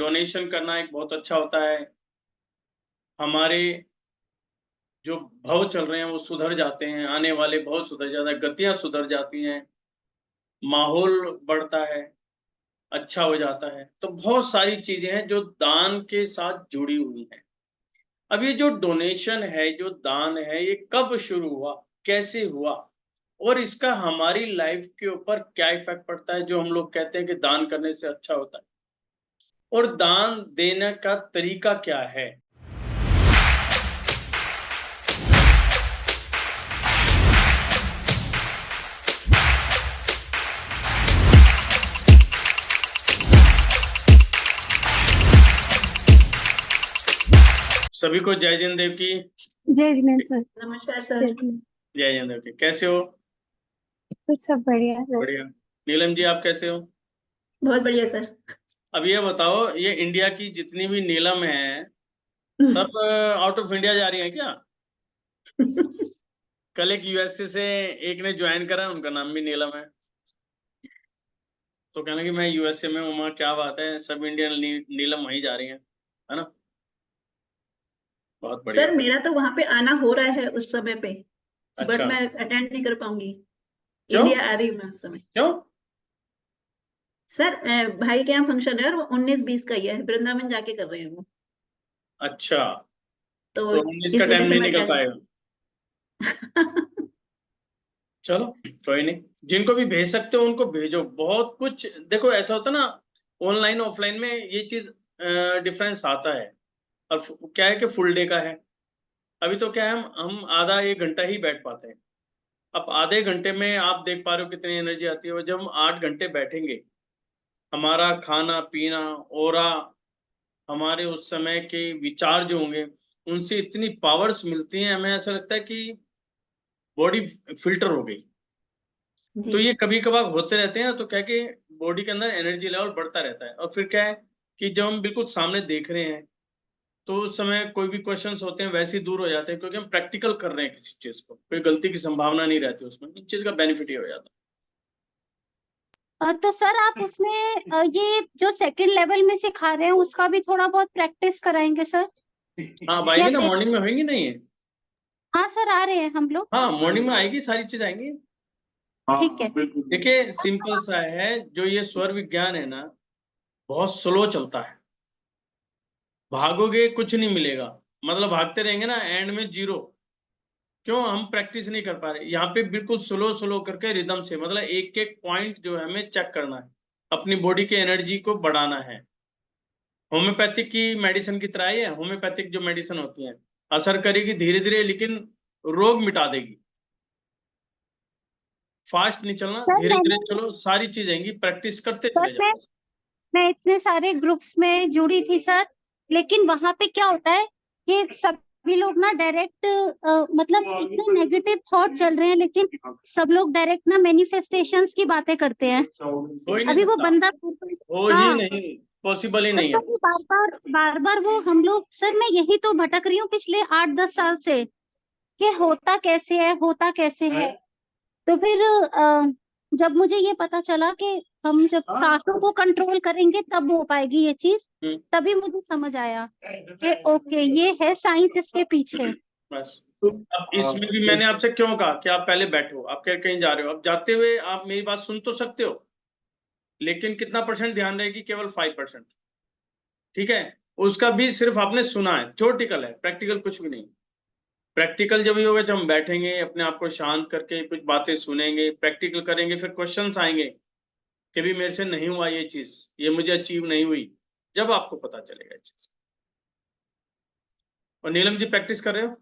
Donation करना एक बहुत अच्छा होता है। हमारे जो भव चल रहे हैं वो सुधर जाते हैं, आने वाले भव सुधर जाता है, गतियाँ सुधर जाती हैं, माहौल बढ़ता है, अच्छा हो जाता है। तो बहुत सारी चीज़ें हैं जो दान के साथ जुड़ी हुई हैं। अब ये जो डोनेशन है, जो दान है, ये कब शुरू हुआ? कैसे हुआ? और इसका हमारी लाइफ़ के ऊपर क्या इफ़ेक्ट पड़ता है, जो हम लोग कहते हैं कि दान करने से अच्छा होता है? और दान देने का तरीका क्या है? सभी को जय जिनेंद्र देव की। जय जिनेंद्र सर। नमस्कार सर। जय जिनेंद्र देव की। कैसे हो? कुछ सब बढ़िया सर। बढ़िया। नीलम जी, आप कैसे हो? बहुत बढ़िया सर। अब ये बताओ, ये इंडिया की जितनी भी नीलम है, सब आउट ऑफ इंडिया जा रही हैं क्या? कल एक यूएसए से एक ने ज्वाइन करा, उनका नाम भी नीलम है। तो कहना कि मैं यूएसए में हूँ, वहाँ क्या बात है, सब इंडियन नीलम वहीं जा रही हैं, है ना? बहुत बढ़िया। सर मेरा तो वहाँ पे आना हो रहा है उस समय पे, बट अच्छा। मैं अटेंड नहीं कर पाऊंगी। क्यों? इंडिया आ रही हूँ मैं उस समय। क्यों? सर भाई के यहाँ फंक्शन है और वो 19-20 का ही है, वृंदावन जाके कर रहे हैं वो। अच्छा, तो तो 19 का इस टाइम वजह से नहीं मैं निकल पाएगा। चलो, कोई नहीं। जिनको भी भेज सकते हो उनको भेजो। बहुत कुछ देखो, ऐसा होता है ना, ऑनलाइन ऑफलाइन में ये चीज डिफरेंस आता है। और क्या है कि फुल डे का है। अभी तो क्या है, हम आधा 1 घंटा ही बैठ पाते हैं। अब आधे घंटे में आप देख पा रहे हो कितनी एनर्जी आती है, और जब हम 8 घंटे बैठेंगे, हमारा खाना पीना, ऑरा, हमारे उस समय के विचार जो होंगे, उनसे इतनी पावर्स मिलती हैं, हमें ऐसा लगता है कि बॉडी फिल्टर हो गई। तो जी ये कभी-कभार होते रहते हैं, तो क्या है कि बॉडी के अंदर एनर्जी लेवल बढ़ता रहता है। और फिर क्या है कि जब हम बिल्कुल सामने देख रहे हैं, तो उस समय कोई भी क्वेश्चंस होते हैं वैसे ही दूर हो जाते हैं, क्योंकि हम प्रैक्टिकल कर रहे हैं किसी चीज़ को। कोई गलती की संभावना नहीं रहती उसमें। इस चीज़ का बेनिफिट ये हो जाता तो सर आप उसमें ये जो सेकंड लेवल में सिखा रहे हैं उसका भी थोड़ा बहुत प्रैक्टिस कराएंगे सर? है। हाँ, अब या आएगी ना, मॉर्निंग में होंगी नहीं ये? हाँ सर, आ रहे हैं हम लोग। हाँ, मॉर्निंग में आएगी, सारी चीज़ आएँगी। ठीक है। देखिए, सिंपल सा है, जो ये स्वर विज्ञान है ना, बहुत स्लो चलता है। भागोगे कुछ नहीं मिलेगा, मतलब भागते रहेंगे ना, एंड में 0। क्यों? हम प्रैक्टिस नहीं कर पा रहे। यहाँ पे बिल्कुल स्लो स्लो करके रिदम से, मतलब एक एक पॉइंट जो है हमें चेक करना है, अपनी बॉडी की एनर्जी को बढ़ाना है। होम्योपैथिक की मेडिसिन की तरह है। होम्योपैथिक जो मेडिसिन होती है, असर करेगी धीरे धीरे, लेकिन रोग मिटा देगी। फास्ट नहीं चलना, सर धीरे धीरे मैंने चलो, सारी चीजें आएंगी, प्रैक्टिस करते सर चले जाओ। मैं इतने सारे ग्रुप्स में जुड़ी थी सर, लेकिन वहां पे क्या होता है कि सभी लोग ना डायरेक्ट मतलब इतने नेगेटिव थॉट चल रहे हैं, लेकिन सब लोग डायरेक्ट ना मैनिफेस्टेशंस की बातें करते हैं। हो ही नहीं अभी वो सकता, बंदा हो ही हाँ, नहीं, पॉसिबल ही और नहीं है। सर बार बार वो हम लोग, सर मैं यही तो भटक रही हूँ पिछले 8-10 साल से कि होता कैसे है, होता कैसे है। तो फिर जब मुझे ये पता चला कि हम जब सांसों को कंट्रोल करेंगे तब हो पाएगी ये चीज, तभी मुझे समझ आया कि ओके ये है साइंस इसके पीछे। बस। अब इसमें भी मैंने आपसे क्यों कहा कि आप पहले बैठो, आप कहीं जा रहे हो, अब जाते हुए आप मेरी बात सुन तो सकते हो, लेकिन कितना परसेंट ध्यान रहेगी? केवल 5%। ठीक है? उसका भी सिर्फ आपने सुना है, थ्योरेटिकल है, प्रैक्टिकल कुछ भी नहीं। प्रैक्टिकल जब ही होगा जब हम बैठेंगे, अपने आप को शांत करके कुछ बातें सुनेंगे, प्रैक्टिकल करेंगे, फिर क्वेश्चंस आएंगे कि भी मेरे से नहीं हुआ ये चीज, ये मुझे अचीव नहीं हुई, जब आपको पता चलेगा इस चीज। और नीलम जी, प्रैक्टिस कर रहे हो?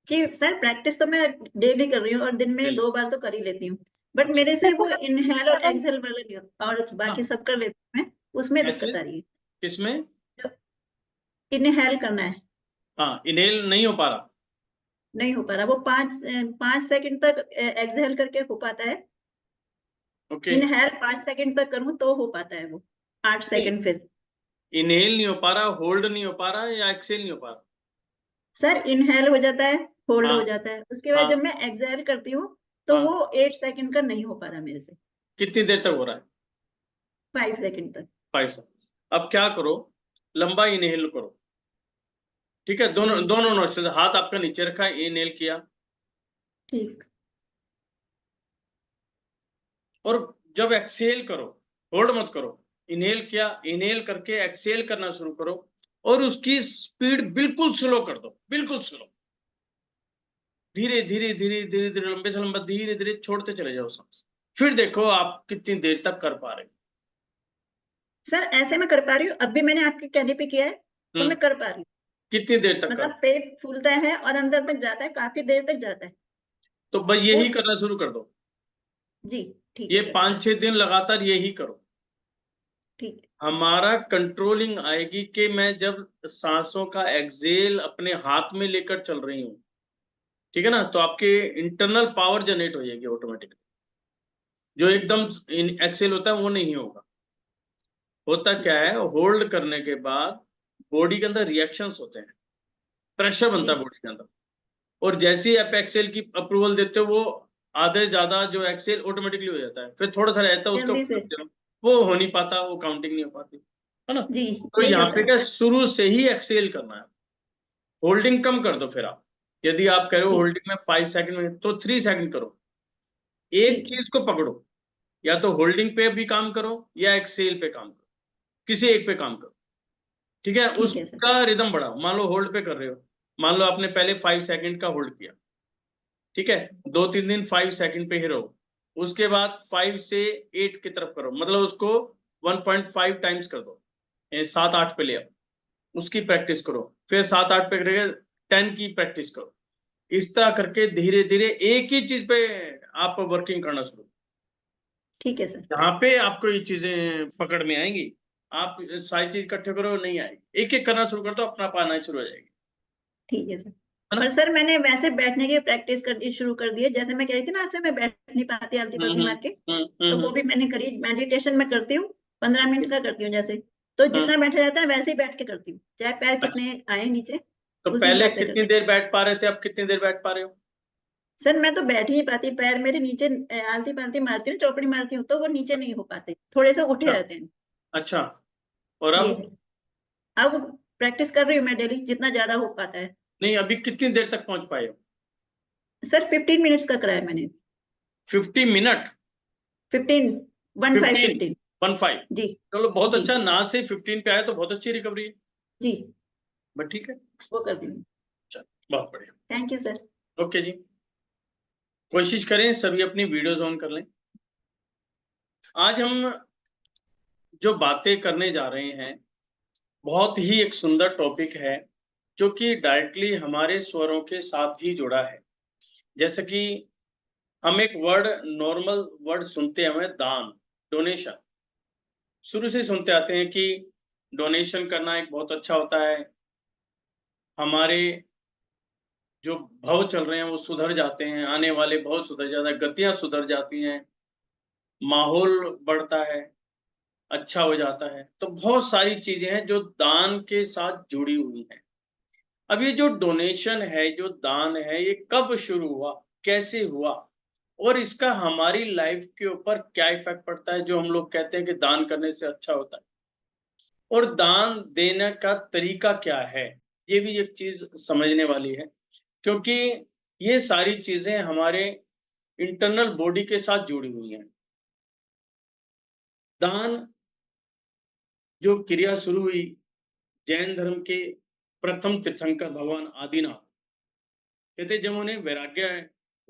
जी सर, प्रैक्टिस तो मैं डेली कर रही हूँ और दिन में 2 बार तो कर ही लेती हूँ, बट अच्छा। मेरे से वो इनहेल और एक्सहेल वाले नहीं होता, और बाकी हाँ। सब कर लेती हूँ मैं, उसमें दिक्कत आ रही है। किसमें? इनहेल करना है, हाँ, इनहेल नहीं हो पा रहा। नहीं हो पा रहा। वो 5 सेकंड तक एक्सहेल करके हो पाता है। ओके। इनहेल 5 सेकंड तक करूँ तो हो पाता है वो, 8 सेकंड फिर। इनहेल नहीं हो पा रहा, होल्ड नहीं हो पा रहा, या एक्सेल नहीं हो पा रहा? सर इनहेल हो जाता है, होल्ड हाँ। हो जाता है, उसके बाद हाँ। जब मैं एक्सहेल करती हूँ तो हाँ। वो 8 सेकंड का नहीं हो पा रहा मेरे से। कितनी देर तक हो रहा है? 5 सेकंड तक। 5 सेकंड। अब क्या करो, लंबा इनहेल करो, ठीक है? दोनों नोस्ट्रल, हाथ आपका नीचे रखा, इनहेल किया, ठीक। और जब एक्सहेल करो, होल्ड मत करो, इनहेल किया, इनहेल करके एक्सहेल करना शुरू करो, और उसकी स्पीड बिल्कुल स्लो कर दो, बिल्कुल स्लो। धीरे धीरे धीरे धीरे धीरे, लंबे से लंबा, धीरे धीरे छोड़ते चले जाओ सांस। फिर देखो आप कितनी देर तक कर पा रहे हो। सर ऐसे मैं कर पा रही हूँ, अब भी मैंने आपके कहने पे किया है, तो मैं कर पा रही हूँ। कितनी देर तक मतलब कर? पेट फूलता है और अंदर तक जाता है, काफी देर तक जाता है। तो बस यही करना शुरू कर दो। जी, ठीक ये है सर। 5-6 दिन लगातार यही करो। ठीक है। हमारा कंट्रोलिंग आएगी कि मैं जब सांसों का एक्सहेल अपने हाथ में लेकर चल रही हूँ, ठीक है ना? तो आपके इंटरनल पावर जनरेट हो जाएगी ऑटोमेटिकली। जो एकदम एक्सहेल होता है वो नहीं होगा। होता क्या है, होल्ड करने के बाद बॉडी के अंदर रिएक्शंस होते हैं, प्रेशर बनता है बॉडी के अंदर, और जैसे ही आप एक्सहेल की अप्रूवल देते हो, वो आधे से ज्यादा जो एक्सहेल ऑटोमेटिकली हो जाता है। फिर थोड़ा सा रहता है उसका, जल्दी से। वो हो नहीं पाता, वो काउंटिंग नहीं हो पाती, है ना? जी, तो यही यहाँ होता पे है। क्या, शुरू से ही एक्सहेल करना है, होल्डिंग कम कर दो। फिर आप यदि आप कह रहे हो ठीक। होल्डिंग में 5 सेकंड में, तो 3 सेकंड करो। एक ठीक। चीज को पकड़ो, या तो होल्डिंग पे भी काम करो या एक्सहेल पे काम करो, किसी एक पे काम करो, ठीक है? ठीक है सर। उसका रिदम बढ़ाओ। मान लो होल्ड पे कर रहे हो, मान लो आपने पहले 5 सेकंड का होल्ड किया, ठीक है? 2-3 दिन 5 सेकंड पे ही रहो, उसके बाद 5 से 8 की तरफ करो, मतलब उसको 1.5 टाइम्स कर दो, 7-8 पे ले आओ, उसकी प्रैक्टिस करो। फिर 7-8 पे करके 10 की प्रैक्टिस करो। इस तरह करके धीरे धीरे एक ही चीज पे आप वर्किंग करना शुरू। ठीक है सर। जहाँ पे आपको ये चीजें पकड़ में आएंगी, आप सारी चीज इकट्ठे करो, नहीं आएगी, एक एक करना शुरू कर दो, अपना आप आना शुरू हो जाएगी, ठीक है सर। है ना? और सर मैंने वैसे बैठने की प्रैक्टिस करनी शुरू कर दी है, जैसे मैं कह रही थी ना आपसे, मैं बैठ नहीं पाती आलती पलती मार के, तो वो भी मैंने करी। मेडिटेशन में करती हूँ, 15 मिनट का करती हूँ जैसे, तो जितना बैठा जाता है वैसे ही बैठ के करती हूँ, चाहे पैर कितने आए नीचे, तो उसी पहले हिसाब से कितनी करती हूँ। देर बैठ पा रहे थे, अब कितनी देर बैठ पा रहे हो? सर मैं तो बैठ ही नहीं पाती, पैर मेरे नीचे आलती पालती मारती हूँ, चौकड़ी मारती हूँ, तो वो नीचे नहीं हो पाते, थोड़े से उठे अच्छा, रहते हैं। अच्छा, और ये अब? है। अब प्रैक्टिस कर रही हूँ मैं डेली, जितना ज्यादा हो पाता है। नहीं, अभी कितनी देर तक पहुंच पाए हो? सर 15 मिनट्स का कराया मैंने। 50 मिनट? 15, 15, 15, 15। 15? जी। चलो बहुत जी। अच्छा, ना से 15 पे आए तो बहुत अच्छी रिकवरी है, जी, बट ठीक है, वो कर दी हूँ। चलो बहुत बढ़िया। Thank you sir. ओके जी, कोशिश करें सभी अपनी वीडियोज ऑन कर लें। आज हम जो बातें करने जा रहे हैं, बहुत ही एक सुंदर टॉपिक है, जो कि डायरेक्टली हमारे स्वरों के साथ ही जुड़ा है। जैसे कि हम एक वर्ड, नॉर्मल वर्ड सुनते हैं, हमें दान, डोनेशन, शुरू से सुनते आते हैं कि डोनेशन करना एक बहुत अच्छा होता है, हमारे जो भव चल रहे हैं वो सुधर जाते हैं, आने वाले भव सुधर जाता है, गतियां सुधर जाती हैं, माहौल बढ़ता है, अच्छा हो जाता है। तो बहुत सारी चीजें हैं जो दान के साथ जुड़ी हुई हैं। अब ये जो डोनेशन है, जो दान है, ये कब शुरू हुआ, कैसे हुआ, और इसका हमारी लाइफ के ऊपर क्या इफेक्ट पड़ता है, जो हम लोग कहते हैं कि दान करने से अच्छा होता है, और दान देने का तरीका क्या है, ये भी एक चीज समझने वाली है, क्योंकि ये सारी चीजें हमारे इंटरनल बॉडी के साथ जुड़ी हुई हैं। दान जो क्रिया शुरू हुई, जैन धर्म के प्रथम तीर्थंकर भगवान आदिनाथ, कहते जब उन्हें वैराग्य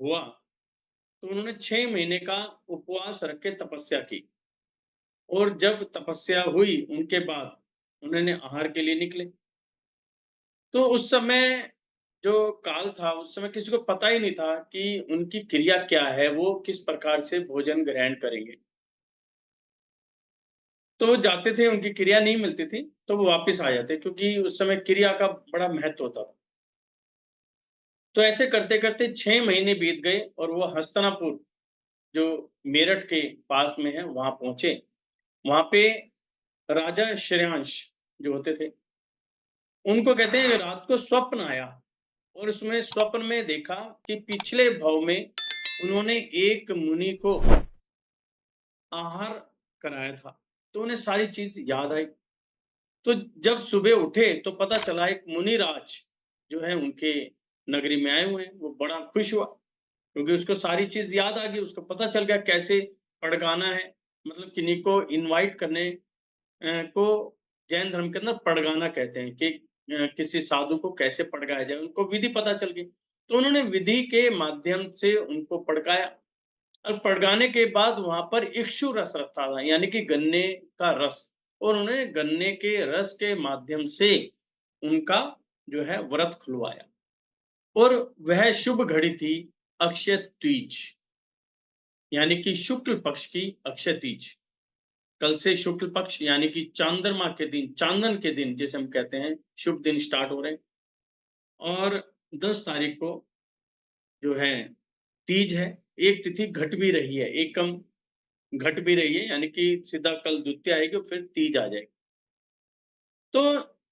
हुआ, तो उन्होंने 6 महीने का उपवास रख के तपस्या की, और जब तपस्या हुई उनके बाद उन्होंने आहार के लिए निकले। तो उस समय जो काल था, उस समय किसी को पता ही नहीं था कि उनकी क्रिया क्या है, वो किस प्रकार से भोजन ग्रहण करेंगे। तो जाते थे, उनकी क्रिया नहीं मिलती थी, तो वो वापस आ जाते, क्योंकि उस समय क्रिया का बड़ा महत्व होता था। तो ऐसे करते-करते 6 महीने बीत गए, और वो हस्तिनापुर, जो मेरठ के पास में है, वहाँ पहुँचे। वहाँ पे राजा श्रेयांश जो होते थे, उनको कहते हैं रात को स्वप्न आया, और उसमें स्वप्न में देखा कि पिछले भव में उन्होंने एक मुनि को आहार कराया था, तो उन्हें सारी चीज याद आई। तो जब सुबह उठे तो पता चला एक मुनिराज जो है उनके नगरी में आए हुए हैं। वो बड़ा खुश हुआ क्योंकि उसको सारी चीज याद आ गई, उसको पता चल गया कैसे पड़गाना है, मतलब किन्हीं को इनवाइट करने को जैन धर्म के अंदर पड़गाना कहते हैं कि किसी साधु को कैसे पड़गाया जाए, उनको विधि पता चल गई। तो उन्होंने विधि के माध्यम से उनको पड़गाया और पड़गाने के बाद वहां पर इक्षु रस रखा था, यानी कि गन्ने का रस, और उन्होंने गन्ने के रस के माध्यम से उनका जो है व्रत खुलवाया। और वह शुभ घड़ी थी अक्षय तीज, यानी कि शुक्ल पक्ष की अक्षय तीज। कल से शुक्ल पक्ष यानी कि चांद्रमा के दिन, चांदन के दिन जैसे हम कहते हैं, शुभ दिन स्टार्ट हो रहे हैं। और 10 तारीख को जो है तीज है। एक तिथि घट भी रही है, एक कम घट भी रही है, यानी कि सीधा कल द्वितीया आएगी और फिर तीज आ जाएगी। तो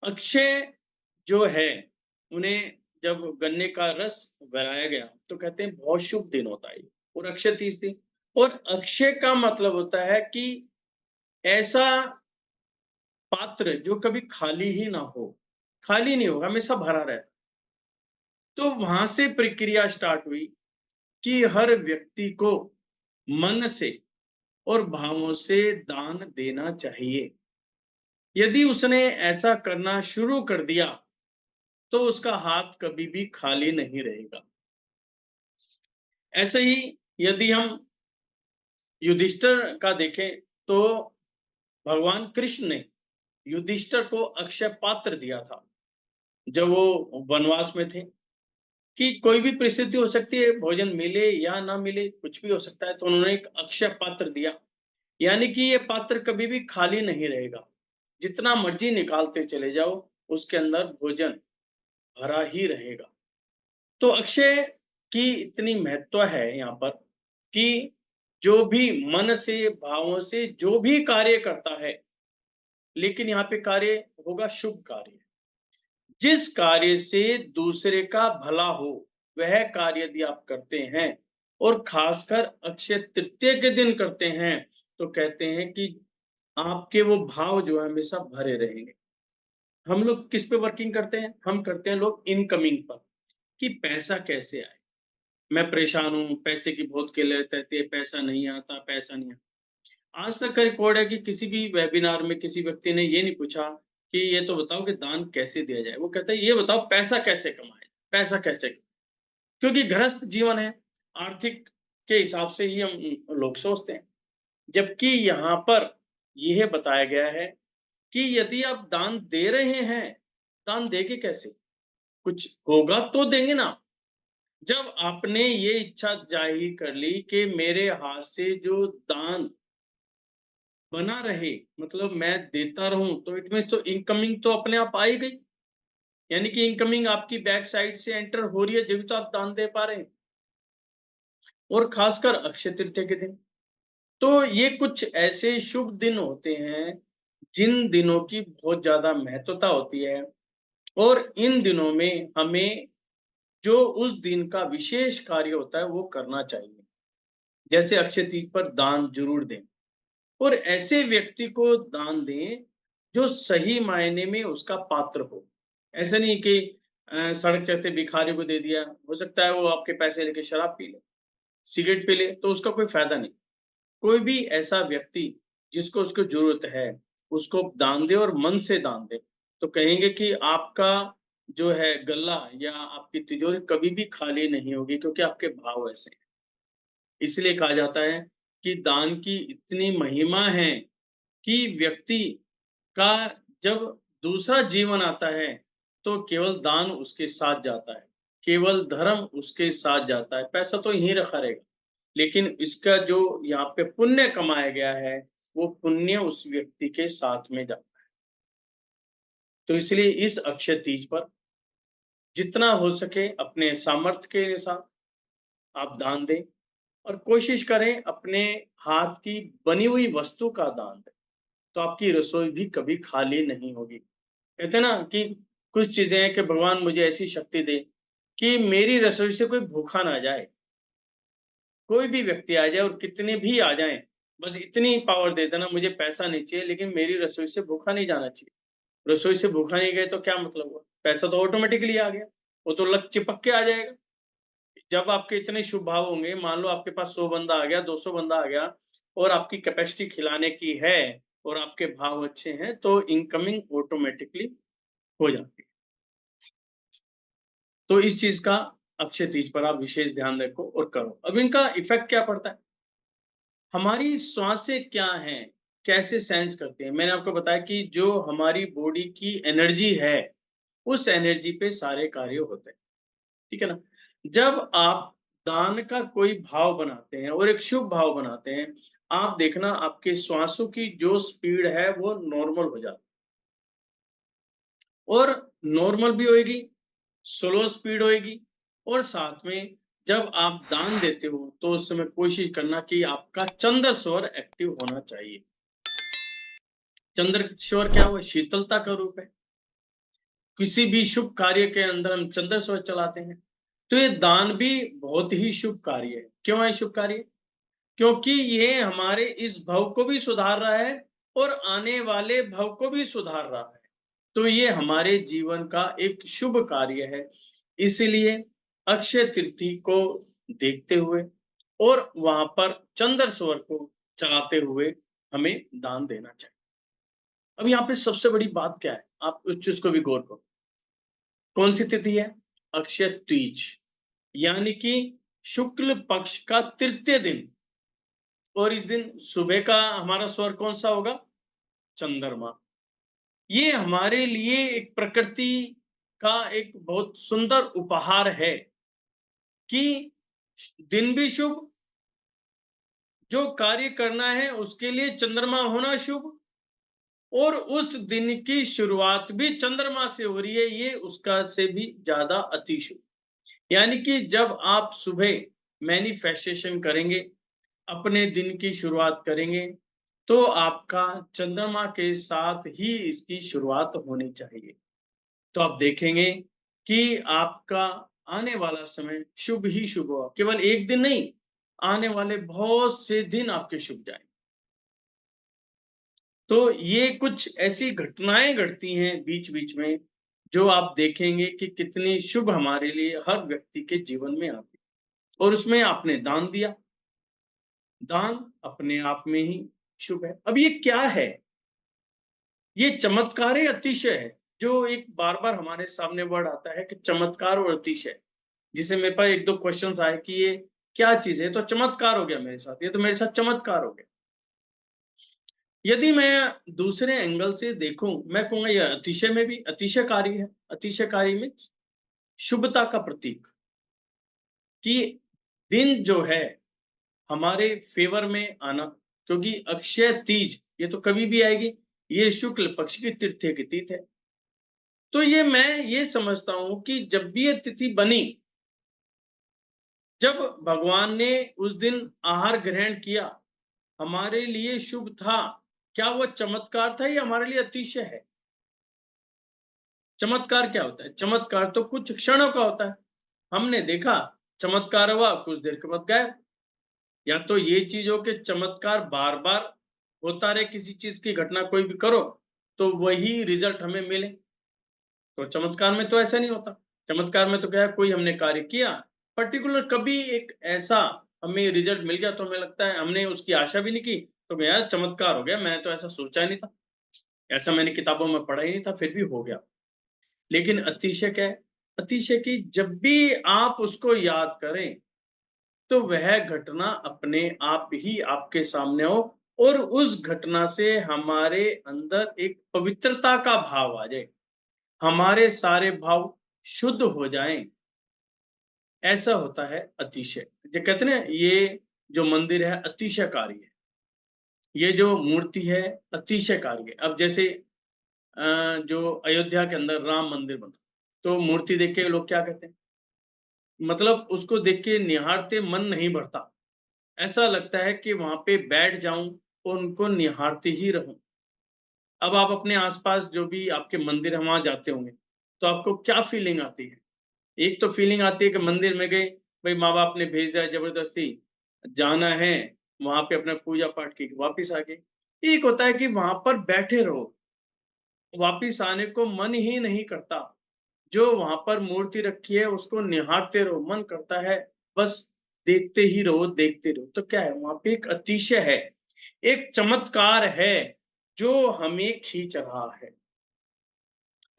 अक्षय जो है, उन्हें जब गन्ने का रस बनाया गया तो कहते हैं बहुत शुभ दिन होता है ये, और अक्षय तीज थी। और अक्षय का मतलब होता है कि ऐसा पात्र जो कभी खाली ही ना हो, खाली नहीं होगा, हमेशा भरा रहता। तो वहां से प्रक्रिया स्टार्ट हुई कि हर व्यक्ति को मन से और भावों से दान देना चाहिए। यदि उसने ऐसा करना शुरू कर दिया तो उसका हाथ कभी भी खाली नहीं रहेगा। ऐसे ही यदि हम युधिष्ठिर का देखें तो भगवान कृष्ण ने युधिष्ठिर को अक्षय पात्र दिया था जब वो वनवास में थे, कि कोई भी परिस्थिति हो सकती है, भोजन मिले या ना मिले, कुछ भी हो सकता है, तो उन्होंने एक अक्षय पात्र दिया, यानी कि ये पात्र कभी भी खाली नहीं रहेगा, जितना मर्जी निकालते चले जाओ उसके अंदर भोजन भरा ही रहेगा। तो अक्षय की इतनी महत्व है यहाँ पर कि जो भी मन से, भावों से जो भी कार्य करता है, लेकिन यहाँ पे कार्य होगा शुभ कार्य। जिस कार्य से दूसरे का भला हो वह कार्य यदि आप करते हैं और खासकर अक्षय तृतीया के दिन करते हैं, तो कहते हैं कि आपके वो भाव जो है हमेशा भरे रहेंगे। हम लोग किस पे वर्किंग करते हैं? हम करते हैं लोग इनकमिंग पर, कि पैसा कैसे आए। मैं परेशान हूँ, पैसे की बहुत किल्लत रहती है, पैसा नहीं आता, पैसा नहीं आता। आज तक का रिकॉर्ड है कि किसी भी वेबिनार में किसी व्यक्ति ने ये नहीं पूछा कि ये तो बताओ कि दान कैसे दिया जाए। वो कहता है ये बताओ पैसा कैसे कमाए, पैसा कैसे, क्योंकि गृहस्थ जीवन है, आर्थिक के हिसाब से ही हम लोग सोचते हैं। जबकि यहाँ पर यह बताया गया है कि यदि आप दान दे रहे हैं, दान देके कैसे? कुछ होगा तो देंगे ना। जब आपने ये इच्छा जाहिर कर ली कि मेरे हाथ से जो दान बना रहे, मतलब मैं देता रहूं, तो इट मीन्स तो इनकमिंग तो अपने आप आ ही गई, यानी कि इनकमिंग आपकी बैक साइड से एंटर हो रही है, जब तो आप दान दे पा रहे हैं। और खासकर अक्षय तृतीया के दिन, तो ये कुछ ऐसे शुभ दिन होते हैं जिन दिनों की बहुत ज्यादा महत्वता होती है, और इन दिनों में हमें जो उस दिन का विशेष कार्य होता है वो करना चाहिए। जैसे अक्षय तीज पर दान जरूर दें, और ऐसे व्यक्ति को दान दें जो सही मायने में उसका पात्र हो। ऐसा नहीं कि सड़क चलते भिखारी को दे दिया, हो सकता है वो आपके पैसे लेके शराब पी ले, सिगरेट पी ले, तो उसका कोई फायदा नहीं। कोई भी ऐसा व्यक्ति जिसको उसको जरूरत है, उसको दान दे और मन से दान दे, तो कहेंगे कि आपका जो है गल्ला या आपकी तिजोरी कभी भी खाली नहीं होगी, क्योंकि आपके भाव ऐसे हैं। इसलिए कहा जाता है कि दान की इतनी महिमा है कि व्यक्ति का जब दूसरा जीवन आता है तो केवल दान उसके साथ जाता है, केवल धर्म उसके साथ जाता है, पैसा तो यहीं रखा रहेगा, लेकिन इसका जो यहाँ पे पुण्य कमाया गया है वो पुण्य उस व्यक्ति के साथ में जाता है। तो इसलिए इस अक्षय तीज पर जितना हो सके अपने सामर्थ्य के अनुसार आप दान दें, और कोशिश करें अपने हाथ की बनी हुई वस्तु का दान दें, तो आपकी रसोई भी कभी खाली नहीं होगी। कहते हैं ना कि कुछ चीजें हैं कि भगवान मुझे ऐसी शक्ति दे कि मेरी रसोई से कोई भूखा ना जाए। कोई भी व्यक्ति आ जाए और कितने भी आ जाएं, बस इतनी पावर दे देना, मुझे पैसा नहीं चाहिए लेकिन मेरी रसोई से भूखा नहीं जाना चाहिए। रसोई से भूखा नहीं गए तो क्या मतलब हुआ? पैसा तो ऑटोमेटिकली आ गया, वो तो लग चिपक के आ जाएगा। जब आपके इतने शुभ भाव होंगे, मान लो आपके पास 100 बंदा आ गया, 200 बंदा आ गया और आपकी कैपेसिटी खिलाने की है और आपके भाव अच्छे हैं, तो इनकमिंग ऑटोमेटिकली हो जाती है। तो इस चीज़ का अक्षय तीज पर आप विशेष ध्यान रखो और करो। अब इनका इफ़ेक्ट क्या पड़ता है? हमारी श्वासें क्या हैं? कैसे सेंस करती हैं? मैंने आपको बताया कि जो हमारी बॉडी की एनर्जी है, उस एनर्जी पे सारे कार्य होते हैं। ठीक है ना? जब आप दान का कोई भाव बनाते हैं और एक शुभ भाव बनाते हैं, आप देखना आपके श्वासों की जो स्पीड है वो नॉर्मल हो जाती है और नॉर्मल भी होएगी, स्लो स्पीड होएगी और साथ में जब आप दान देते हो तो उस समय कोशिश करना कि आपका चंद्र स्वर एक्टिव होना चाहिए। चंद्र स्वर क्या हुआ? शीतलता का रूप है। किसी भी शुभ कार्य के अंदर हम चंद्र स्वर चलाते हैं। तो ये दान भी बहुत ही शुभ कार्य है। क्यों है शुभ कार्य? क्योंकि ये हमारे इस भव को भी सुधार रहा है और आने वाले भव को भी सुधार रहा है। तो ये हमारे जीवन का एक शुभ कार्य है। इसलिए अक्षय तृतीया को देखते हुए और वहां पर चंद्र स्वर को चलाते हुए हमें दान देना चाहिए। अब यहाँ पे सबसे बड़ी बात क्या है? आप उस चीज को भी गौर करो। कौन सी तिथि है? अक्षय तीज, यानी कि शुक्ल पक्ष का तृतीय दिन। और इस दिन सुबह का हमारा स्वर कौन सा होगा? चंद्रमा। ये हमारे लिए एक प्रकृति का एक बहुत सुंदर उपहार है कि दिन भी शुभ, जो कार्य करना है उसके लिए चंद्रमा होना शुभ और उस दिन की शुरुआत भी चंद्रमा से हो रही है, ये उसका से भी ज्यादा अति शुभ। यानी कि जब आप सुबह मैनिफेस्टेशन करेंगे, अपने दिन की शुरुआत करेंगे, तो आपका चंद्रमा के साथ ही इसकी शुरुआत होनी चाहिए। तो आप देखेंगे कि आपका आने वाला समय शुभ ही शुभ होगा। केवल एक दिन नहीं, आने वाले बहुत से दिन आपके शुभ जाएंगे। तो ये कुछ ऐसी घटनाएं घटती हैं बीच-बीच में, जो आप देखेंगे कि कितनी शुभ हमारे लिए हर व्यक्ति के जीवन में आती है। और उसमें आपने दान दिया, दान अपने आप में ही शुभ है। अब ये क्या है? ये चमत्कार ही अतिशय है, जो एक बार-बार हमारे सामने वर्ड आता है कि चमत्कार और अतिशय, जिसे मेरे पास 1-2 क्वेश्चन्स आए कि ये क्या चीज़ है? ये तो चमत्कार हो गया मेरे साथ, ये तो मेरे साथ चमत्कार हो गया। यदि मैं दूसरे एंगल से देखूं, मैं कहूंगा यह अतिशय में भी अतिशयकारी है। अतिशयकारी में शुभता का प्रतीक, कि दिन जो है हमारे फेवर में आना, क्योंकि अक्षय तीज ये तो कभी भी आएगी, ये शुक्ल पक्ष की तृतीय की तिथि है। तो ये मैं ये समझता हूं कि जब भी ये तिथि बनी, जब भगवान ने उस दिन आहार ग्रहण किया, हमारे लिए शुभ था। क्या वो चमत्कार था? ये हमारे लिए अतिशय है। चमत्कार क्या होता है? चमत्कार तो कुछ क्षणों का होता है। हमने देखा, चमत्कार हुआ, कुछ देर के बाद गायब। या तो ये चीज हो कि चमत्कार बार-बार होता रहे, किसी चीज की घटना कोई भी करो, तो वही रिजल्ट हमें मिले। तो चमत्कार में तो ऐसा नहीं होता। चमत्कार में तो क्या है, कोई हमने कार्य किया, पर्टिकुलर कभी एक ऐसा हमें रिजल्ट मिल गया तो हमें लगता है हमने उसकी आशा भी नहीं की, तो यार चमत्कार हो गया, मैंने तो ऐसा सोचा ही नहीं था। ऐसा मैंने किताबों में पढ़ा ही नहीं था, फिर भी हो गया। लेकिन अतिशय क्या है? अतिशय की जब भी आप उसको याद करें, तो वह घटना अपने आप ही आपके सामने हो और उस घटना से हमारे अंदर एक पवित्रता का भाव आ जाए, हमारे सारे भाव शुद्ध हो जाएं। ऐसा होता है अतिशय। जो कहते हैं ना, ये जो मंदिर है अतिशयकारी है, ये जो मूर्ति है अतिशयकारी है। अब जैसे जो अयोध्या के अंदर राम मंदिर बना, तो मूर्ति देख के लोग क्या कहते हैं? मतलब उसको देख के निहारते मन नहीं भरता। ऐसा लगता है कि वहाँ पे बैठ जाऊँ और उनको निहारते ही रहूँ। अब आप अपने आस-पास जो भी आपके मंदिर हैं, वहाँ जाते होंगे, तो आपको क्या फीलिंग आती है? एक तो फीलिंग आती है कि मंदिर में गए, भई माँ-बाप ने भेज दिया ज़बरदस्ती, जाना है वहां पे अपना पूजा पाठ की वापिस आ गए। एक होता है कि वहां पर बैठे रहो, वापिस आने को मन ही नहीं करता। जो वहां पर मूर्ति रखी है उसको निहारते रहो, मन करता है बस देखते ही रहो, देखते रहो। तो क्या है, वहां पे एक अतिशय है, एक चमत्कार है जो हमें खींच रहा है।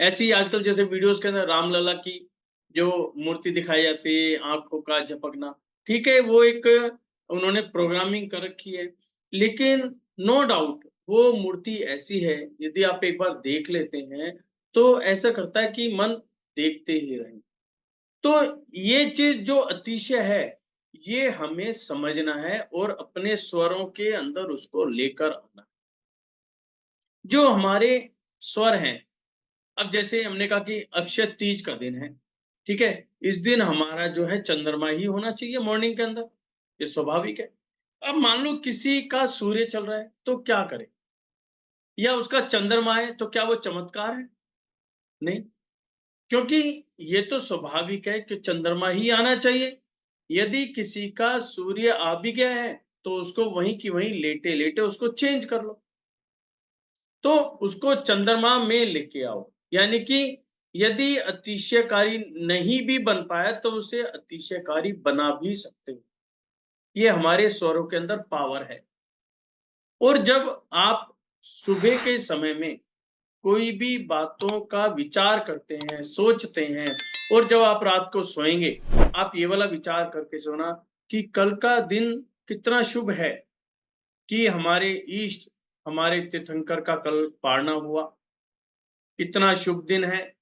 ऐसे ही आजकल जैसे वीडियोस के अंदर रामलला की जो मूर्ति दिखाई जाती है, आंखों का झपकना, ठीक है, वो एक उन्होंने प्रोग्रामिंग कर रखी है, लेकिन नो डाउट वो मूर्ति ऐसी है, यदि आप एक बार देख लेते हैं तो ऐसा करता है कि मन देखते ही रहें। तो ये चीज जो अतिशय है, ये हमें समझना है और अपने स्वरों के अंदर उसको लेकर आना। जो हमारे स्वर हैं, अब जैसे हमने कहा कि अक्षय तीज का दिन है, ठीक है? इस दिन हमारा जो है चंद्रमा ही होना चाहिए मॉर्निंग के अंदर, ये स्वाभाविक है। अब मान लो किसी का सूर्य चल रहा है, तो क्या करे? या उसका चंद्रमा है, तो क्या वो चमत्कार है? नहीं, क्योंकि ये तो स्वाभाविक है कि चंद्रमा ही आना चाहिए। यदि किसी का सूर्य आ भी गया है, तो उसको वहीं की वहीं लेटे-लेटे उसको चेंज कर लो। तो उसको चंद्रमा में लेके आओ, यानी कि यदि अतिशयकारी नहीं भी बन पाया तो उसे अतिशयकारी बना भी सकते हो। ये हमारे स्वरों के अंदर पावर है। और जब आप सुबह के समय में कोई भी बातों का विचार करते हैं, सोचते हैं, और जब आप रात को सोएंगे, आप ये वाला विचार करके सोना कि कल का दिन कितना शुभ है, कि हमारे इष्ट, हमारे तीर्थंकर का कल पारना हुआ, कितना शुभ दिन है।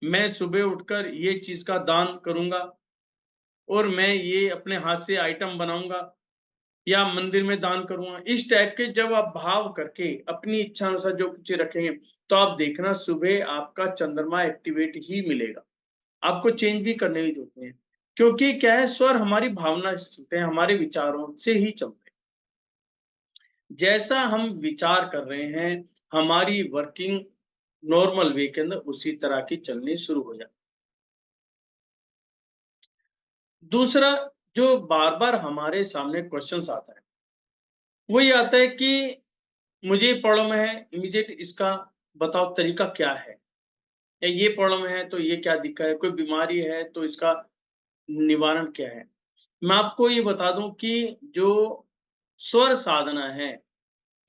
मैं सुबह उठकर ये चीज़ का दान करूँगा और मैं ये अपने हाथ से आइटम बनाऊँगा या मंदिर में दान करूँगा। इस टाइप के जब आप भाव करके अपनी इच्छा अनुसार जो कुछ रखेंगे, तो आप देखना सुबह आपका चंद्रमा एक्टिवेट ही मिलेगा। आपको चेंज भी करने की ज़रूरत नहीं है। क्योंकि क्या है, स्वर हमारी भावना से चलते हैं, हमारे विचारों से ही चलते हैं। जैसा हम विचार कर रहे हैं, हमारी वर्किंग नॉर्मल वे के अंदर उसी तरह की चलनी शुरू हो जाती है। दूसरा जो बार-बार हमारे सामने क्वेश्चन्स आता है, वो ये आता है कि मुझे ये प्रॉब्लम है, इमीडिएट इसका बताओ तरीका क्या है? या ये प्रॉब्लम है तो ये क्या दिक्कत है? कोई बीमारी है तो इसका निवारण क्या है? मैं आपको ये बता दूँ कि जो स्वर साधना है,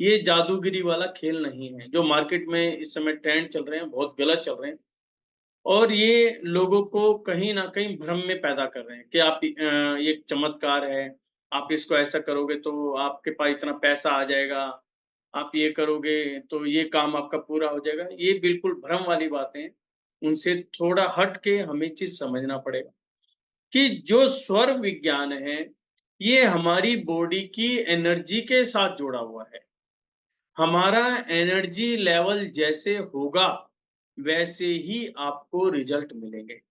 ये जादूगिरी वाला खेल नहीं है। जो मार्केट में इस समय ट्रेंड चल रहे हैं, बहुत गलत चल रहे हैं। और ये लोगों को कहीं न कहीं भ्रम में पैदा कर रहे हैं कि आप ये एक चमत्कार है, आप इसको ऐसा करोगे तो आपके पास इतना पैसा आ जाएगा, आप ये करोगे तो ये काम आपका पूरा हो जाएगा। ये बिल्कुल भ्रम वाली बातें हैं, उनसे थोड़ा हट के हमें चीज़ समझना पड़ेगा कि जो स्वर विज्ञान है, ये हमारी बॉडी की एनर्जी के साथ जुड़ा हुआ है। हमारा एनर्जी लेवल जैसे होगा, वैसे ही आपको रिज़ल्ट मिलेंगे।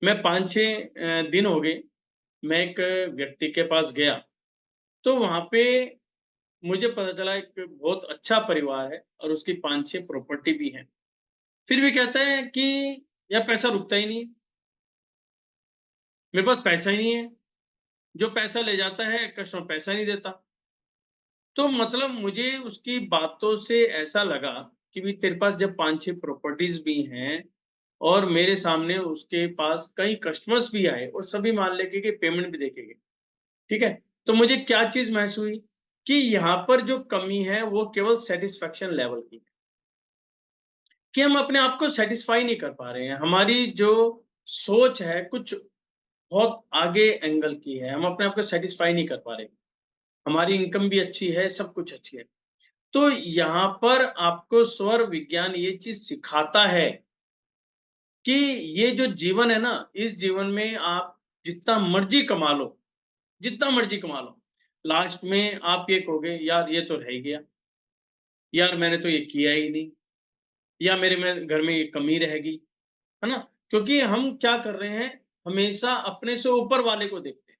मैं 5-6 दिन हो गए, मैं एक व्यक्ति के पास गया, तो वहाँ पे मुझे पता चला एक बहुत अच्छा परिवार है और उसकी 5-6 प्रॉपर्टी भी हैं। फिर भी कहता है कि यार पैसा रुकता ही नहीं, मेरे पास पैसा ही नहीं है, जो पैसा ले जाता है कस्टमर पैसा नहीं देता। तो मतलब मुझे उसकी बातों से ऐसा लगा कि भई तेरे पास जब 5-6 प्रॉपर्टीज़ भी हैं और मेरे सामने उसके पास कई कस्टमर्स भी आए और सभी मान लेके कि पेमेंट भी देके गए, ठीक है? तो मुझे क्या चीज़ महसूस हुई कि यहाँ पर जो कमी है वो केवल सैटिस्फैक्शन लेवल की है, कि हम अपने आप को सैटिस्फाई नहीं कर पा रहे हैं। हमारी जो सोच है कुछ बहुत आगे एंगल की है, हम अपने आप को सैटिस्फाई नहीं कर पा रहे। हमारी इनकम भी अच्छी है, सब कुछ अच्छी है। तो यहाँ पर आपको स्वर विज्ञान ये चीज़ सिखाता है कि ये जो जीवन है ना, इस जीवन में आप जितना मर्ज़ी कमा लो, जितना मर्ज़ी कमा लो, लास्ट में आप ये कहोगे यार ये तो रह ही गया, यार मैंने तो ये किया ही नहीं, या मेरे में घर में ये कमी रह गई, है ना? क्योंकि हम क्या कर रहे हैं, हमेशा अपने से ऊपर वाले को देखते हैं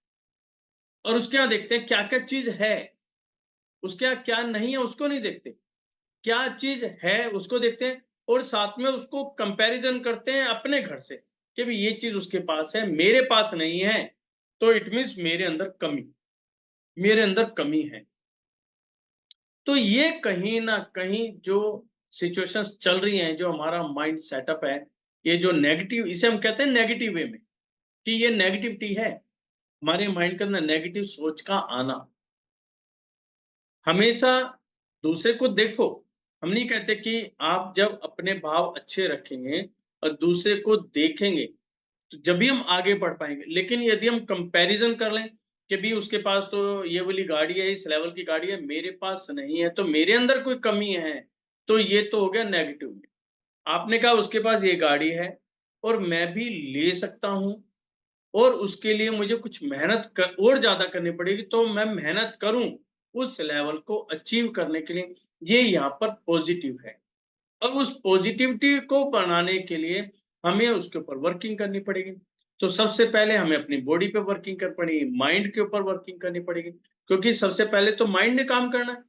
और उसके यहाँ देखते हैं क्या-क्या चीज़ है, उसके यहाँ क्या नहीं है उसको नहीं देखते। क्या चीज़ है उसको देखते हैं और साथ में उसको कंपैरिज़न करते हैं अपने घर से, कि भई ये चीज़ उसके पास है, मेरे पास नहीं है, तो इट मीन्स मेरे अंदर कमी। मेरे अंदर कमी है। तो ये कहीं ना कहीं जो सिचुएशंस चल रही हैं, जो हमारा माइंड सेटअप है, ये जो नेगेटिव, इसे हम कहते हैं नेगेटिव वे में, कि ये नेगेटिविटी है, हमारे माइंड के अंदर नेगेटिव सोच का आना। हमेशा दूसरे को देखो, हम नहीं कहते कि आप जब अपने भाव अच्छे रखेंगे और दूसरे को देखेंगे, तो जब भी हम आगे बढ़ पाएँगे। लेकिन यदि हम कंपैरिज़न कर लें कि भी उसके पास तो ये वाली गाड़ी है, इस लेवल की गाड़ी है, मेरे पास नहीं है, तो मेरे अंदर कोई कमी है, तो ये तो हो गया नेगेटिव में। आपने कहा उसके पास ये गाड़ी है और मैं भी ले सकता हूँ, और उसके लिए मुझे कुछ मेहनत और ज़्यादा करनी पड़ेगी, तो मैं मेहनत करूँ उस लेवल को अचीव करने के लिए, ये यहाँ पर पॉज़िटिव है। अब उस पॉज़िटिविटी को बनाने के लिए हमें उसके ऊपर वर्किंग करनी पड़ेगी। तो सबसे पहले हमें अपनी बॉडी पे वर्किंग करनी पड़ेगी, माइंड के ऊपर वर्किंग करनी पड़ेगी, क्योंकि सबसे पहले तो माइंड ने काम करना है।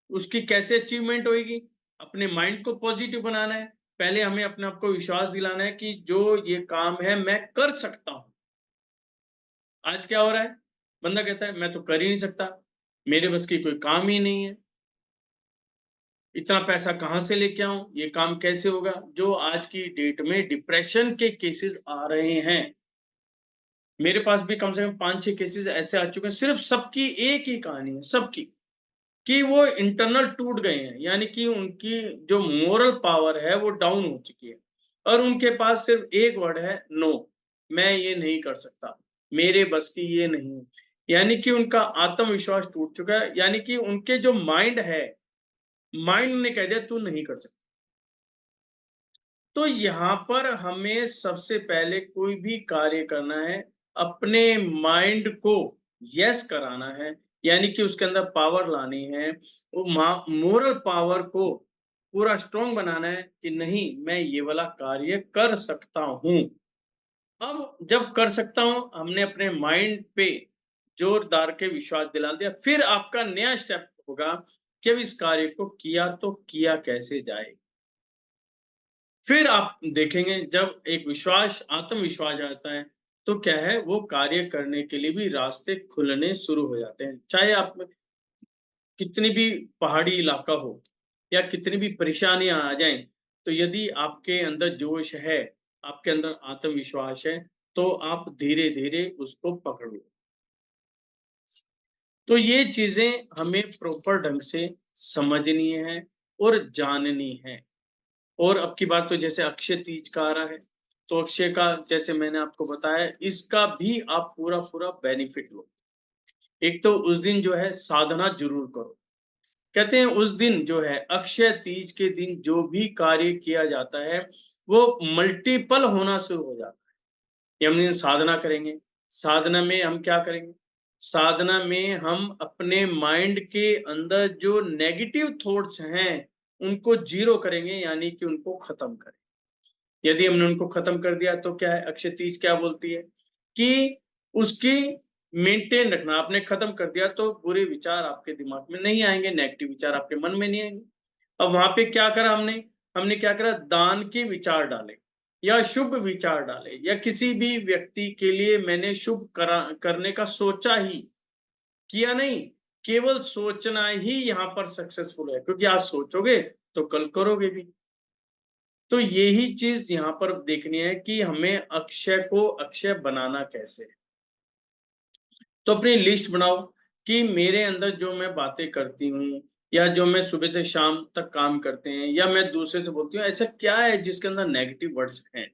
उसकी कैसे अचीवमेंट होएगी? अपने माइंड को पॉज़िटिव बनाना है। पहले हमें अपने आप को विश्वास दिलाना है कि जो ये काम है मैं कर सकता हूँ। आज क्या हो रहा है? बंदा कहता है मैं तो कर ही नहीं सकता, मेरे बस की कोई काम ही नहीं है। इतना पैसा कहाँ से लेके आऊँ? ये काम कैसे होगा? जो आज की डेट में डिप्रेशन के केसेज़ आ रहे हैं। मेरे पास भी कम से कम 5-6 केसेज़ ऐसे आ चुके हैं, सिर्फ़ सबकी एक ही कहानी है, सबकी, कि वो इंटरनल टूट गए हैं। यानी कि उनकी जो मोरल पावर है वो डाउन हो चुकी है, और उनके पास सिर्फ़ एक वर्ड है, नो, मैं ये नहीं कर सकता, मेरे बस की ये नहीं है। यानी कि उनका आत्मविश्वास टूट चुका है, यानी कि उनके जो माइंड है, माइंड ने कह दिया तू नहीं कर सकता। तो यहाँ पर हमें सबसे पहले कोई भी कार्य करना है, अपने माइंड को यस कराना है, यानी कि उसके अंदर पावर लानी है, वो मोरल पावर को पूरा स्ट्रॉन्ग बनाना है कि नहीं, मैं ये वाला कार्य कर सकता हूँ। अब जब कर सकता हूँ, हमने अपने माइंड पे जोरदार के विश्वास दिला दिया, फिर आपका नया स्टेप होगा कि अब इस कार्य को किया तो किया कैसे जाए। फिर आप देखेंगे जब एक विश्वास, आत्मविश्वास आता है, तो क्या है, वो कार्य करने के लिए भी रास्ते खुलने शुरू हो जाते हैं। चाहे आप कितनी भी पहाड़ी इलाका हो या कितनी भी परेशानियाँ आ जाएँ, तो यदि आपके अंदर जोश है, आपके अंदर आत्मविश्वास है, तो आप धीरे-धीरे उसको पकड़ लो। तो ये चीज़ें हमें प्रॉपर ढंग से समझनी है और जाननी है। और अब की बात तो जैसे अक्षय तीज का आ रहा है, तो अक्षय का जैसे मैंने आपको बताया, इसका भी आप पूरा-पूरा बेनिफिट लो। एक तो उस दिन जो है साधना ज़रूर करो। कहते हैं उस दिन जो है, अक्षय तीज के दिन जो भी कार्य किया जाता है, वो मल्टीपल होना शुरू हो जाता है। कि हम दिन साधना करेंगे, साधना में हम क्या करेंगे? साधना में हम अपने माइंड के अंदर जो नेगेटिव थॉट्स हैं, उनको ज़ीरो करेंगे, यानी कि उनको खत्म करें। यदि हमने उनको खत्म कर दिया तो क्या है, अक्षय तीज क्या बोलती है कि उसकी मेंटेन रखना। आपने खत्म कर दिया तो बुरे विचार आपके दिमाग में नहीं आएँगे, नेगेटिव विचार आपके मन में नहीं आएँगे। अब वहाँ पे क्या करा हमने? हमने क्या करा, दान के विचार डाले या शुभ विचार डाले, या किसी भी व्यक्ति के लिए मैंने शुभ करा करने का सोचा ही, किया नहीं, केवल सोचना ही यहाँ पर सक्सेसफुल है, क्योंकि आज सोचोगे तो कल करोगे भी। तो यही चीज़ यहाँ पर देखनी है कि हमें अक्षय को अक्षय बनाना कैसे है। तो अपनी लिस्ट बनाओ कि मेरे अंदर जो मैं बातें करती हूँ, या जो मैं सुबह से शाम तक काम करते हैं, या मैं दूसरे से बोलती हूँ, ऐसा क्या है जिसके अंदर नेगेटिव वर्ड्स हैं?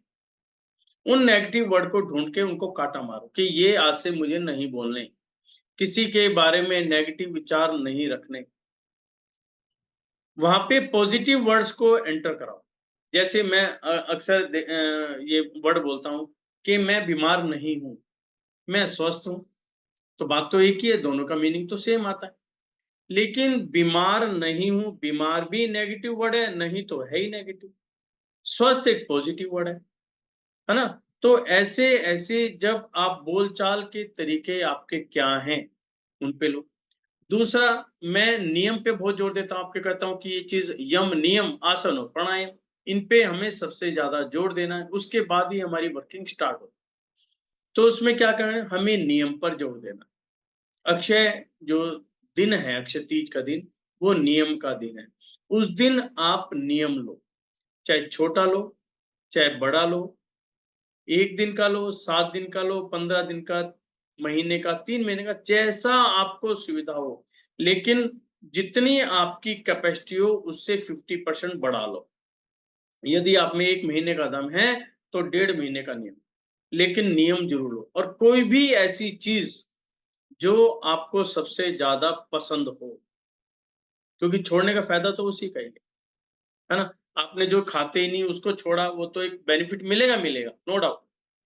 उन नेगेटिव वर्ड को ढूँढ के उनको काटा मारो कि ये आज से मुझे नहीं बोलने, किसी के बारे में नेगेटिव विचार नहीं रखने। वहाँ पे पॉजिटिव वर्ड्स को एंटर कराओ। जैसे मैं अक्सर ये वर्ड बोलता हूँ कि मैं बीमार नहीं हूँ, मैं स्वस्थ हूँ। तो बात तो एक ही है, दोनों का मीनिंग तो सेम आता है। लेकिन बीमार नहीं हूँ, बीमार भी नेगेटिव वर्ड है, नहीं तो है ही नेगेटिव। स्वस्थ एक पॉजिटिव वर्ड है ना? तो ऐसे-ऐसे जब आप बोलचाल के तरीके आपके क्या हैं, उन पे लो। दूसरा, मैं नियम पे बहुत जोर देता हूँ, आपको कहता हूँ कि ये चीज़ यम, नियम, आसन और प्राणायाम, इन पे हमें सबसे ज़्यादा जोर देना है, उसके बाद ही हमारी वर्किंग स्टार्ट हो। तो उसमें क्या करना है, हमें नियम पर जोर देना। अक्षय जो दिन है, अक्षय तीज का दिन, वो नियम का दिन है। उस दिन आप नियम लो, चाहे छोटा लो, चाहे बड़ा लो, 1 दिन का लो, 7 दिन का लो, 15 दिन का, महीने का, 3 महीने का, जैसा आपको सुविधा हो। लेकिन जितनी आपकी कैपेसिटी हो उससे 50% बढ़ा लो। यदि आप में 1 महीने का दम है तो 1.5 महीने का नियम, लेकिन नियम जरूर लो। और कोई भी ऐसी चीज जो आपको सबसे ज्यादा पसंद हो, क्योंकि छोड़ने का फायदा तो उसी का ही है ना। आपने जो खाते ही नहीं उसको छोड़ा, वो तो एक बेनिफिट मिलेगा, नो डाउट,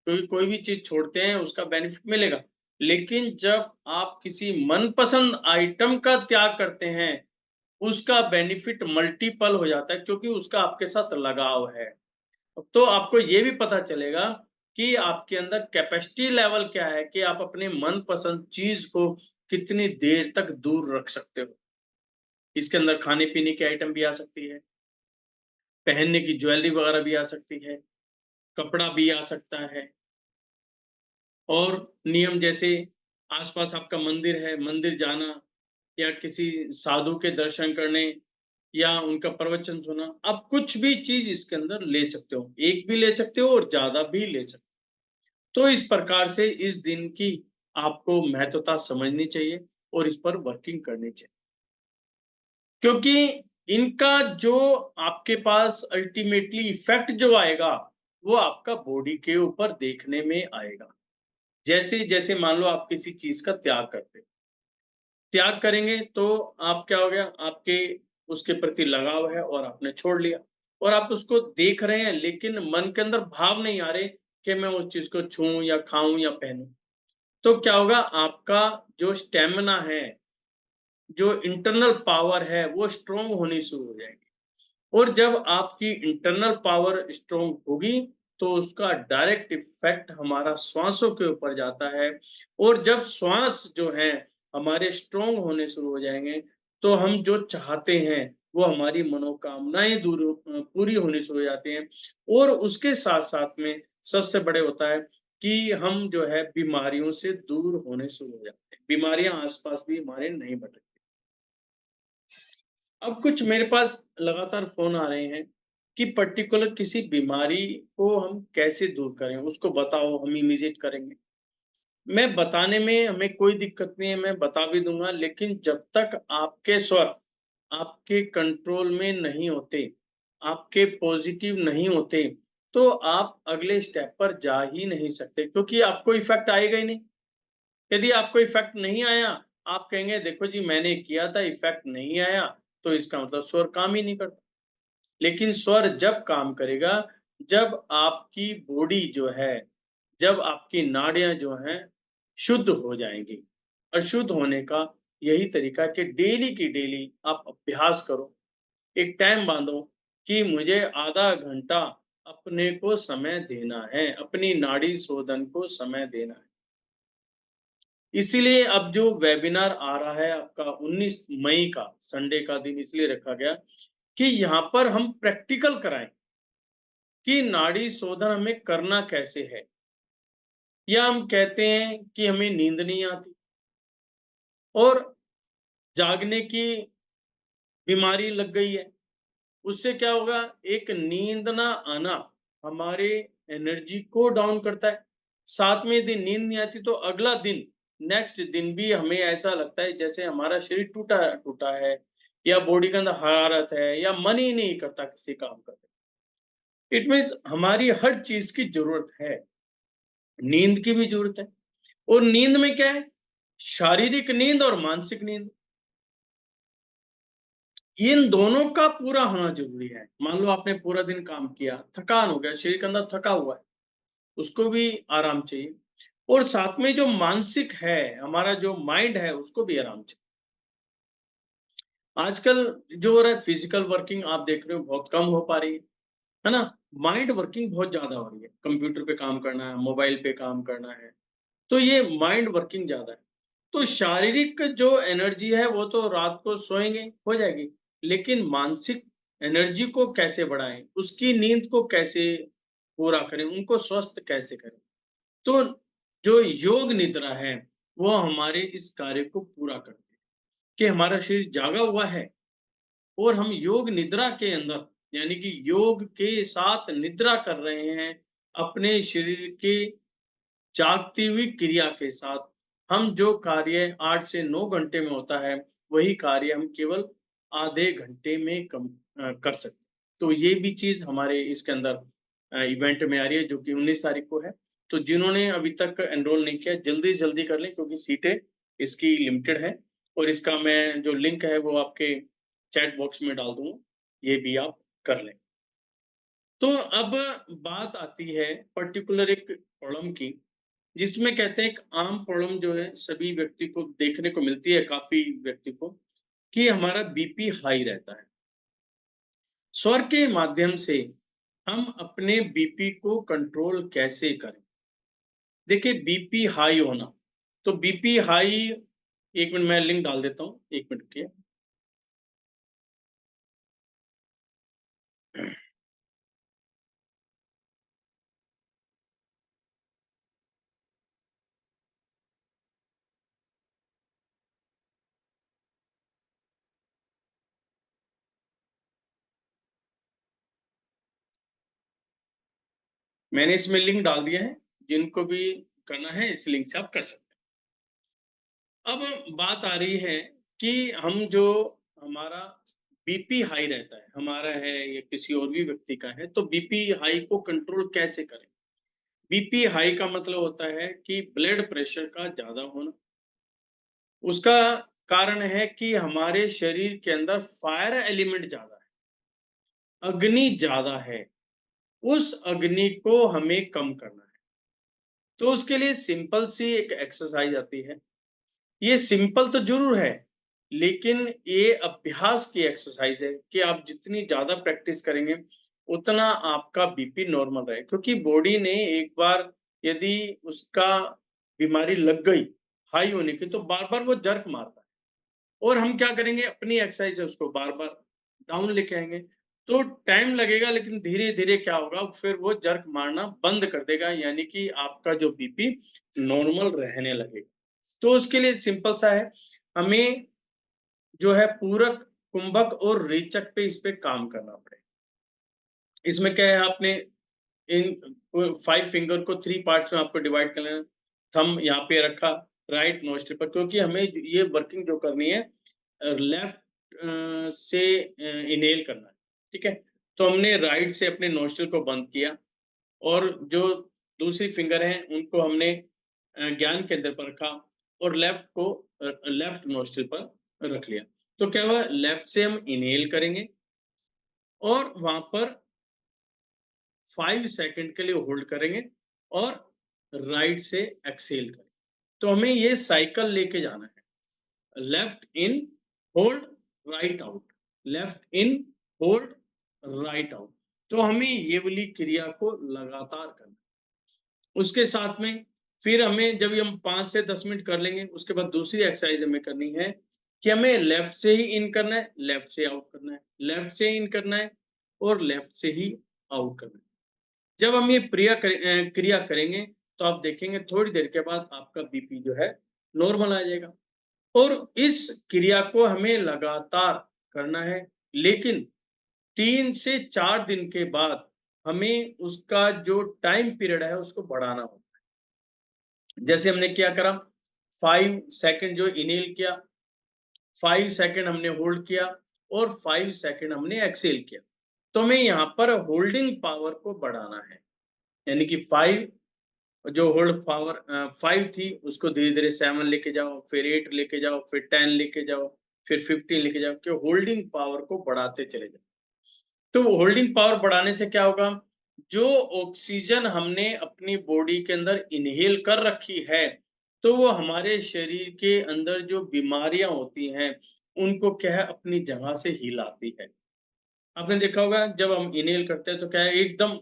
क्योंकि कोई भी चीज छोड़ते हैं उसका बेनिफिट मिलेगा। लेकिन जब आप किसी मनपसंद आइटम का त्याग करते हैं, उसका बेनिफिट मल्टीपल हो जाता है, क्योंकि उसका आपके साथ लगाव है। तो आपको ये भी पता चलेगा कि आपके अंदर कैपेसिटी लेवल क्या है, कि आप अपने मनपसंद चीज को कितनी देर तक दूर रख सकते हो। इसके अंदर खाने पीने की आइटम भी आ सकती है, पहनने की ज्वेलरी वगैरह भी आ सकती है, कपड़ा भी आ सकता है। और नियम जैसे आसपास आपका मंदिर है, मंदिर जाना, या किसी साधु के दर्शन करने, या उनका प्रवचन सुना। आप कुछ भी चीज इसके अंदर ले सकते हो, एक भी ले सकते हो और ज्यादा भी ले सकते हो। तो इस प्रकार से इस दिन की आपको महत्वता समझनी चाहिए और इस पर वर्किंग करनी चाहिए, क्योंकि इनका जो आपके पास अल्टीमेटली इफेक्ट जो आएगा, वो आपका बॉडी के ऊपर देखने में आएगा। जैसे जैसे मान लो आप किसी चीज का त्याग करेंगे, तो आप क्या हो गया, आपके उसके प्रति लगाव है और आपने छोड़ लिया, और आप उसको देख रहे हैं, लेकिन मन के अंदर भाव नहीं आ रहे कि मैं उस चीज को छूऊं या खाऊं या पहनूं। तो क्या होगा, आपका जो स्टेमिना है, जो इंटरनल पावर है, वो स्ट्रोंग होनी शुरू हो जाएगी। और जब आपकी इंटरनल पावर स्ट्रोंग होगी, तो उसका डायरेक्ट इफेक्ट हमारा श्वासों के ऊपर जाता है। और जब श्वास जो है हमारे स्ट्रोंग होने शुरू हो जाएंगे, तो हम जो चाहते हैं वो हमारी मनोकामनाएं पूरी होनी शुरू हो जाती हैं। और उसके साथ साथ में सबसे बड़े होता है कि हम जो है बीमारियों से दूर होने शुरू हो जाते हैं, बीमारियां आसपास भी हमारे नहीं भटकती। अब कुछ मेरे पास लगातार फ़ोन आ रहे हैं कि पर्टिकुलर किसी बीमारी को हम कैसे दूर करें, उसको बताओ, हम इमीडिएट करेंगे। मैं बताने में हमें कोई दिक्कत नहीं है, मैं बता भी दूँगा, लेकिन जब तक आपके स्वर आपके कंट्रोल में नहीं होते, आपके पॉज़िटिव नहीं होते, तो आप अगले स्टेप पर जा ही नहीं सकते, क्योंकि आपको इफ़ेक्ट आएगा ही नहीं। यदि आपको इफ़ेक्ट नहीं आया, आप कहेंगे देखो जी मैंने किया था, इफ़ेक्ट नहीं आया, तो इसका मतलब स्वर काम ही नहीं करता। लेकिन स्वर जब काम करेगा, जब आपकी बॉडी जो है, जब आपकी नाड़ियाँ जो हैं शुद्ध हो जाएँगी। और शुद्ध होने का यही तरीका है कि डेली की डेली आप अभ्यास करो। एक टाइम बाँधो कि मुझे आधा घंटा अपने को समय देना है, अपनी नाड़ी शोधन को समय देना है। इसीलिए अब जो वेबिनार आ रहा है आपका 19 मई का, संडे का दिन इसलिए रखा गया कि यहाँ पर हम प्रैक्टिकल कराएँ कि नाड़ी शोधन हमें करना कैसे है। या हम कहते हैं कि हमें नींद नहीं आती, और जागने की बीमारी लग गई है। उससे क्या होगा, एक नींद ना आना हमारे एनर्जी को डाउन करता है। 7वें दिन नींद नहीं आती, तो अगला दिन, नेक्स्ट दिन भी हमें ऐसा लगता है जैसे हमारा शरीर टूटा-टूटा है, या बॉडी के अंदर हरारत है, या मन ही नहीं करता किसी काम का। इट मीन्स हमारी हर चीज़ की ज़रूरत है, नींद की भी ज़रूरत है। और नींद में क्या है, शारीरिक नींद और मानसिक नींद, इन दोनों का पूरा होना ज़रूरी है। मान लो आपने पूरा दिन काम किया, थकान हो गया, शरीर के अंदर थका हुआ है, उसको भी आराम चाहिए। और साथ में जो मानसिक है, हमारा जो माइंड है, उसको भी आराम चाहिए। आजकल जो हो रहा है, फिजिकल वर्किंग आप देख रहे हो बहुत कम हो पा रही है ना? माइंड वर्किंग बहुत ज़्यादा हो रही है। कंप्यूटर पे काम करना है, मोबाइल पे काम करना है, तो ये माइंड वर्किंग ज़्यादा है। तो शारीरिक जो एनर्जी है वो तो रात को सोएँगे, हो जाएगी, लेकिन मानसिक एनर्जी को कैसे बढ़ाएँ? उसकी नींद को कैसे पूरा करें? उनको स्वस्थ कैसे करें? तो जो योग निद्रा है, वो हमारे इस कार्य को पूरा करते हैं कि हमारा शरीर जागा हुआ है और हम योग निद्रा के अंदर, यानी कि योग के साथ निद्रा कर रहे हैं, अपने शरीर के जागती हुई क्रिया के साथ। हम जो कार्य 8 से 9 घंटे में होता है, वही कार्य हम केवल आधे घंटे में कर सकते हैं। तो ये भी चीज़ हमारे इसके अंदर इवेंट में आ रही है, जो कि 19 तारीख को है। तो जिन्होंने अभी तक एनरोल नहीं किया, जल्दी से जल्दी कर लें, क्योंकि सीटें इसकी लिमिटेड है और इसका मैं जो लिंक है वो आपके चैट बॉक्स में डाल दूँगा, ये भी आप कर लें। तो अब बात आती है पर्टिकुलर एक प्रॉब्लम की, जिसमें कहते हैं एक आम प्रॉब्लम जो है सभी व्यक्ति को देखने को मिलती है, काफ़ी व्यक्ति को, कि हमारा बीपी हाई रहता है। स्वर के माध्यम से हम अपने बीपी को कंट्रोल कैसे करें? देखिए बीपी हाई होना, तो बीपी हाई, 1 मिनट मैं लिंक डाल देता हूँ, 1 मिनट रुकिए। मैंने इसमें लिंक डाल दिया है, जिनको भी करना है इस लिंक से आप कर सकते हैं। अब बात आ रही है कि हम जो हमारा बीपी हाई रहता है, हमारा है या किसी और भी व्यक्ति का है, तो बीपी हाई को कंट्रोल कैसे करें? बीपी हाई का मतलब होता है कि ब्लड प्रेशर का ज़्यादा होना। उसका कारण है कि हमारे शरीर के अंदर फायर एलिमेंट ज़्यादा है, अग्नि ज़्यादा है, उस अग्नि को हमें कम करना है। तो उसके लिए सिंपल सी एक एक्सरसाइज आती है। ये सिंपल तो ज़रूर है, लेकिन ये अभ्यास की एक्सरसाइज है कि आप जितनी ज़्यादा प्रैक्टिस करेंगे, उतना आपका बीपी नॉर्मल रहे। क्योंकि बॉडी ने एक बार यदि उसका बीमारी लग गई हाई होने की, तो बार-बार वो जर्क मारता है। और हम क्या करेंगे, अपनी एक्सरसाइज है उसको बार-बार डाउन लेके आएँगे। तो टाइम लगेगा, लेकिन धीरे-धीरे क्या होगा, फिर वो जर्क मारना बंद कर देगा, यानी कि आपका जो बीपी नॉर्मल रहने लगेगा। तो उसके लिए सिंपल सा है, हमें जो है पूरक, कुंभक और रेचक पे इस पे काम करना पड़ेगा। इसमें क्या है, आपने इन 5 फिंगर को 3 पार्ट्स में आपको डिवाइड कर लेना। थंब यहाँ पे रखा, राइट नोस्ट्रिल पर, क्योंकि हमें ये वर्किंग जो करनी है लेफ्ट से इन्हेल करना है, ठीक है? तो हमने राइट से अपने नोस्ट्रिल को बंद किया और जो दूसरी फिंगर है उनको हमने ज्ञान केंद्र पर रखा और लेफ्ट नोस्ट्रिल पर रख लिया। तो क्या हुआ, लेफ्ट से हम इन्हेल करेंगे और वहाँ पर 5 सेकंड के लिए होल्ड करेंगे और राइट से एक्सहेल करें। तो हमें ये साइकिल लेके जाना है। Left in, hold, right out, left in, hold, right out. तो हमें ये वाली क्रिया को लगातार करना है। उसके साथ में फिर हमें जब हम 5 से 10 मिनट कर लेंगे, उसके बाद दूसरी एक्सरसाइज हमें करनी है कि हमें लेफ्ट से ही इन करना है, लेफ्ट से आउट करना है, लेफ्ट से इन करना है और लेफ्ट से ही आउट करना है। जब हम ये क्रिया करेंगे, तो आप देखेंगे थोड़ी देर के बाद आपका बीपी जो है नॉर्मल आ जाएगा। और इस क्रिया को हमें लगातार करना है, लेकिन 3 से 4 दिन के बाद हमें उसका जो टाइम पीरियड है उसको बढ़ाना होगा। जैसे हमने क्या करा, 5 सेकंड जो इन्हेल किया, 5 सेकंड हमने होल्ड किया और 5 सेकंड हमने एक्सहेल किया। तो हमें यहाँ पर होल्डिंग पावर को बढ़ाना है, यानी कि 5 जो होल्ड पावर 5 थी उसको धीरे-धीरे 7 लेके जाओ, फिर 8 लेके जाओ, फिर 10 लेके जाओ, फिर 15 लेके जाओ, कि होल्डिंग पावर को बढ़ाते चले जाओ। तो होल्डिंग पावर बढ़ाने से क्या होगा, जो ऑक्सीजन हमने अपनी बॉडी के अंदर इन्हेल कर रखी है, तो वो हमारे शरीर के अंदर जो बीमारियाँ होती हैं, उनको क्या है अपनी जगह से हिलाती है। आपने देखा होगा जब हम इन्हेल करते हैं तो क्या है, एकदम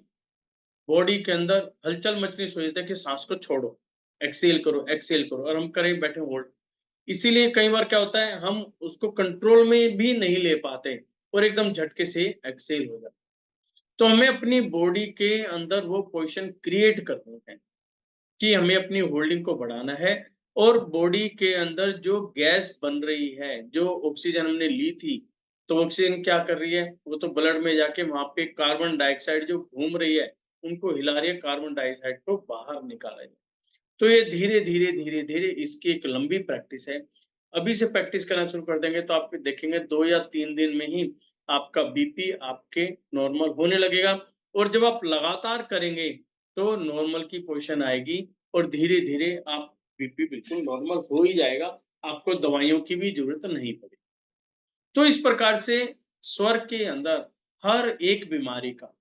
बॉडी के अंदर हलचल मचनी शुरू हो जाती है कि सांस को छोड़ो, एक्सहेल करो और हम करे बैठे होल्ड। इसीलिए कई बार क्या होता है, हम उसको कंट्रोल में भी नहीं ले पाते और एकदम झटके से एक्सहेल हो जाता है। तो हमें अपनी बॉडी के अंदर वो पोजीशन क्रिएट करनी है कि हमें अपनी होल्डिंग को बढ़ाना है और बॉडी के अंदर जो गैस बन रही है, जो ऑक्सीजन हमने ली थी, तो ऑक्सीजन क्या कर रही है, वो तो ब्लड में जाके वहाँ पे कार्बन डाइऑक्साइड जो घूम रही है, उनको हिला रही है, कार्बन डाइऑक्साइड को बाहर निकाल रही है। तो ये धीरे-धीरे, धीरे-धीरे इसकी एक लंबी प्रैक्टिस है। अभी से प्रैक्टिस करना शुरू कर देंगे तो आप देखेंगे 2 या 3 दिन में ही आपका बीपी आपके नॉर्मल होने लगेगा और जब आप लगातार करेंगे, तो नॉर्मल की पोज़ीशन आएगी और धीरे-धीरे आप बीपी बिल्कुल नॉर्मल हो ही जाएगा, आपको दवाइयों की भी ज़रूरत नहीं पड़ेगी। तो इस प्रकार से स्वर के अंदर हर एक बीमारी का,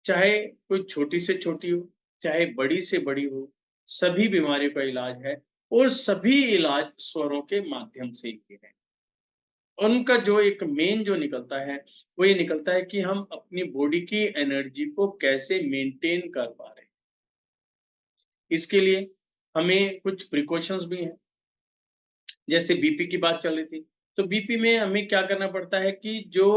चाहे कोई छोटी से छोटी हो, चाहे बड़ी से बड़ी हो, सभी बीमारियों का इलाज है और सभी इलाज स्वरों के माध्यम से ही है। और उनका जो एक मेन जो निकलता है, वो ये निकलता है कि हम अपनी बॉडी की एनर्जी को कैसे मेंटेन कर पा रहे हैं। इसके लिए हमें कुछ प्रिकॉशंस भी हैं, जैसे बीपी की बात चल रही थी, तो बीपी में हमें क्या करना पड़ता है कि जो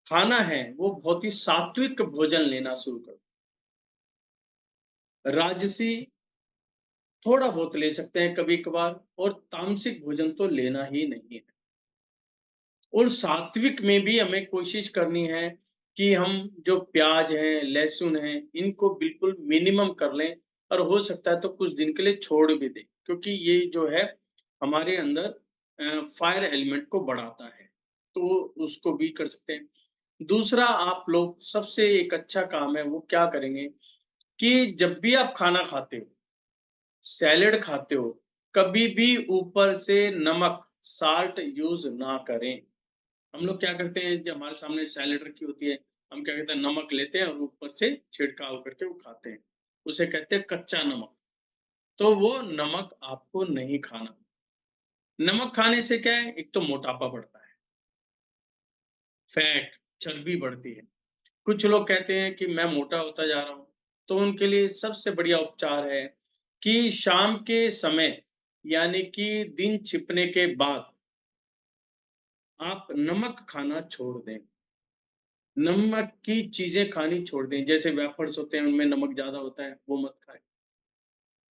खाना है, वो बहुत ही सात्विक भोजन लेना शुरू करो। राजसी थोड़ा बहुत ले सकते हैं कभी-कभार और तामसिक भोजन तो लेना ही नहीं है। और सात्विक में भी हमें कोशिश करनी है कि हम जो प्याज है, लहसुन है, इनको बिल्कुल मिनिमम कर लें और हो सकता है तो कुछ दिन के लिए छोड़ भी दें, क्योंकि ये जो है हमारे अंदर फायर एलिमेंट को बढ़ाता है, तो उसको भी कर सकते हैं। दूसरा आप लोग सबसे एक अच्छा काम है वो क्या करेंगे कि जब भी आप खाना खाते हो, सैलेड खाते हो, कभी भी ऊपर से नमक, साल्ट यूज़ ना करें। हम लोग क्या करते हैं जब हमारे सामने सैलेड रखी होती है, हम क्या कहते हैं नमक लेते हैं और ऊपर से छिड़काव करके वो खाते हैं। उसे कहते हैं कच्चा नमक। तो वो नमक आपको नहीं खाना। नमक खाने से क्या है, एक तो मोटापा बढ़ता है, फैट, चर्बी बढ़ती है। कुछ लोग कहते हैं कि मैं मोटा होता जा रहा हूँ, तो उनके लिए सबसे बढ़िया उपचार है कि शाम के समय यानी कि दिन छिपने के बाद आप नमक खाना छोड़ दें। नमक की चीज़ें खानी छोड़ दें, जैसे वेफर्स होते हैं उनमें नमक ज़्यादा होता है, वो मत खाएँ।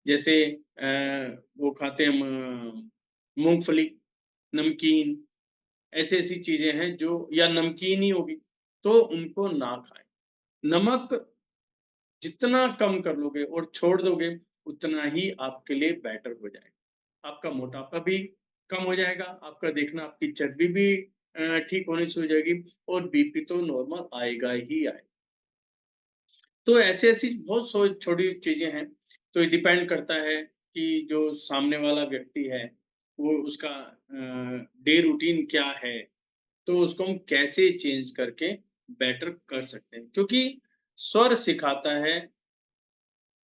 जैसे वो खाते हैं हम मूँगफली, नमकीन, ऐसी-ऐसी चीज़ें हैं जो या नमकीन ही होगी, तो उनको ना खाएँ। नमक जितना कम कर लोगे और छोड़ दोगे, उतना ही आपके लिए बेटर हो जाएगा। आपका मोटापा भी कम हो जाएगा, आपका देखना आपकी चर्बी भी ठीक होनी शुरू हो जाएगी और बीपी तो नॉर्मल आएगा ही आएगा। तो ऐसी-ऐसी बहुत छोटी चीज़ें हैं, तो ये डिपेंड करता है कि जो सामने वाला व्यक्ति है, वो उसका डे रूटीन क्या है, तो उसको हम कैसे चेंज करके बेटर कर सकते हैं। क्योंकि स्वर सिखाता है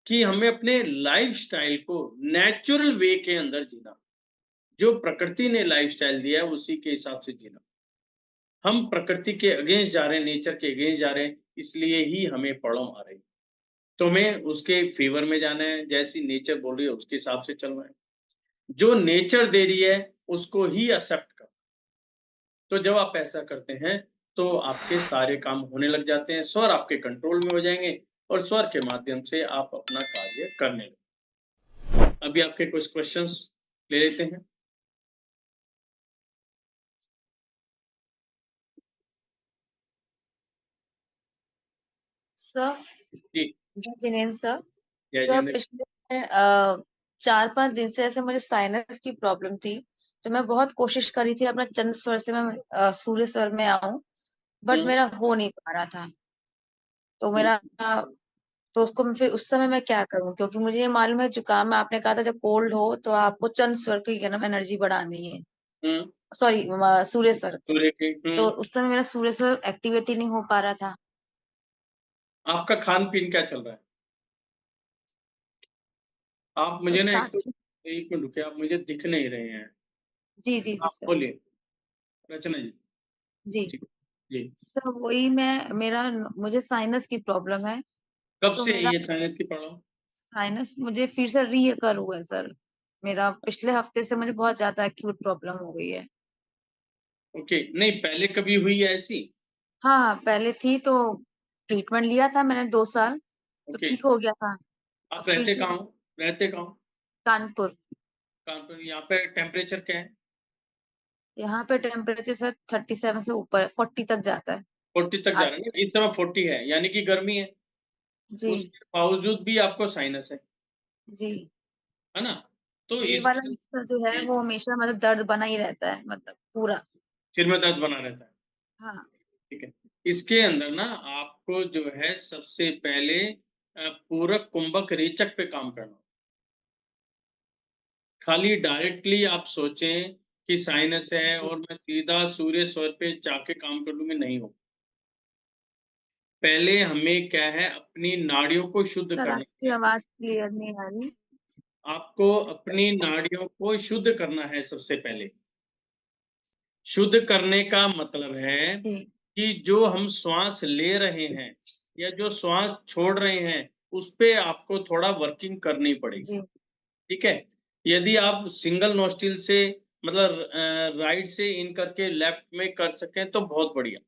कि हमें अपने लाइफ़स्टाइल को नेचुरल वे के अंदर जीना, जो प्रकृति ने लाइफ़स्टाइल दिया है, उसी के हिसाब से जीना। हम प्रकृति के अगेंस्ट जा रहे हैं, नेचर के अगेंस्ट जा रहे हैं, इसलिए ही हमें प्रॉब्लम आ रही है। तो हमें उसके फ़ेवर में जाना है, जैसी नेचर बोल रही है उसके हिसाब से चलना है। जो नेचर दे रही है, उसको ही एक्सेप्ट करो। तो जब आप ऐसा करते हैं, तो आपके सारे काम होने लग जाते हैं, स्वर आपके कंट्रोल में हो जाएँगे और स्वर के माध्यम से आप अपना कार्य करने लगेंगे। अभी आपके कुछ क्वेश्चन्स ले लेते हैं। सर, जी, जय जिनेन्द्र सर। जय सर जिनेन्द्र। पिछले 4-5 दिन से ऐसे मुझे साइनस की प्रॉब्लम थी, तो मैं बहुत कोशिश कर रही थी अपना चंद्र स्वर से मैं सूर्य स्वर में आऊँ, बट हुँ, मेरा हो नहीं पा रहा था। तो हुँ, मेरा तो उसको मैं फिर उस समय मैं क्या करूँ? क्योंकि मुझे ये मालूम है जुकाम में आपने कहा था जब कोल्ड हो तो आपको चंद्र स्वर की क्या नाम एनर्जी बढ़ानी है। हुँ, सॉरी सूर्य स्वर की। सूर्य की तो उस समय मेरा सूर्य स्वर एक्टिवेट ही नहीं हो पा रहा था। आपका खान-पीन क्या चल रहा है? आप मुझे ना एक तो साथ 1 मिनट रुकिए, आप मुझे दिख नहीं रहे हैं। जी हाँ, सर। बोलिए, रचना जी। जी। जी, जी। सर वही मुझे साइनस की प्रॉब्लम है। कब तो से है मेरा ये साइनस की प्रॉब्लम? साइनस मुझे फिर से रीअकर हुआ है सर। मेरा पिछले हफ्ते से मुझे बहुत ज़्यादा एक्यूट प्रॉब्लम हो गई है। ओके, नहीं पहले कभी हुई है ऐसी? हाँ, पहले थी तो ट्रीटमेंट लिया था मैंने 2 साल, तो ओके, ठीक हो गया था। अब आप फिर रहते से कहाँ हो? रहते कहाँ हो? कानपुर। कानपुर। यहाँ पे टेम्परेचर क्या है? यहाँ पे टेम्परेचर सर 37 से ऊपर 40 तक जाता है 40 तक जा रहा आज। है ना, इस समय 40 है, यानी कि गर्मी है। जी उसके बावजूद भी आपको साइनस जी। है ना? तो ये वाला इसके हिस्सा जो है वो हमेशा मतलब दर्द बना ही रहता है, मतलब पूरा। सिर में दर्द बना रहता है। हाँ ठीक है। इसके अंदर ना आपको जो है सबसे पहले पूरक कुंभक रेचक पे काम करना। खाली डायरेक्टली आप सोचें कि साइनस है जी। और मैं सीधा सूर्य स्वर पे जाके काम कर लूँगी, नहीं हो। पहले हमें क्या है, अपनी नाड़ियों को शुद्ध सर करना आपकी है। आवाज क्लियर नहीं आ रही। आपको अपनी नाड़ियों को शुद्ध करना है सबसे पहले। शुद्ध करने का मतलब है जी कि जो हम श्वास ले रहे हैं या जो श्वास छोड़ रहे हैं, उस पे आपको थोड़ा वर्किंग करनी पड़ेगी। जी ठीक है? यदि आप सिंगल नोस्ट्रिल से मतलब राइट से इन करके लेफ्ट में कर सकें तो बहुत बढ़िया।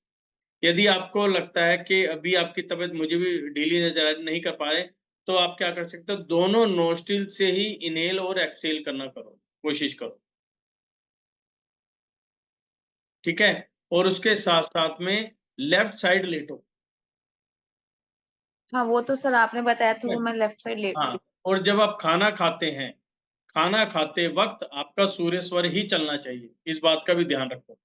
यदि आपको लगता है कि अभी आपकी तबीयत मुझे भी ढीली नज़र आ रही, नहीं कर पा रहे, तो आप क्या कर सकते हो, दोनों नोस्ट्रिल से ही इन्हेल और एक्सहेल करना कोशिश करो। ठीक है? और उसके साथ-साथ में लेफ्ट साइड लेटो। हाँ, वो तो सर आपने बताया था, ठीक वो है? मैं लेफ्ट साइड लेटती हाँ, और जब आप खाना खाते हैं, खाना खाते वक़्त आपका सूर्य स्वर ही चलना चाहिए, इस बात का भी ध्यान रखो।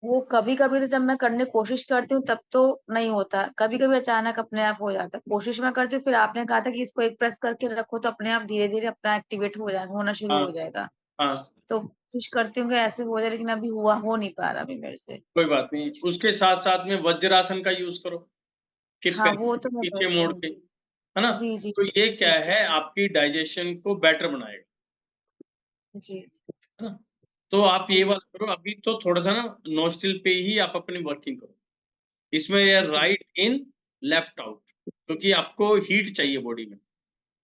हूँ। वो कभी-कभी तो जब मैं करने की कोशिश करती हूँ तब तो नहीं होता, कभी-कभी अचानक अपने आप हो जाता है। कोशिश मैं करती हूँ, फिर आपने कहा था कि इसको एक प्रेस करके रखो तो अपने आप धीरे-धीरे अपना एक्टिवेट होना शुरू हाँ, हो जाएगा। हाँ, तो कोशिश करती हूँ कि ऐसे हो जाए, लेकिन अभी हो नहीं पा रहा अभी मेरे से। कोई बात नहीं। उसके साथ-साथ में वज्रासन का यूज़ करो, कि हाँ, पैर वो को तो मैं पीछे करती मोड़ हूँ। के, है ना? जी, जी, तो ये जी, क्या है, आपकी डाइजेशन को बेटर बनाएगा, जी, है ना? तो आप ये जी, वाला करो, अभी तो थोड़ा-सा ना नोस्ट्रिल पे ही आप अपनी वर्किंग करो। इसमें ये जी, राइट इन, लेफ्ट आउट, क्योंकि आपको हीट चाहिए बॉडी में।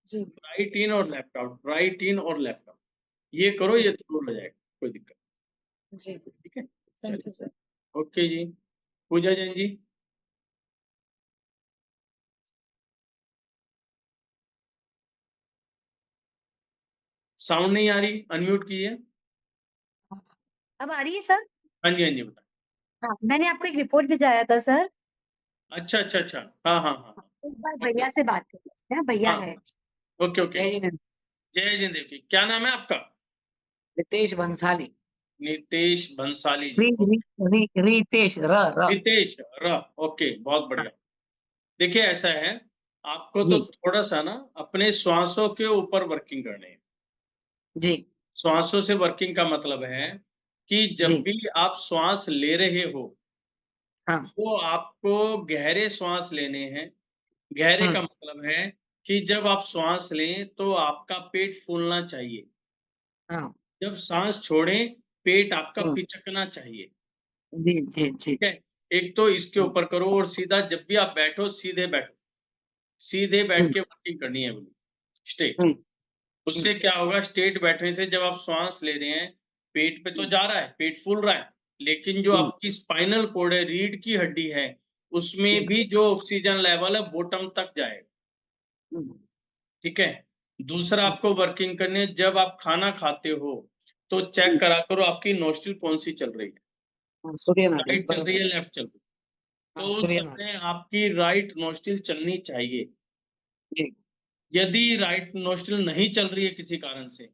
जी, राइट इन और लेफ्ट आउट, राइट इन और लेफ्ट आउट। ये करो, जी, ये ज़रूर हो जाएगा, कोई दिक्कत जी। नहीं, ठीक है? थैंक चलिए, you sir. Okay ji. Pooja Jain ji? Sound नहीं आ रही, अनम्यूट कीजिए। अब आ रही है सर? हाँ जी, हाँ जी, बताएँ। हाँ, मैंने आपको एक रिपोर्ट भिजवाया था सर। अच्छा, अच्छा, अच्छा। हाँ, हाँ, हाँ, हाँ। एक बार ओके, भैया से बात कर लीजिए, भैया हाँ, है। Okay, okay. जय हिंद। जय जिंद देव की। क्या नाम है आपका? रितेश बंसाली। नितेश भंसाली जी, री, री, ओके। रितेश र। रितेश ओके, बहुत हाँ, बढ़िया। देखिए ऐसा है, आपको तो जी, थोड़ा-सा ना अपने श्वासों के ऊपर वर्किंग करनी है। जी, श्वासों से वर्किंग का मतलब है कि जब जी, भी आप श्वास ले रहे हो, हाँ, तो आपको गहरे श्वास लेने हैं। गहरे हुँ, का मतलब है कि जब आप श्वास लें, तो आपका पेट फूलना चाहिए। हाँ, जब साँस छोड़ें, पेट आपका हुँ, पिचकना चाहिए। जी, जी, जी, ठीक है? एक तो इसके हुँ, ऊपर करो और सीधा जब भी आप बैठो, सीधे बैठो। सीधे बैठ हुँ, के वर्किंग करनी है बिल्कुल, स्ट्रेट। हुँ, हुँ, उससे क्या होगा, स्ट्रेट बैठने से जब आप श्वास ले रहे हैं, पेट पे तो हुँ, जा रहा है, पेट फूल रहा है, लेकिन जो हुँ, आपकी स्पाइनल कॉर्ड है, रीढ़ की हड्डी है, उसमें हुँ, भी जो ऑक्सीजन लेवल है बॉटम तक जाएगा, हुँ, ठीक है? दूसरा हुँ, आपको वर्किंग करनी है, जब आप खाना खाते हो, तो चेक हुँ, करा करो आपकी नोस्ट्रिल कौन-सी चल रही है, हाँ, सूर्य नदी राइट चल रही बरोबर। है, लेफ्ट चल रही है। हाँ, तो उस सूर्य नदी। समय आपकी राइट नोस्ट्रिल चलनी चाहिए। जी, यदि राइट नोस्ट्रिल नहीं चल रही है किसी कारण से,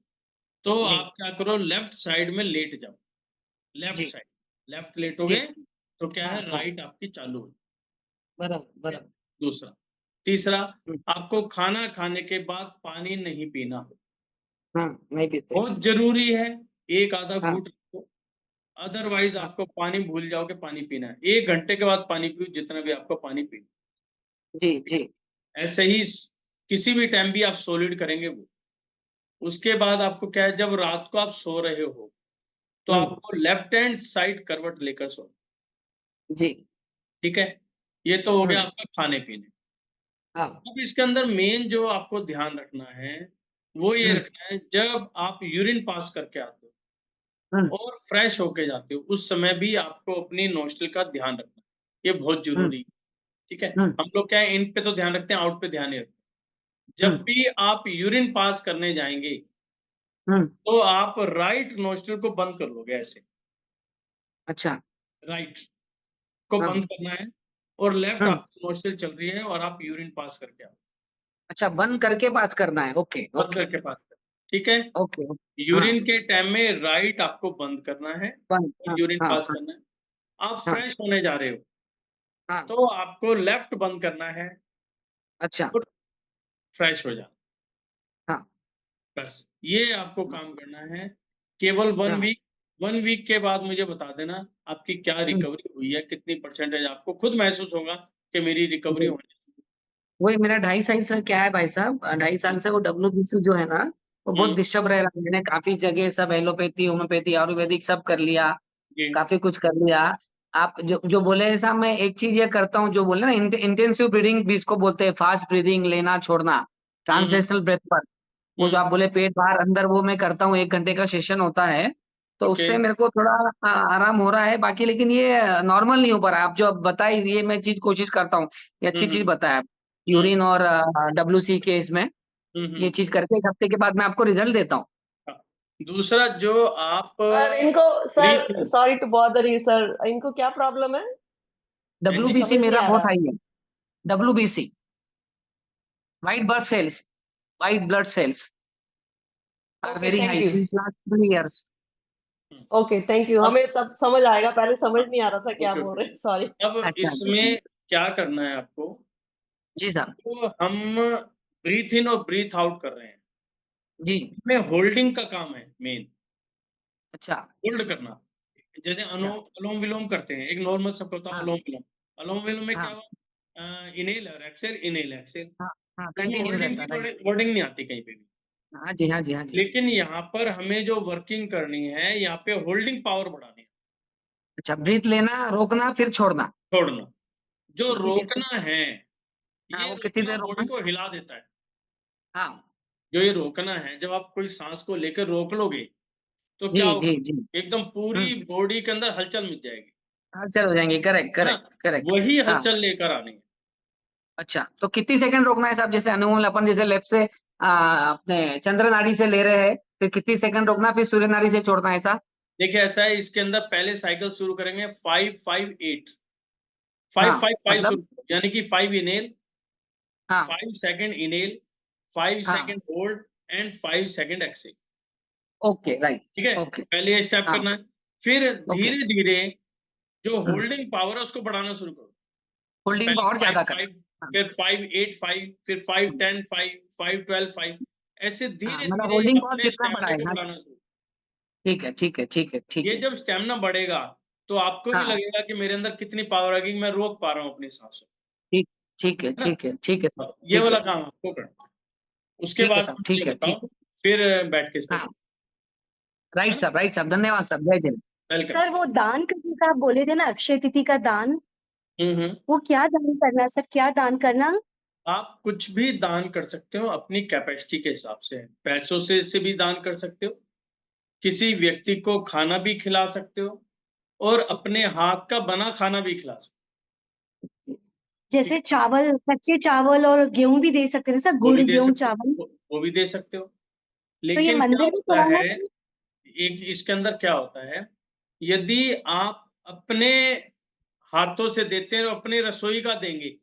तो जी, आप क्या करो, लेफ्ट साइड में लेट जाओ। लेफ्ट जी, साइड, लेफ्ट जी, लेटोगे तो क्या हाँ, है, हाँ, राइट आपकी चालू है। बराबर, ठीक है? बराबर। दूसरा, तीसरा, हुँ, आपको खाना खाने के बाद पानी नहीं पीना। हाँ, नहीं पीते। बहुत ज़रूरी है, एक आधा हाँ, घूँट लो, अदरवाइज़ हाँ, आपको पानी भूल जाओगे, पानी पीना है। 1 घंटे के बाद पानी पियो, जितना भी आपको पानी पीना जी, जी, है। ऐसे ही किसी भी टाइम भी आप सॉलिड करेंगे वो। उसके बाद आपको क्या है, जब रात को आप सो रहे हो, तो हुँ, आपको लेफ्ट हैंड साइड करवट लेकर सोना, जी, ठीक है? ये तो हो हुँ, गया आपका खाने-पीने। हाँ, अब इसके अंदर मेन जो आपको ध्यान रखना है, वो ये हुँ, रखना है, जब आप यूरिन पास करके आते हो हुँ, और फ्रेश होके जाते हो, उस समय भी आपको अपनी नोस्ट्रिल का ध्यान रखना है। ये बहुत हुँ, ज़रूरी है, ठीक है? हुँ, हम लोग क्या है, इन पे तो ध्यान रखते हैं, आउट पे ध्यान नहीं रखते। हुँ, जब भी आप यूरिन पास करने जाएँगे, तो आप राइट नोस्ट्रल को बंद कर लोगे ऐसे, अच्छा। राइट को हाँ। बंद करना है और लेफ्ट हम्म। आपकी नोस्ट्रल चल रही है और आप यूरिन पास करके आओ, अच्छा, बंद करके पास करना है। ओके बंद ओके करके पास कर, ठीक है। ओके। हाँ, यूरिन के टाइम में राइट आपको बंद करना है बंद। और हाँ यूरिन हाँ पास हाँ करना है। आप हाँ फ्रेश होने जा रहे हो हाँ। तो आपको लेफ्ट बंद करना है अच्छा। और फ्रेश हो जाना, हाँ बस ये आपको काम करना है। केवल हाँ। 1 वीक के बाद मुझे बता देना आपकी क्या हम्म, रिकवरी हुई है, कितनी परसेंटेज आपको खुद महसूस होगा कि मेरी रिकवरी जी। होने। वही मेरा 2.5 साल से क्या है भाई साहब, 2.5 साल से वो WBC जो है ना, वो बहुत हुँ, डिस्टर्ब रह रहा है। मैंने काफी जगह सब एलोपैथी, होम्योपैथी, आयुर्वेदिक सब कर लिया, जी। काफी कुछ कर लिया। आप जो जो बोले हैं साहब, मैं एक चीज ये करता हूँ, जो बोले ना इंटेंसिव ब्रीदिंग भी इसको बोलते हैं, फास्ट ब्रीदिंग लेना छोड़ना, हुँ, हुँ, ट्रांसलेशनल ब्रेथ पर, वो जो हुँ, आप बोले पेट बाहर अंदर, वो मैं करता हूँ, 1 घंटे का सेशन होता है, तो ओके। उससे मेरे को थोड़ा आराम हो रहा है। बाकी लेकिन ये नॉर्मल नहीं हो पा रहा है। आप जो अब बताई, ये मैं चीज कोशिश करता हूँ, ये हुँ, अच्छी चीज हुँ, बताया आप। हुँ, यूरिन और WC के इसमें हुँ, ये हुँ। चीज करके 1 हफ्ते के बाद मैं आपको रिजल्ट देता हूँ। हाँ, दूसरा जो आप सर इनको, sir breath sorry to bother you sir, इनको क्या प्रॉब्लम है? हाँ जी, WBC समझ नहीं मेरा आ बहुत रहा। हाई है। WBC, white blood cells, white blood cells are okay, very thank हाई यू। Since last 3 years। हुँ, ओके, थैंक यू। अब हमें तब समझ आएगा, पहले समझ हाँ, नहीं आ रहा था क्या ओके, बोल ओके। रहे हैं, सॉरी। अब अच्छा अच्छा। इसमें क्या करना है आपको, जी साहब। तो हम ब्रीथ इन और ब्रीथ आउट कर रहे हैं। जी। इसमें होल्डिंग का काम है मेन, अच्छा होल्ड करना। जैसे अच्छा। अनुलोम-विलोम करते हैं, एक नॉर्मल सबका होता है हाँ अनुलोम-विलोम। अनुलोम-विलोम में क्या हाँ हुआ इन्हेल और एक्सहेल, इन्हेल, एक्सहेल। हाँ हाँ, उसमें कंटिन्यू होल्डिंग रहता की है, राइट। वर्डिंग नहीं आती कहीं पे भी। हाँ जी हाँ जी हाँ जी। लेकिन यहाँ पर हमें जो वर्किंग करनी है, यहाँ पे होल्डिंग पावर बढ़ानी है, अच्छा, ब्रीथ लेना, रोकना, फिर छोड़ना। छोड़ना। जो कितनी देर तक? रोकना है, हाँ, ये वो कितनी रोकना देर बॉडी रोकना? को हिला देता है। हाँ। जो ये रोकना है, जब आप कोई साँस को लेकर रोक लोगे, तो जी क्या जी होगा? जी। एकदम पूरी बॉडी के अंदर हलचल मच जाएगी, हाँ, चल हो जाएंगे, करेक्ट है ना? Correct correct. वही हाँ। हलचल लेकर आनी है। अच्छा, तो कितनी सेकंड रोकना है साहब? जैसे अनुलोम अपन जैसे लेफ्ट से अपने चंद्र नाड़ी से ले रहे हैं, फिर कितनी सेकंड रोकना, फिर सूर्य नाड़ी से छोड़ना है, ऐसा? देखिए ऐसा है, इसके अंदर पहले साइकिल शुरू करेंगे 5-5-8, हाँ 5-5-5 मतलब। शुरू करो, यानी कि 5 इन्हेल, हाँ 5 सेकंड इन्हेल, 5 हाँ। Second hold and 5 second exhale. Okay right. ठीक है? ओके। पहले ये स्टेप हाँ। करना है। फिर ओके। धीरे-धीरे जो होल्डिंग पावर है उसको बढ़ाना शुरू करो। होल्डिंग पहले पावर ज्यादा करना। 5-5 हाँ। फिर 5-8-5 फिर 5-10-5 5-12-5 ऐसे हाँ, मतलब धीरे-धीरे होल्डिंग पावर अपने जितना स्टैमिना बढ़ाए। को हाँ, बढ़ाना शुरू। ठीक है ठीक है ठीक है ठीक ये है। जब स्टैमिना बढ़ेगा, तो आपको भी हाँ, लगेगा कि मेरे अंदर कितनी पावर आ गई, मैं रोक पा रहा हूँ अपनी सांसों, ठीक ठीक है है ना? ठीक है ठीक है बस ये ठीक वाला है काम आपको करना है। उसके ठीक है बाद साहब, मुझे ठीक है ठीक बताओ, है। फिर बैठ के इस पे हाँ, बात, है ना? राइट साहब, धन्यवाद साहब, जय जय। वेलकम। सर वो दान करने का आप बोले थे ना, अक्षय तिथि का दान, हुँ, हुँ। वो क्या दान करना सर, क्या दान करना? आप कुछ भी दान कर सकते हो अपनी कैपेसिटी के हिसाब से। पैसों से भी दान कर सकते हो, किसी व्यक्ति को खाना भी खिला सकते हो और अपने हाथ का बना खाना भी खिला सकते हो, ठीक जैसे है? चावल, कच्चे चावल और गेहूं भी दे सकते हैं ना सर, वो गुड़ भी दे गेहूं सकते चावल। हो, वो भी दे सकते हो। तो ये लेकिन क्या मंदिर में होता चढ़ाना है, है? एक इसके अंदर क्या होता है, यदि आप अपने हाथों से देते हैं और अपनी रसोई का देंगे,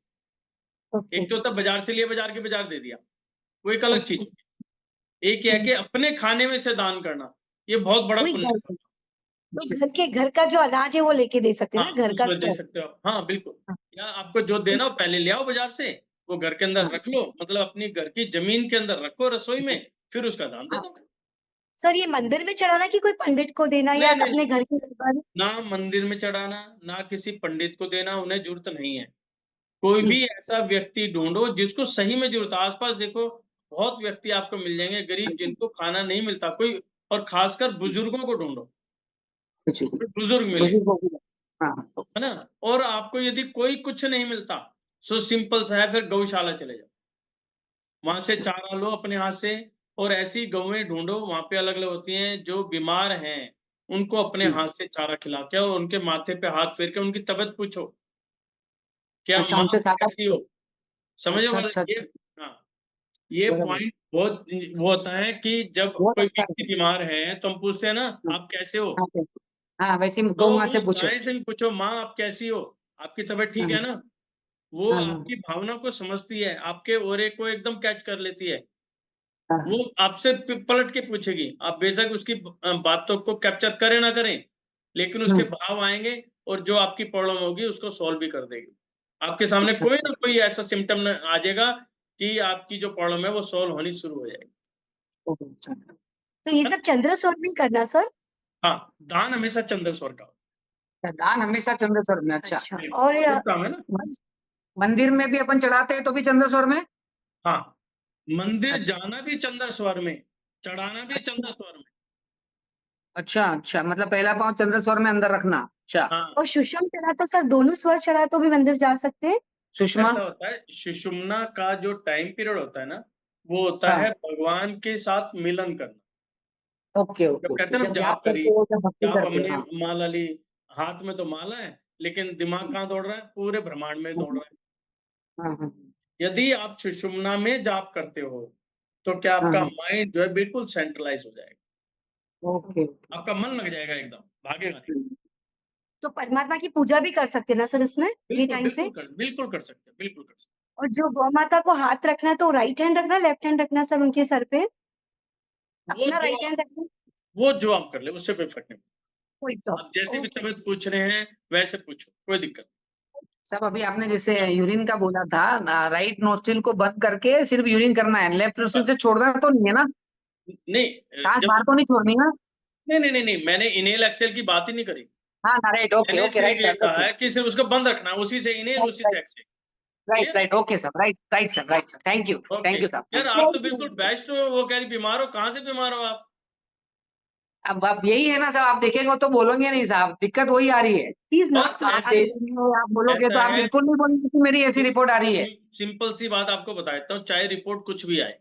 ओके एक तो होता है बाज़ार से लिया, बाज़ार के बाज़ार दे दिया, वो एक अलग चीज़ ओके। होती है। एक ये है कि अपने खाने में से दान करना, ये बहुत बड़ा वही पुण्य घर का। वही घर का जो अनाज है वो लेके दे सकते हैं हाँ, ना, घर का उसमें दे स्टॉक। सकते हो आप। हाँ, बिल्कुल। हाँ या आपको जो देना हो पहले ले आओ बाज़ार से, वो घर के अंदर हाँ रख लो, मतलब अपनी घर की ज़मीन के अंदर रखो रसोई में, फिर उसका दान दे हाँ। दो। सर ये मंदिर में चढ़ाना कि कोई पंडित को देना या नहीं, नहीं, अपने नहीं। घर के मेंबर? ना मंदिर में चढ़ाना, ना किसी पंडित को देना, उन्हें ज़रूरत नहीं है। कोई जी भी ऐसा व्यक्ति ढूँढो जिसको सही में ज़रूरत है। आस-पास देखो, बहुत व्यक्ति आपको मिल जाएँगे गरीब जिनको खाना नहीं मिलता कोई, और ख़ासकर बुजुर्गों को ढूँढो, कुछ कोई बुजुर्ग मिले, बुजुर्गों की। हाँ। है ना? और आपको यदि कोई कुछ नहीं मिलता, सो सिंपल सा है, फिर गौशाला चले जाओ। वहाँ से चारा लो अपने हाथ से और ऐसी गौएँ ढूँढो, वहाँ पे अलग-अलग होती हैं, जो बीमार हैं, उनको अपने जी। हाथ से चारा खिला के और उनके माथे पे हाथ फेर के उनकी तबीयत पूछो, क्या अच्छा, माँ उनसे ज्यादा। कैसी हो? समझ रहे हो अच्छा मतलब अच्छा। ये, हाँ, ये बराबर। पॉइंट बहुत वो होता है कि जब बहुत कोई अच्छा व्यक्ति है। बीमार है तो हम पूछते हैं ना, हाँ, आप कैसे हो? हाँ, फिर। हाँ, वैसे ही तो गौ माँ से वो पूछो। गाय से भी पूछो, माँ आप कैसी हो? आपकी तबीयत ठीक हाँ, है ना? वो हाँ, आपकी भावना को समझती है, आपके ऑरे को एकदम कैच कर लेती है। हाँ, वो आपसे पलट के पूछेगी, आप बेशक उसकी बातों को कैप्चर करें ना करें, लेकिन उसके भाव आएँगे और जो आपकी प्रॉब्लम होगी उसको सॉल्व भी कर देगी। आपके सामने अच्छा, कोई ना कोई ऐसा सिम्पटम न आ जाएगा कि आपकी जो प्रॉब्लम है वो सॉल्व होनी शुरू हो जाएगी। अच्छा। तो ये सब चंद्र स्वर में करना सर? हाँ, दान हमेशा चंद्र स्वर का होता दान हमेशा चंद्र स्वर में, अच्छा। अच्छा, है। और शुभ काम है ना? मंदिर में भी अपन चढ़ाते हैं तो भी चंद्र स्वर में? हाँ, मंदिर अच्छा, जाना भी चंद्र स्वर में, चढ़ाना भी चंद्र अच्छा, स्वर में। अच्छा, अच्छा, मतलब पहला पाँव चंद्र स्वर में अंदर रखना, अच्छा। हाँ, और सुषम चढ़ा तो सर दोनों स्वर चढ़ा तो भी मंदिर जा सकते हैं? सुषमा? ऐसा होता है सुषुम्ना का जो टाइम पीरियड होता है ना, वो होता हाँ, है भगवान के साथ मिलन करना। ओके, जब ओके, कहते ओके। हैं ना जब जाप जाप करी, करते हो, जब भक्ति जाप करते हो, हमने हाँ। माला ली, हाथ में तो माला है, लेकिन दिमाग कहाँ दौड़ रहा है? पूरे ब्रह्मांड में दौड़ रहा है। हाँ, हाँ, यदि आप सुषुम्ना में जाप करते हो, तो क्या हाँ, आपका हाँ, माइंड जो है बिल्कुल सेंट्रलाइज़ हो जाएगा। Okay, okay. आपका मन लग जाएगा एकदम, भागेगा नहीं। तो परमात्मा की पूजा भी कर सकते हैं ना सर इसमें, ये टाइम पे? बिल्कुल कर सकते हैं, बिल्कुल कर सकते और जो गौ माता को हाथ रखना है तो राइट हैंड रखना, लेफ्ट हैंड रखना सर उनके सर पे? हैं। अपना राइट हैंड रखना, वो जो आप कर ले, उससे कोई फ़र्क नहीं। कोई आप जैसी प्रॉब्लम, भी ओके। तबीयत पूछ रहे हैं, वैसे पूछो, कोई दिक्कत सब अभी आपने जैसे यूरिन का बोला था, राइट नोस्ट्रिल को बंद करके सिर्फ यूरिन करना है, लेफ्ट नोस्ट्रिल से छोड़ना तो नहीं है ना? नहीं। सांस जब बाहर तो नहीं छोड़नी ना? नहीं, मैंने इनहेल एक्सहेल की बात ही नहीं करी। हाँ, राइट, ओके, मैंने ओके, सिर्फ राइट ये सर, कहा है कि सिर्फ उसको बंद रखना है, उसी से इनहेल, राइट, उसी राइट, से exhale. Right, clear? Right, okay sir, right sir, right sir, okay. Thank you sir, यार थैंक यू। आप तो बिल्कुल बेस्ट हो, वो कह रही बीमार हो, कहाँ से बीमार हो आप? अब यही है ना साहब, आप देखेंगे तो बोलोगे नहीं साहब, दिक्कत वही आ रही है। प्लीज नॉट बस आप ऐसे देखेंगे, आप बोलोगे तो ऐसा आप है, बिल्कुल नहीं बोलेंगे कि मेरी ऐसी रिपोर्ट आ रही है। सिंपल सी बात आपको बताता हूँ, चाहे रिपोर्ट कुछ भी आए,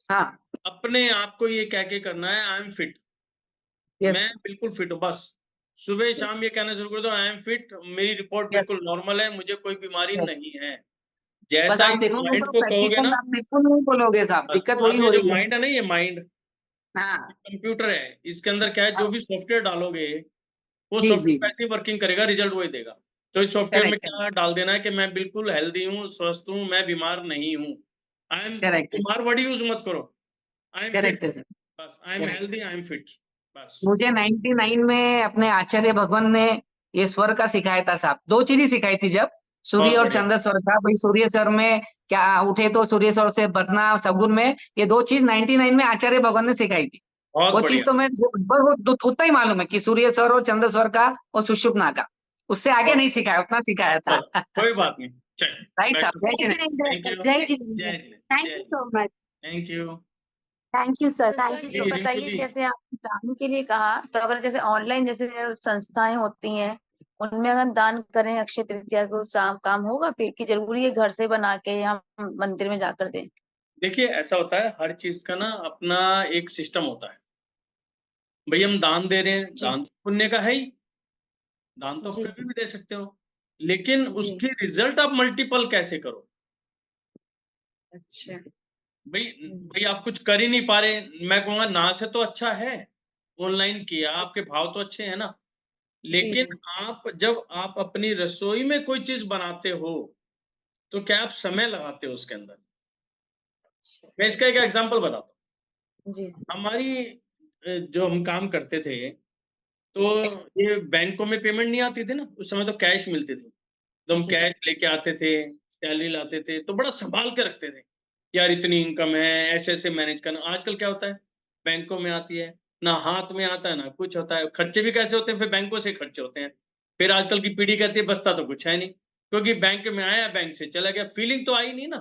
हाँ, अपने आप को ये कह के करना है आई एम फिट। मैं यस, बिल्कुल फिट हूँ बस। सुबह शाम ये कहना शुरू कर दो आई एम फिट, मेरी रिपोर्ट यस, बिल्कुल नॉर्मल है, मुझे कोई बीमारी यस। नहीं है। बस जैसा ही आप देखोगे माइंड तो को कहोगे प्रैक्टिकल ना, आप बिल्कुल नहीं बोलोगे साहब, दिक्कत वही अब ये हो जो रही है। माइंड है ना, ये माइंड हाँ, कंप्यूटर है, इसके अंदर क्या है, जो भी सॉफ्टवेयर डालोगे, वो जी, जी, सॉफ्टवेयर वैसे ही वर्किंग करेगा, रिजल्ट वही देगा। तो इस सॉफ्टवेयर में करेक्ट, क्या डाल देना है कि मैं बिल्कुल हेल्दी हूँ, स्वस्थ हूँ, मैं बीमार नहीं हूँ। आई एम करेक्ट, बीमार वर्ड यूज़ मत करो, आई एम फिट, करेक्ट है सर, बस I am correct. Healthy, I am fit, बस। मुझे 99 में अपने आचार्य भगवान ने ये स्वर का सिखाया था साहब, 2 चीज़ ही सिखाई थी जब, सूर्य बहुत और बढ़िया, चंद्र स्वर का, भाई सूर्य स्वर में क्या उठे तो सूर्य स्वर से बजना सगुन में, ये 2 चीज़ 99 में आचार्य भगवान ने सिखाई थी। बहुत वो चीज़ बढ़िया। तो मैं बस उतना ही मालूम है कि सूर्य स्वर और चंद्र स्वर का और सुषुप्ना का, उससे आगे नहीं सिखाया, उतना सिखाया था। चलो, कोई बात नहीं। चलिए, राइट बेस्ट साहब, ऑफ जय लक। श्री जय Ram. Jinendra thank sir, you, जय जय जिनेंद्र, हिंद, थैंक जय you Hind. So much, thank you. Thank you sir, तो थैंक सर यू ये सो जी, मच। रिंकू बताइए जी। जैसे आपने दान के लिए कहा, तो अगर जैसे ऑनलाइन जैसे संस्थाएं होती हैं, उनमें अगर दान करें अक्षय तृतीया को, काम होगा फिर कि जरूरी है घर से बना के हम मंदिर में जाकर दें? देखिए, ऐसा होता है, हर चीज़ का ना अपना एक सिस्टम होता है। भई हम दान दे रहे हैं, जी दान पुण्य का है ही, दान तो आप जी कभी भी दे सकते हो। लेकिन जी। उसकी रिज़ल्ट आप मल्टीपल कैसे करो? अच्छा। भई भई आप कुछ कर ही नहीं पा रहे, मैं कहूँगा ना से तो अच्छा है, ऑनलाइन किया, आपके भाव तो अच्छे हैं ना। जी लेकिन जी। जब आप अपनी रसोई में कोई चीज़ बनाते हो, तो क्या आप समय लगाते हो उसके अंदर? अच्छा। मैं इसका एक एग्ज़ाम्पल बताता हूँ। जी हमारी जो हम काम करते थे, तो ये बैंकों में पेमेंट नहीं आती थी ना, उस समय तो कैश मिलती थी। तो हम जी कैश लेके आते थे, सैलरी लाते थे, तो बड़ा सँभाल के रखते थे। यार इतनी इनकम है, ऐसे-ऐसे मैनेज करना। आजकल क्या होता है, बैंकों में आती है, ना हाथ में आता है, ना कुछ होता है। खर्चे भी कैसे होते हैं, फिर बैंकों से खर्चे होते हैं। फिर आजकल की पीढ़ी कहती है बचता तो कुछ है नहीं, क्योंकि बैंक में आया, बैंक से चला गया। फीलिंग तो आई नहीं ना,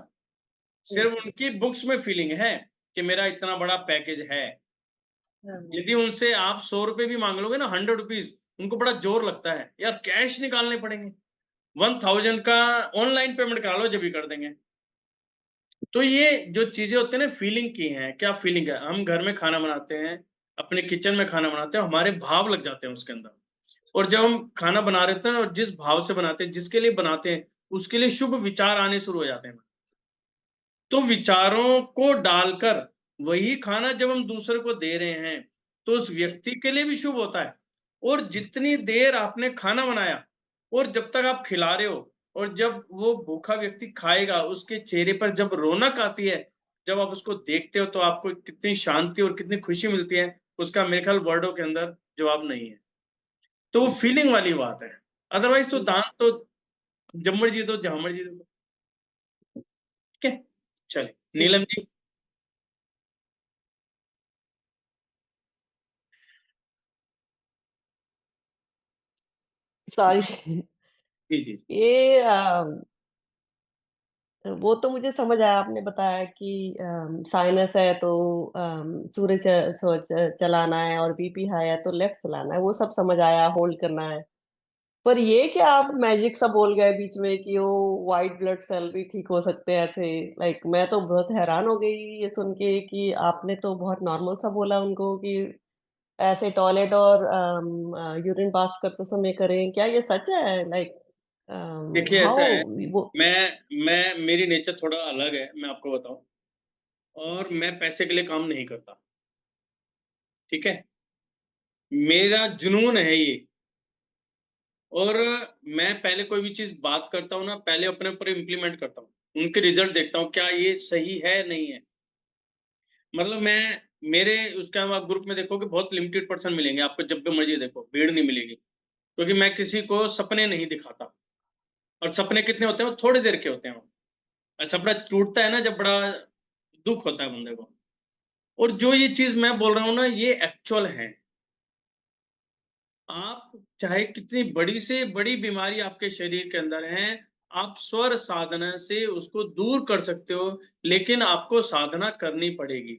जी सिर्फ़ जी। उनकी बुक्स में फीलिंग है कि मेरा इतना बड़ा पैकेज है। हाँ, यदि उनसे आप ₹100 भी माँग लोगे ना, ₹100, उनको बड़ा ज़ोर लगता है, यार कैश निकालने पड़ेंगे। 1000 का ऑनलाइन पेमेंट करा लो, जब भी कर देंगे। तो ये जो चीज़ें होती हैं ना, फीलिंग की हैं, क्या फीलिंग है? हम घर में खाना बनाते हैं, अपने किचन में खाना बनाते हैं, हमारे भाव लग जाते हैं उसके अंदर। और जब हम खाना बना रहे होते हैं और जिस भाव से बनाते हैं, जिसके लिए बनाते हैं, उसके लिए शुभ विचार आने शुरू हो जाते हैं। तो विचारों को डालकर वही खाना जब हम दूसरे को दे रहे हैं तो उस व्यक्ति के लिए भी शुभ होता है। और जितनी देर आपने खाना बनाया और जब तक आप खिला रहे हो और जब वो भूखा व्यक्ति खाएगा, उसके चेहरे पर जब रौनक आती है, जब आप उसको देखते हो तो आपको कितनी शांति और कितनी खुशी मिलती है, उसका मेरे ख्याल वर्डों के अंदर जवाब नहीं है। तो वो फीलिंग वाली बात है। अदरवाइज़ तो दान तो जब मर्जी दो, जहाँ मर्जी दो। ठीक है? चलिए, नीलम जी। सॉरी। जी, जी, जी। ये वो तो मुझे समझ आया, आपने बताया कि साइनस है तो सूर्य चलाना है, और बीपी हाई है तो लेफ्ट चलाना है, वो सब समझ आया, होल्ड करना है। पर ये क्या आप मैजिक सा बोल गए बीच में कि वो व्हाइट ब्लड सेल भी ठीक हो सकते हैं ऐसे? लाइक मैं तो बहुत हैरान हो गई ये सुन के कि आपने तो बहुत नॉर्मल सा बोला उनको कि ऐसे टॉयलेट और यूरिन पास करते समय करें। क्या ये सच है? लाइक देखिए ऐसा है, हाउ वो मैं मेरी नेचर थोड़ा अलग है, मैं आपको बताऊँ और मैं पैसे के लिए काम नहीं करता, ठीक है? मेरा जुनून है ये और मैं पहले कोई भी चीज़ बात करता हूँ ना, पहले अपने ऊपर इम्प्लीमेंट करता हूँ। उनके रिज़ल्ट देखता हूँ, क्या ये सही है, नहीं है? मतलब मैं मेरे उसके आप ग्रुप में देखोगे बहुत लिमिटेड पर्सन मिलेंगे आपको जब भी मर्ज़ी देखो, भीड़ नहीं मिलेगी। क्योंकि मैं किसी को सपने नहीं दिखाता और सपने कितने होते हैं, वो थोड़ी देर के होते हैं वो। सपना टूटता है ना जब बड़ा दुःख होता है बंदे को। और जो ये चीज़ मैं बोल रहा हूँ ना, ये एक्चुअल है। आप चाहे कितनी बड़ी से बड़ी बीमारी आपके शरीर के अंदर है, आप स्वर साधना से उसको दूर कर सकते हो, लेकिन आपको साधना करनी पड़ेगी।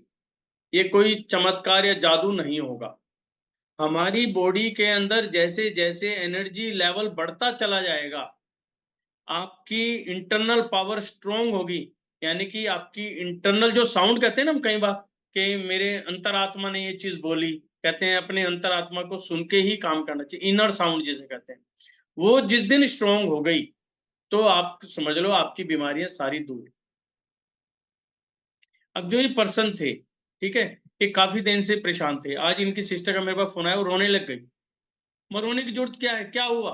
ये कोई चमत्कार या जादू नहीं होगा। हमारी बॉडी के अंदर जैसे-जैसे एनर्जी लेवल बढ़ता चला जाएगा, आपकी इंटरनल पावर स्ट्रॉन्ग होगी, यानी कि आपकी इंटरनल जो साउंड कहते हैं ना हम कई बार कि मेरे अंतरात्मा ने ये चीज़ बोली, कहते हैं अपने अंतरात्मा को सुन के ही काम करना चाहिए, इनर साउंड जिसे कहते हैं। वो जिस दिन स्ट्रॉन्ग हो गई, तो आप समझ लो आपकी बीमारियाँ सारी दूर। अब जो ये पर्सन थे, ठीक है? ये काफ़ी दिन से परेशान थे, आज इनकी सिस्टर का मेरे पास फ़ोन आया, वो रोने लग गई। मैं रोने की ज़रूरत क्या है? क्या हुआ?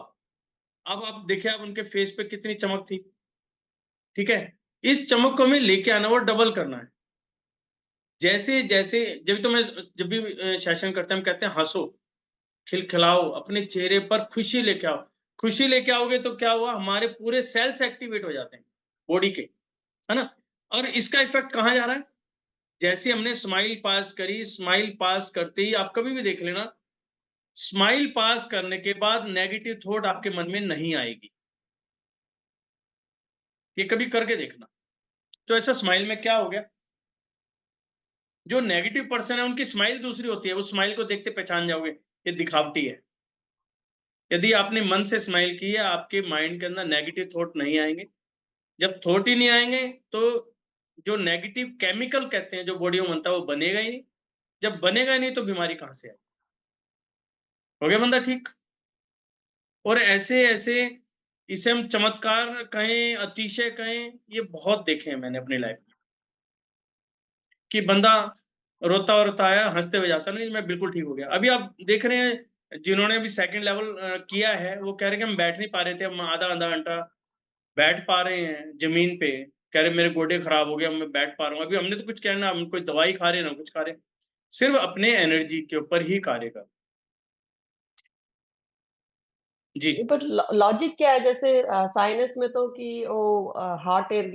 अब आप देखिए आप उनके फेस पे कितनी चमक थी, ठीक है? इस चमक को हमें लेके आना है और डबल करना है। जैसे-जैसे जब तो मैं जब भी सेशन करते हैं हम कहते हैं हँसो, खिलखिलाओ, अपने चेहरे पर खुशी लेके आओ। खुशी लेके आओगे तो क्या हुआ हमारे पूरे सेल्स एक्टिवेट हो जाते हैं, बॉडी के, है ना? और इसका इफ़ेक्ट कहाँ जा रहा है? जैसे हमने स्माइल पास करी, स्माइल पास करते ही आप कभी भी देख लेना, स्माइल पास करने के बाद नेगेटिव थॉट आपके मन में नहीं आएगी। ये कभी करके देखना। तो ऐसा स्माइल में क्या हो गया? जो नेगेटिव पर्सन है उनकी स्माइल दूसरी होती है, उस स्माइल को देखते पहचान जाओगे, ये दिखावटी है। यदि आपने मन से स्माइल की है, आपके माइंड के अंदर नेगेटिव थॉट नहीं आएँगे। जब थॉट ही नहीं आएँगे, तो जो नेगेटिव केमिकल कहते हैं, जो बॉडी में बनता है, वो बनेगा ही नहीं। जब बनेगा ही नहीं, तो बीमारी कहाँ से आएगी? हो गया बंदा ठीक? और ऐसे-ऐसे इसे हम चमत्कार कहें, अतिशय कहें, ये बहुत देखे हैं मैंने अपनी लाइफ़ में, कि बंदा रोता-रोता आया, हँसते हुए जाता, नहीं मैं बिल्कुल ठीक हो गया। अभी आप देख रहे हैं, जिन्होंने अभी सेकंड लेवल किया है, वो कह रहे हैं कि हम बैठ नहीं पा रहे थे, हम आधा-आधा घंटा बैठ पा रहे हैं ज़मीन पे, कह रहे मेरे गोडे खराब हो गए, अब मैं बैठ पा रहा हूँ। अभी हमने तो कुछ किया ना, हम कोई दवाई खा रहे हैं, ना कुछ खा रहे हैं। सिर्फ़ अपने एनर्जी के ऊपर ही कार्य कर। जी। बट लॉजिक क्या है? जैसे साइनस में तो कि वो हॉट एयर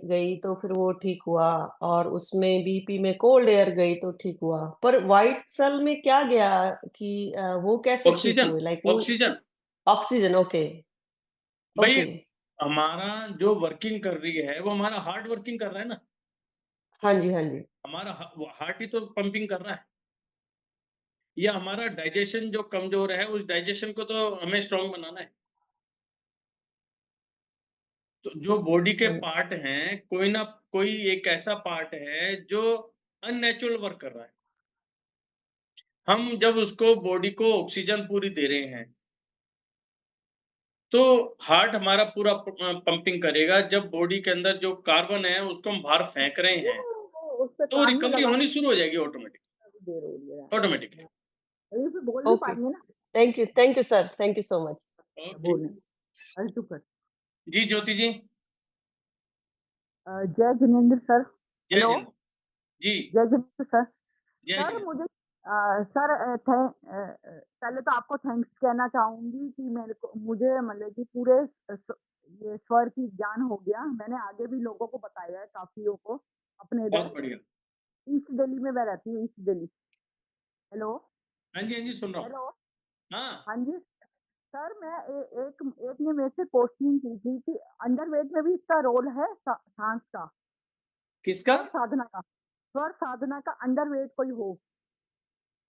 गई तो फिर वो ठीक हुआ, और उसमें बीपी में कोल्ड एयर गई तो ठीक हुआ। पर व्हाइट सेल में क्या गया कि वो कैसे ठीक ऑक्सीजन, हुए? लाइक वो ऑक्सीजन। ऑक्सीजन। ओके, भई ओके। हमारा जो वर्किंग कर रही है, वो हमारा हार्ट वर्किंग कर रहा है ना। हाँ जी, हाँ जी। हमारा वो हार्ट ही तो पंपिंग कर रहा है। या हमारा डाइजेशन जो कमज़ोर है, उस डाइजेशन को तो हमें स्ट्रॉन्ग बनाना है। तो जो बॉडी के हाँ, पार्ट हैं, कोई ना कोई एक ऐसा पार्ट है जो अननेचुरल वर्क कर रहा है। हम जब उसको बॉडी को ऑक्सीजन पूरी दे रहे हैं, तो हार्ट हमारा पूरा पंपिंग करेगा। जब बॉडी के अंदर जो कार्बन है उसको हम बाहर फेंक रहे हैं उस पे तो कान में रिकवरी लगा होनी शुरू हो जाएगी ऑटोमेटिक देर हो रही है। ऑटोमेटिकली। यहीं पे बोल भी पाएंगे ना। Thank you sir, thank you so much. Okay अरे जी ज्योति जी। जय जिनेंद्र सर। जय हेलो। जिनेंद्र जी। जय जिनेंद्र सर। जय सर जिनेंद्र। मुझे सर पहले तो आपको थैंक्स कहना चाहूंगी कि मुझे मतलब कि पूरे ये स्वर की ज्ञान हो गया। मैंने आगे भी लोगों को बताया है, काफियों को अपने इधर बहुत बढ़िया। ईस्ट दिल्ली में मैं रहती हूँ, ईस्ट दिल्ली। हेलो। हाँ जी सुन रहा हूँ। हेलो। हाँ हाँ जी सर, मैं एक एक ने मेरे से क्वेश्चन की थी कि अंडरवेट में भी इसका रोल है सांस का, किसका? स्वर साधना का अंडरवेट कोई हो।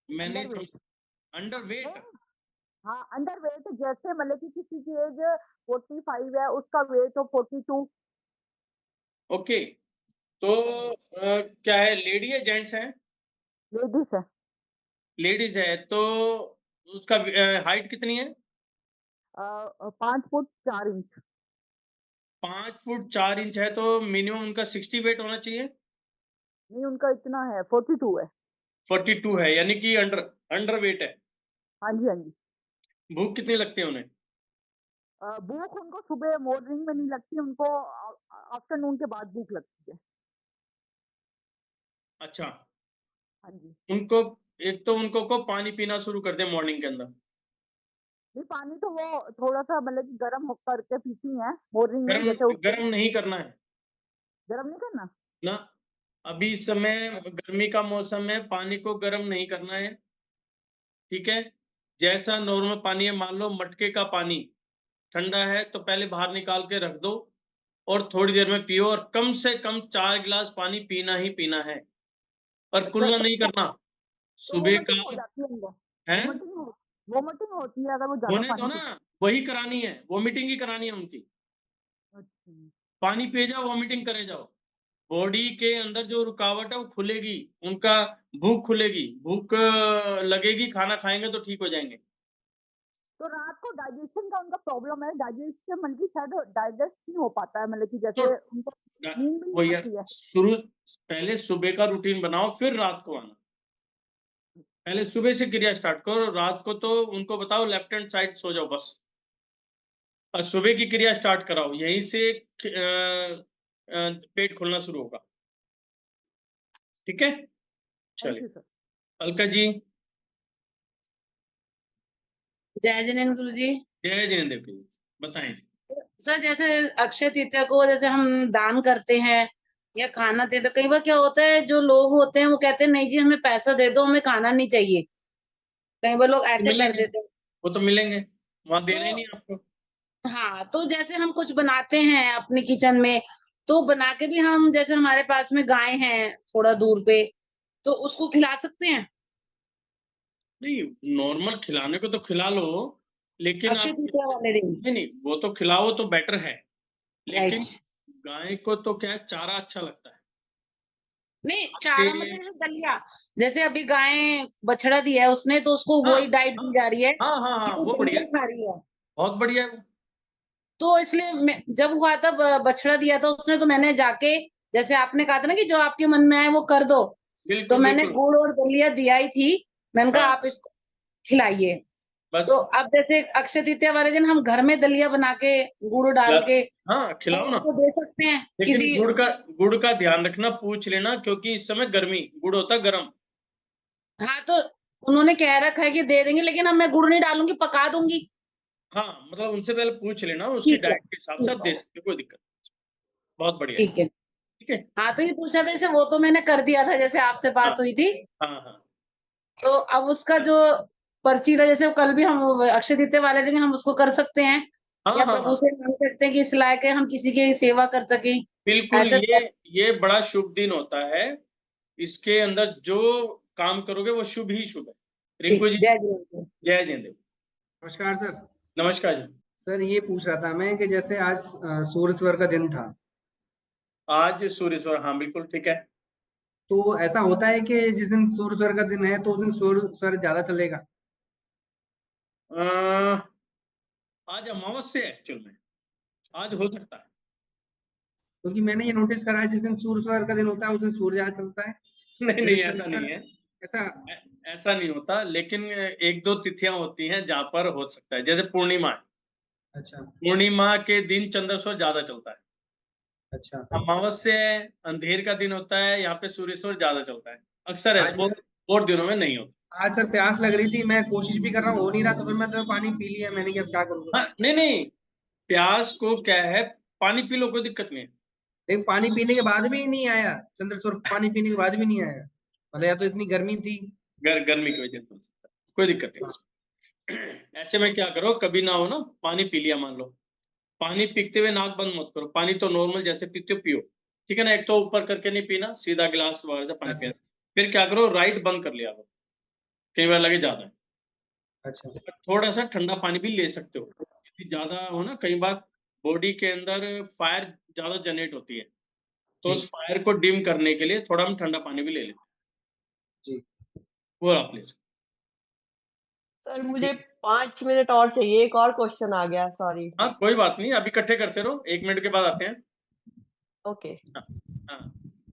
मैं नहीं अंडरवेट समझ। अंडरवेट। हाँ अंडरवेट, जैसे मतलब कि किसी की एज 45 है, उसका वेट हो 42। ओके तो क्या है, लेडी है जेंट्स है? लेडीज है। लेडीज है तो उसका हाइट कितनी है? 5 फुट 4 इंच। 5 फुट 4 इंच है तो मिनिमम उनका 60 वेट होना चाहिए। नहीं, उनका इतना है, 42 है। 42 है यानी कि अंडर वेट है। हाँ जी हाँ जी। भूख कितनी लगती है उन्हें? भूख उनको सुबह मॉर्निंग में नहीं लगती, उनको आफ्टरनून के बाद भूख लगती है। अच्छा। हाँ जी। उनको एक तो उनको को पानी पीना शुरू कर दे मॉर्निंग के अंदर। नहीं, पानी तो वो थोड़ा सा मतलब कि गर्म हो करके पीती हैं मॉर्निंग में, जैसे उठते गर्म नहीं करना है गर्म नहीं करना। ना। अभी इस समय गर्मी का मौसम है, पानी को गर्म नहीं करना है, ठीक है। जैसा नॉर्मल पानी है, मान लो मटके का पानी ठंडा है तो पहले बाहर निकाल के रख दो और थोड़ी देर में पियो, और कम से कम 4 गिलास पानी पीना ही पीना है और कुल्ला नहीं करना। तो सुबह वोमिटिंग हो का जाती है उनको। है वोमिटिंग होती है अगर वो ज्यादा होने दो पानी ना, पीते वही करानी है, वोमिटिंग ही करानी है उनकी। हैं। अच्छा। पानी पिए जाओ, वोमिटिंग करे जाओ। बॉडी के अंदर जो रुकावट है वो खुलेगी, उनका भूख खुलेगी, भूख लगेगी, खाना खाएंगे तो ठीक हो जाएंगे। तो रात को डाइजेशन का उनका प्रॉब्लम है, डाइजेशन मतलब कि शायद डाइजेस्ट नहीं हो पाता है, मतलब कि तो जैसे उनको नींद भी वो नहीं यार आती है। शुरू पहले सुबह का रूटीन बनाओ फिर रात को आना। पहले सुबह से क्रिया स्टार्ट करो, रात को तो उनको बताओ लेफ्ट हैंड साइड सो जाओ बस, और सुबह की क्रिया स्टार्ट कराओ, यहीं से पेट खुलना शुरू होगा। ठीक है, थैंक चलिए। You sir. अलका जी। जय जिनेंद्र गुरु जी। जय जिनेंद्र जी, बताएं जी। सर जैसे अक्षय तृतीया को जैसे हम दान करते हैं या खाना देते, तो कई बार क्या होता है, जो लोग होते हैं वो कहते हैं नहीं जी हमें पैसा दे दो, हमें खाना नहीं चाहिए। कई बार लोग तो ऐसे कर मिलेंगे, देते हैं। वो तो मिलेंगे, वहां देना ही तो नहीं आपको। हाँ, तो जैसे हम कुछ बनाते हैं अपने किचन में, तो बना के भी हम, जैसे हमारे पास में गाय है थोड़ा दूर पे, तो उसको खिला सकते हैं। नहीं, नॉर्मल खिलाने को तो खिला लो, लेकिन अक्षय आप तृतीया वाले दिन। नहीं वो तो खिलाओ तो बेटर है, राइट। लेकिन गाय को तो क्या है, चारा अच्छा लगता है। नहीं, के चारा मतलब जैसे दलिया, जैसे अभी गाय बछड़ा दिया है उसने, तो उसको हाँ वही डाइट दी जा रही है कि वो वो बढ़िया दलिया है, खा रही है। बहुत बढ़िया है वो। तो इसलिए जब हुआ था बछड़ा दिया था उसने, तो मैंने जाके, जैसे आपने कहा था ना कि जो आपके मन में आए वो कर दो, तो बिल्कुल मैंने बिल्कुल। गुड़ और दलिया दिया ही थी। मैंने कहा हाँ आप इसको खिलाइए। बस तो अब जैसे अक्षय तृतीया वाले दिन हम घर में दलिया बना के गुड़ डाल बस के हाँ तो खिलाओ ना, उसको दे सकते हैं लेकिन किसी। गुड़ का ध्यान रखना, पूछ लेना, क्योंकि इस समय गर्मी, गुड़ होता है गर्म। हाँ, तो उन्होंने कह रखा है कि दे देंगे, लेकिन अब मैं गुड़ नहीं डालूंगी, पका दूंगी। हाँ मतलब उनसे पहले पूछ लेना, उसकी ठीक है, डाइट के हिसाब से ठीक आप है, दे सकते हो, कोई दिक्कत नहीं। बहुत बढ़िया है। ठीक है। ठीक है। हाँ, तो ये पूछा था, जैसे वो तो मैंने कर दिया था, जैसे आपसे हाँ बात हुई थी। हाँ तो अब उसका जो पर्ची था, जैसे वो कल भी हम अक्षय तृतीया वाले दिन हम उसको कर सकते हैं, या प्रभु हाँ से मांग सकते हैं कि इस लायक है हम किसी की सेवा कर सकें। बिल्कुल, ऐसे ये बड़ा शुभ दिन होता है, इसके अंदर जो काम करोगे वो शुभ ही शुभ है। रिंकू ठीक, जी। जय जय। जय जिनेंद्र। नमस्कार सर। नमस्कार जी। सर ये पूछ रहा था मैं कि जैसे आज सूर्य स्वर का दिन था, आज सूर्य स्वर, हाँ बिल्कुल ठीक है। तो ऐसा होता है कि जिस दिन सूर्य स्वर का दिन है तो उस दिन सूर्य स्वर ज्यादा चलेगा? अ, आज अमावस्या है एक्चुअल में, आज हो सकता है। क्योंकि मैंने ये नोटिस करा है जिस दिन सूर्य का दिन होता है उस दिन सूर्य आज चलता है। नहीं ऐसा नहीं है, ऐसा ऐसा नहीं होता, लेकिन एक दो तिथियां होती हैं जहां पर हो सकता है, जैसे पूर्णिमा है। अच्छा पूर्णिमा के दिन चंद्र सूर्य ज्यादा चलता है। अच्छा। अमावस्या है, अंधेर का दिन होता है, यहाँ पे सूर्य सूर्य ज्यादा चलता है। अक्सर है, बहुत दिनों में नहीं होता। आज सर प्यास लग रही थी, मैं कोशिश भी कर रहा हूँ, हो नहीं रहा, तो फिर मैं तो पानी पी लिया मैंने कि अब क्या करूँगा। हाँ, नहीं प्यास को क्या है, पानी पी लो, कोई दिक्कत नहीं है। लेकिन पानी पीने के बाद भी नहीं आया चंद्र सूर्य, पानी पीने के बाद भी नहीं आया, मतलब या तो इतनी गर्मी थी। गर्मी की वजह से कोई दिक्कत नहीं। ऐसे में क्या करो, कभी ना हो ना, पानी पी लिया मान लो, पानी पीते हुए नाक बंद मत करो, पानी तो नॉर्मल जैसे पीते हो पियो, ठीक है ना। एक तो ऊपर करके नहीं पीना, सीधा गिलास वाला पानी पिया। फिर क्या करो, राइट बंद कर लिया करो, कई बार लगे ज्यादा है। अच्छा थोड़ा सा ठंडा पानी भी ले सकते हो, क्योंकि ज्यादा हो ना, कई बार बॉडी के अंदर फायर ज्यादा जनरेट होती है, तो उस फायर को डिम करने के लिए थोड़ा हम ठंडा पानी भी ले लेते जी। वो आप ले सकते। सर मुझे 5 मिनट और चाहिए, एक और क्वेश्चन आ गया, सॉरी। हाँ कोई बात नहीं, अभी इकट्ठे करते रहो, 1 मिनट के बाद आते हैं। ओके। हाँ,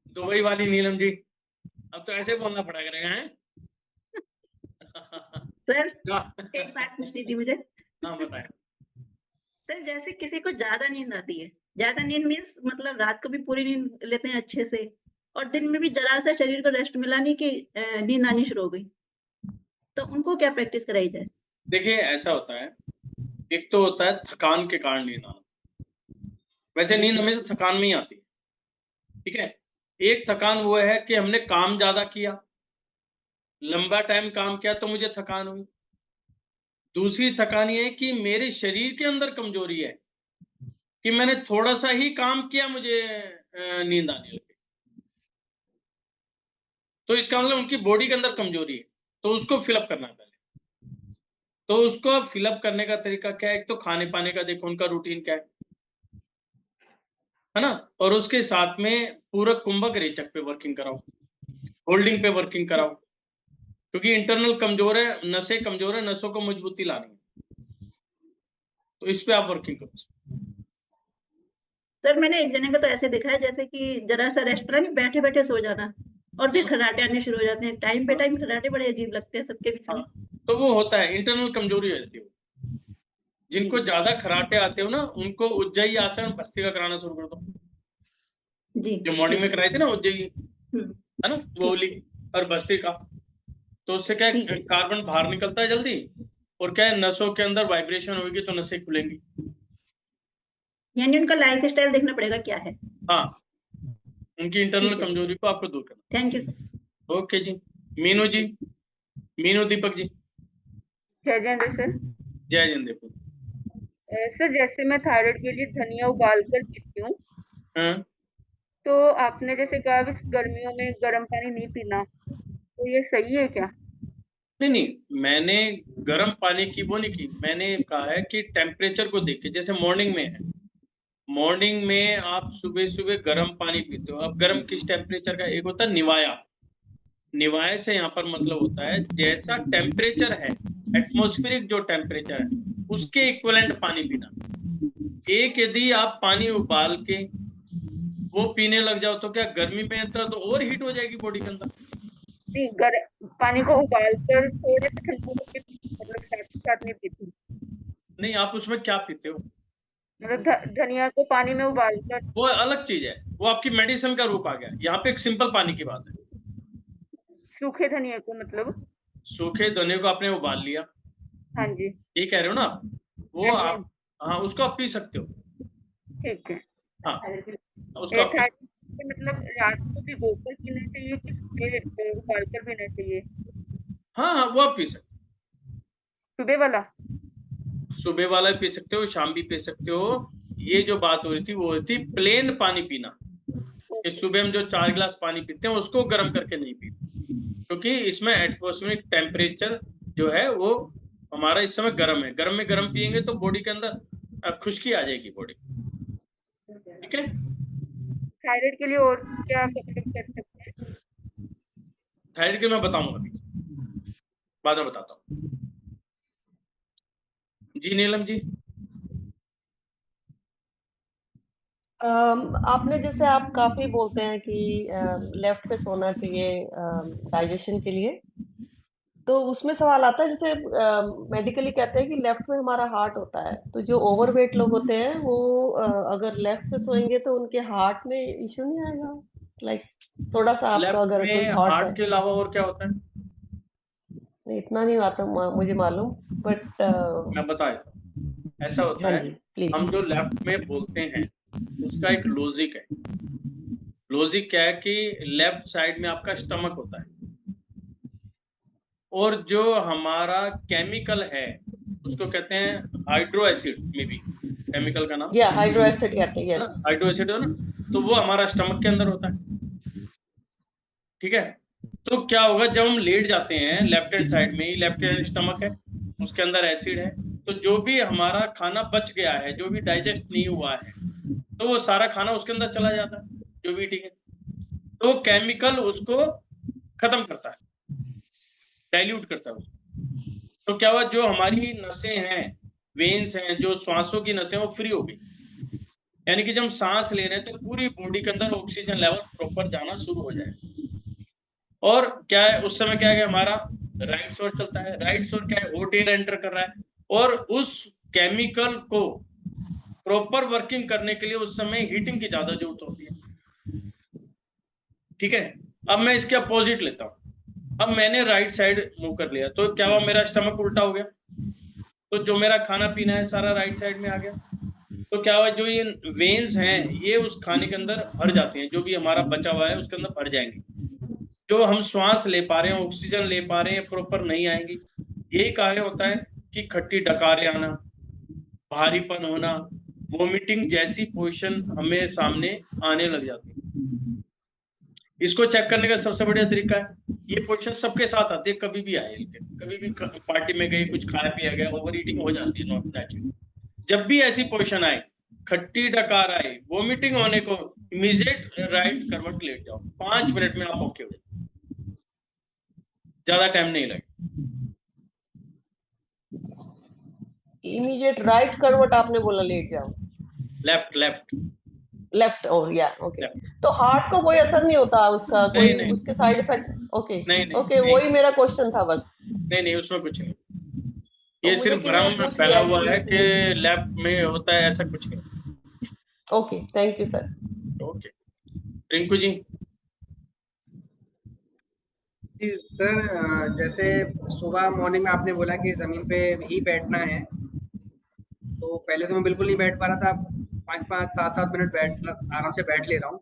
दुबई वाली नीलम जी, अब तो ऐसे बोलना पड़ा करेगा है। सर एक बात पूछनी थी मुझे। हाँ बताएं। सर जैसे किसी को ज्यादा नींद आती है, ज्यादा नींद मीन्स मतलब रात को भी पूरी नींद लेते हैं अच्छे से, और दिन में भी जरा सा शरीर को रेस्ट मिला नहीं कि नींद आनी शुरू हो गई, तो उनको क्या प्रैक्टिस कराई जाए? देखिए ऐसा होता है, एक तो होता है थकान के कारण नींद आना, वैसे नींद हमेशा थकान में ही आती है, ठीक है। एक थकान वो है कि हमने काम ज्यादा किया, लंबा टाइम काम किया तो मुझे थकान हुई। दूसरी थकान ये है कि मेरे शरीर के अंदर कमजोरी है, कि मैंने थोड़ा सा ही काम किया, मुझे नींद आने लगी। तो इसका मतलब उनकी बॉडी के अंदर कमजोरी है, तो उसको फिलअप करना है पहले। तो उसको फिलअप करने का तरीका क्या है, एक तो खाने पाने का देखो उनका रूटीन क्या है ना, और उसके साथ में पूरा कुंभक रेचक पे वर्किंग कराओ, होल्डिंग पे वर्किंग कराओ, क्योंकि इंटरनल कमजोर है, नसें कमजोर है, नसों को मजबूती लानी है, तो इस पे आप वर्किंग करो। सर मैंने एक जने को तो ऐसे देखा है जैसे कि जरा सा रेस्टोरेंट बैठे बैठे सो जाना, और फिर खर्राटे आने शुरू हो जाते हैं, टाइम पे टाइम खर्राटे बड़े अजीब लगते हैं सबके बीच में। तो वो होता है इंटरनल कमजोरी हो जाती है। जिनको ज्यादा खराटे आते हो ना, उनको उज्जयी आसन भस्त्रिका कराना शुरू कर दो, जी जो मॉर्निंग में कराई थी ना उज्जयी, है ना, वो वाली और भस्त्रिका। तो उससे क्या है, कार्बन बाहर निकलता है जल्दी, और क्या है, नसों के अंदर वाइब्रेशन होगी तो नसें खुलेंगी। यानी उनका लाइफ स्टाइल देखना पड़ेगा क्या है। हाँ, उनकी इंटरनल कमजोरी को आपको दूर करना। Thank you sir. ओके जी। मीनू जी, मीनू दीपक जी। जय जयेंद्र सर। जय जिंद दीपक। सर जैसे मैं थायराइड के लिए धनिया उबाल कर पीती हूँ, तो आपने जैसे कहा कि गर्मियों में गर्म पानी नहीं पीना, तो ये सही है क्या? नहीं, मैंने गर्म पानी की वो नहीं की, मैंने कहा है कि टेम्परेचर को देख के, जैसे मॉर्निंग में है, मॉर्निंग में आप सुबह सुबह गर्म पानी पीते हो। अब गर्म किस टेम्परेचर का, एक होता है निवाया, निवाया से यहाँ पर मतलब होता है जैसा टेम्परेचर है, एटमॉस्फेरिक जो टेम्परेचर है उसके इक्विवेलेंट पानी पीना। एक यदि आप पानी उबाल के वो पीने लग जाओ तो क्या गर्मी में तो और हीट हो जाएगी बॉडी के अंदर। नहीं, पानी को उबाल कर थोड़े से ठंडा करके मतलब साथ नहीं पीती। नहीं, आप उसमें क्या पीते हो? मतलब धनिया को पानी में उबाल कर। वो अलग चीज है, वो आपकी मेडिसिन का रूप आ गया। यहाँ पे एक सिंपल पानी की बात है। सूखे धनिया को मतलब? सूखे धनिया को आपने उबाल लिया, हाँ जी, ये कह रहे हो ना आप, वो हाँ आप, हाँ उसको आप पी सकते हो। ठीक है। हाँ, उसको आप मतलब रात को भिगोकर पीना चाहिए कि सुबह उबाल कर पीना चाहिए? हाँ वो आप पी सकते हो। सुबह वाला? सुबह वाला भी पी सकते हो, शाम भी पी सकते हो। ये जो बात हो रही थी वो हो रही थी प्लेन पानी पीना, कि सुबह हम जो 4 गिलास पानी पीते हैं उसको गर्म करके नहीं पीते, क्योंकि इसमें एटमॉस्फेरिक टेम्परेचर जो है वो हमारा इस समय गर्म है। गर्म में गर्म पियेंगे तो बॉडी के अंदर खुश्की आ जाएगी बॉडी, ठीक है। थायराइड के लिए और क्या कर सकते हैं? थायराइड के मैं बताऊंगा अभी, बाद में बताता हूँ। जी नीलम जी। आपने जैसे आप काफी बोलते हैं कि लेफ्ट पे सोना चाहिए डाइजेशन के लिए, तो उसमें सवाल आता है जैसे मेडिकली कहते हैं कि लेफ्ट में हमारा हार्ट होता है, तो जो ओवरवेट लोग होते हैं वो अगर लेफ्ट पे सोएंगे तो उनके हार्ट में इश्यू नहीं आएगा? लाइक थोड़ा सा आपका लेफ्ट अगर कोई में थॉट्स है। हार्ट के अलावा और क्या होता है? नहीं, इतना नहीं आता मुझे मालूम, बट मैं बता देता हूँ। ऐसा होता हाँ है, जी हम प्लीज। जो लेफ्ट में बोलते हैं उसका एक लॉजिक है। लॉजिक क्या है कि लेफ्ट साइड में आपका स्टमक होता है, और जो हमारा केमिकल है उसको कहते हैं hydro acid, may be chemical का नाम या हाइड्रो एसिड कहते हैं, यस। हाइड्रो एसिड है ना, तो वो हमारा स्टमक के अंदर होता है, ठीक है। तो क्या होगा जब हम लेट जाते हैं, लेफ्ट हैंड साइड में ही लेफ्ट हैंड स्टमक है, उसके अंदर एसिड है, तो जो भी हमारा खाना बच गया है, जो भी डाइजेस्ट नहीं हुआ है, तो वो सारा खाना उसके अंदर चला जाता है, जो भी, ठीक है। तो केमिकल उसको खत्म करता है, डाइल्यूट करता है उसको। तो क्या हुआ, जो हमारी नसें हैं, वेन्स हैं, जो श्वासों की नसें, वो फ्री हो गई। यानी कि जब हम सांस ले रहे हैं तो पूरी बॉडी के अंदर ऑक्सीजन लेवल प्रॉपर जाना शुरू हो जाए। और क्या है, उस समय क्या है कि हमारा राइट शोर चलता है, राइट शोर क्या है, हॉट एयर एंटर कर रहा है, और उस केमिकल को प्रॉपर वर्किंग करने के लिए उस समय हीटिंग की ज्यादा जरूरत होती है, ठीक है। अब मैं इसके अपोजिट लेता हूँ, अब मैंने राइट साइड मूव कर लिया, तो क्या हुआ, मेरा स्टमक उल्टा हो गया, तो जो मेरा खाना पीना है सारा राइट साइड में आ गया। तो क्या हुआ, जो ये वेन्स हैं ये उस खाने के अंदर भर जाती हैं, जो भी हमारा बचा हुआ है उसके अंदर भर जाएंगे, जो हम श्वास ले पा रहे हैं, ऑक्सीजन ले पा रहे हैं, प्रॉपर नहीं आएंगी। यही कारण होता है कि खट्टी डकारें आना, भारीपन होना, वोमिटिंग जैसी पोजीशन हमें सामने आने लग जाती है। इसको चेक करने का सबसे बढ़िया तरीका है, ये पोजीशन सबके साथ आती है, कभी भी आए, कभी भी पार्टी में गए, कुछ खाया पिया गया, ओवर ईटिंग हो जाती है नेचुरली। जब भी ऐसी पोजीशन आए, खट्टी डकार आए, वोमिटिंग होने को, इमीडिएट राइट करवट लेट जाओ, 5 मिनट में आप ओके हो जाए, ज्यादा टाइम नहीं लगे। इमीडिएट राइट करवट आपने बोला, लेट जाओ? लेफ्ट लेफ्ट लेफ्ट, और या ओके। तो हार्ट को कोई असर नहीं होता उसका, कोई नहीं, उसके साइड इफेक्ट? ओके नहीं, ओके, वही मेरा क्वेश्चन था बस। नहीं, उसमें कुछ नहीं, तो ये मुझे सिर्फ किसी ने भ्रम पूछ फैला लिया हुआ है कि लेफ्ट में होता है, ऐसा कुछ नहीं। Okay, thank you sir. Okay, Rinku ji. जी सर, जैसे सुबह मॉर्निंग में आपने बोला कि जमीन पे ही बैठना है, तो पहले तो मैं बिल्कुल नहीं बैठ पा रहा था, 5-5, 7-7 मिनट आराम से बैठ ले रहा हूँ।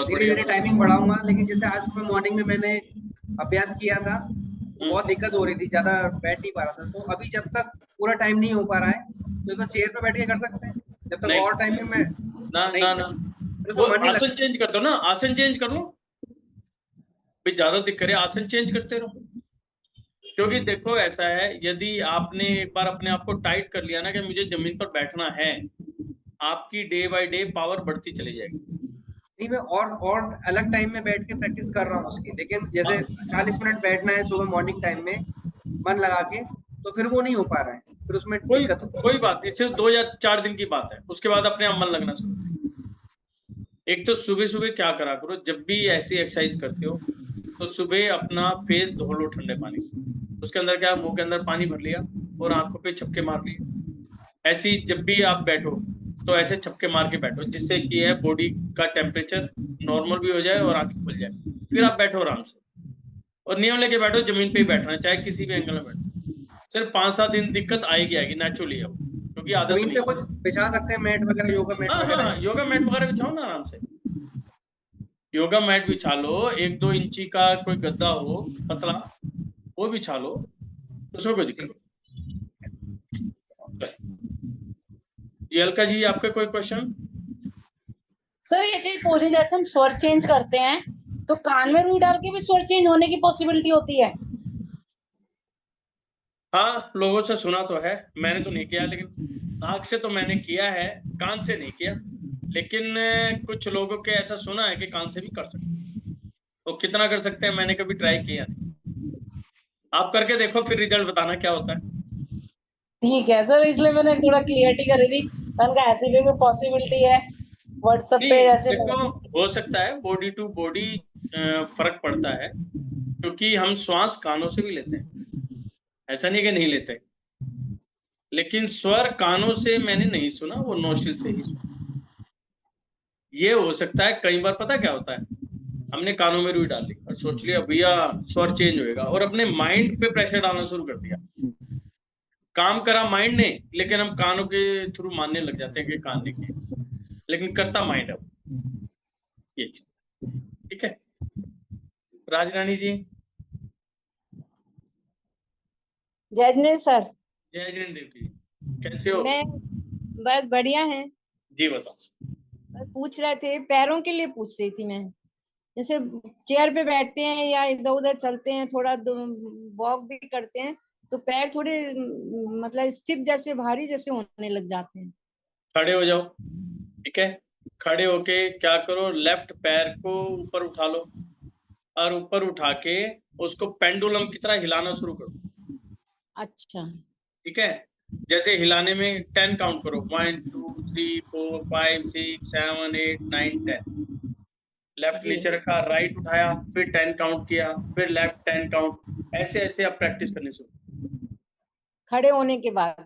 धीरे धीरे टाइमिंग बढ़ाऊंगा, लेकिन जैसे आज सुबह मॉर्निंग में मैंने अभ्यास किया था, तो बहुत दिक्कत हो रही थी, ज्यादा बैठ नहीं पा रहा था। तो अभी जब तक पूरा टाइम नहीं हो पा रहा है तो चेयर पे बैठ के कर सकते हैं, जब तक और टाइमिंग में ना वो आसन चेंज कर दो ना, आसन चेंज कर लो, भाई ज्यादा दिक्कत है, आसन चेंज करते रहो। क्योंकि देखो ऐसा है, यदि आपने एक बार अपने आप को टाइट कर लिया ना कि मुझे जमीन पर बैठना है, आपकी डे बाय डे पावर बढ़ती चली जाएगी। नहीं, मैं और अलग टाइम में बैठ के प्रैक्टिस कर रहा हूँ उसकी, लेकिन जैसे 40 मिनट बैठना है सुबह मॉर्निंग टाइम में मन लगा के, तो फिर वो नहीं हो पा रहा है, फिर उसमें दिक्कत होती है। कोई बात नहीं, सिर्फ 2 या 4 दिन की बात है, उसके बाद अपने आप मन लगना शुरू। एक तो सुबह सुबह क्या करा करो, जब भी ऐसी एक्सरसाइज करते हो तो सुबह अपना फेस धो लो ठंडे पानी से, उसके अंदर क्या, मुंह के अंदर पानी भर लिया और आंखों पे छपके मार लिए। ऐसी जब भी आप बैठो तो ऐसे छपके मार के बैठो, जिससे कि है बॉडी का टेम्परेचर नॉर्मल भी हो जाए और आंखें खुल जाए, फिर आप बैठो आराम से, और नियम लेके बैठो, जमीन पे ही बैठना है, चाहे किसी भी एंगल में बैठो। सिर्फ 5-7 दिन दिक्कत आएगी नेचुरली, अब क्योंकि आदत जमीन पे कुछ बिछा सकते हैं, मैट वगैरह, योगा मैट वगैरह? हाँ, योगा मैट वगैरह बिछाओ ना आराम से, योगा मैट बिछा लो, 1-2 इंची का कोई गद्दा हो पतला, वो बिछा लो, उसमें कोई दिक्कत नहीं। अलका जी, आपका कोई क्वेश्चन? सर ये चीज पूछी, जैसे हम स्वर चेंज करते हैं तो कान में रुई डाल के भी स्वर चेंज होने की पॉसिबिलिटी होती है? हाँ, लोगों से सुना तो है, मैंने तो नहीं किया, लेकिन नाक से तो मैंने किया है, कान से नहीं किया, लेकिन कुछ लोगों के ऐसा सुना है कि कान से भी कर सकते हैं। तो कितना कर सकते हैं मैंने कभी ट्राई किया नहीं, आप करके देखो, फिर रिजल्ट बताना क्या होता है। ठीक है सर, इसलिए मैंने थोड़ा क्लियरिटी करी थी, मैंने कहा ऐसी भी पॉसिबिलिटी है, व्हाट्सएप पे नहीं जैसे देखो, हो सकता है बॉडी टू बॉडी फर्क पड़ता है, क्योंकि हम श्वास कानों से भी लेते हैं, ऐसा नहीं कि नहीं लेते, लेकिन स्वर कानों से मैंने नहीं सुना, वो नोस्ट्रिल से ही सुना। ये हो सकता है कई बार, पता क्या होता है, हमने कानों में रुई डाल ली और सोच लिया भैया स्वर चेंज होएगा, और अपने माइंड पे प्रेशर डालना शुरू कर दिया। काम करा माइंड ने, लेकिन हम कानों के थ्रू मानने लग जाते हैं कि कान देखिए, लेकिन करता माइंड है ये चीज। ठीक है राजरानी जी। जय जिनेन्द्र सर। जय जिनेन्द्र जी, कैसे हो? मैं बस बढ़िया है जी बताओ। पूछ रहे थे, पैरों के लिए पूछ रही थी मैं। जैसे चेयर पे बैठते हैं या इधर उधर चलते हैं, थोड़ा वॉक भी करते हैं, तो पैर थोड़े मतलब स्टिफ जैसे, भारी जैसे होने लग जाते हैं। खड़े हो जाओ, ठीक है। खड़े होके क्या करो, लेफ्ट पैर को ऊपर उठा लो, और ऊपर उठा के उसको पेंडुलम की तरह हिलाना शुरू करो। अच्छा ठीक है, जैसे हिलाने में 10 काउंट करो, 1 2 3 4 5 6 7 8 9 10। लेफ्ट नीचे रखा, राइट उठाया, फिर 10 काउंट किया, फिर लेफ्ट 10 काउंट, ऐसे ऐसे आप प्रैक्टिस करने शुरू। खड़े होने के बाद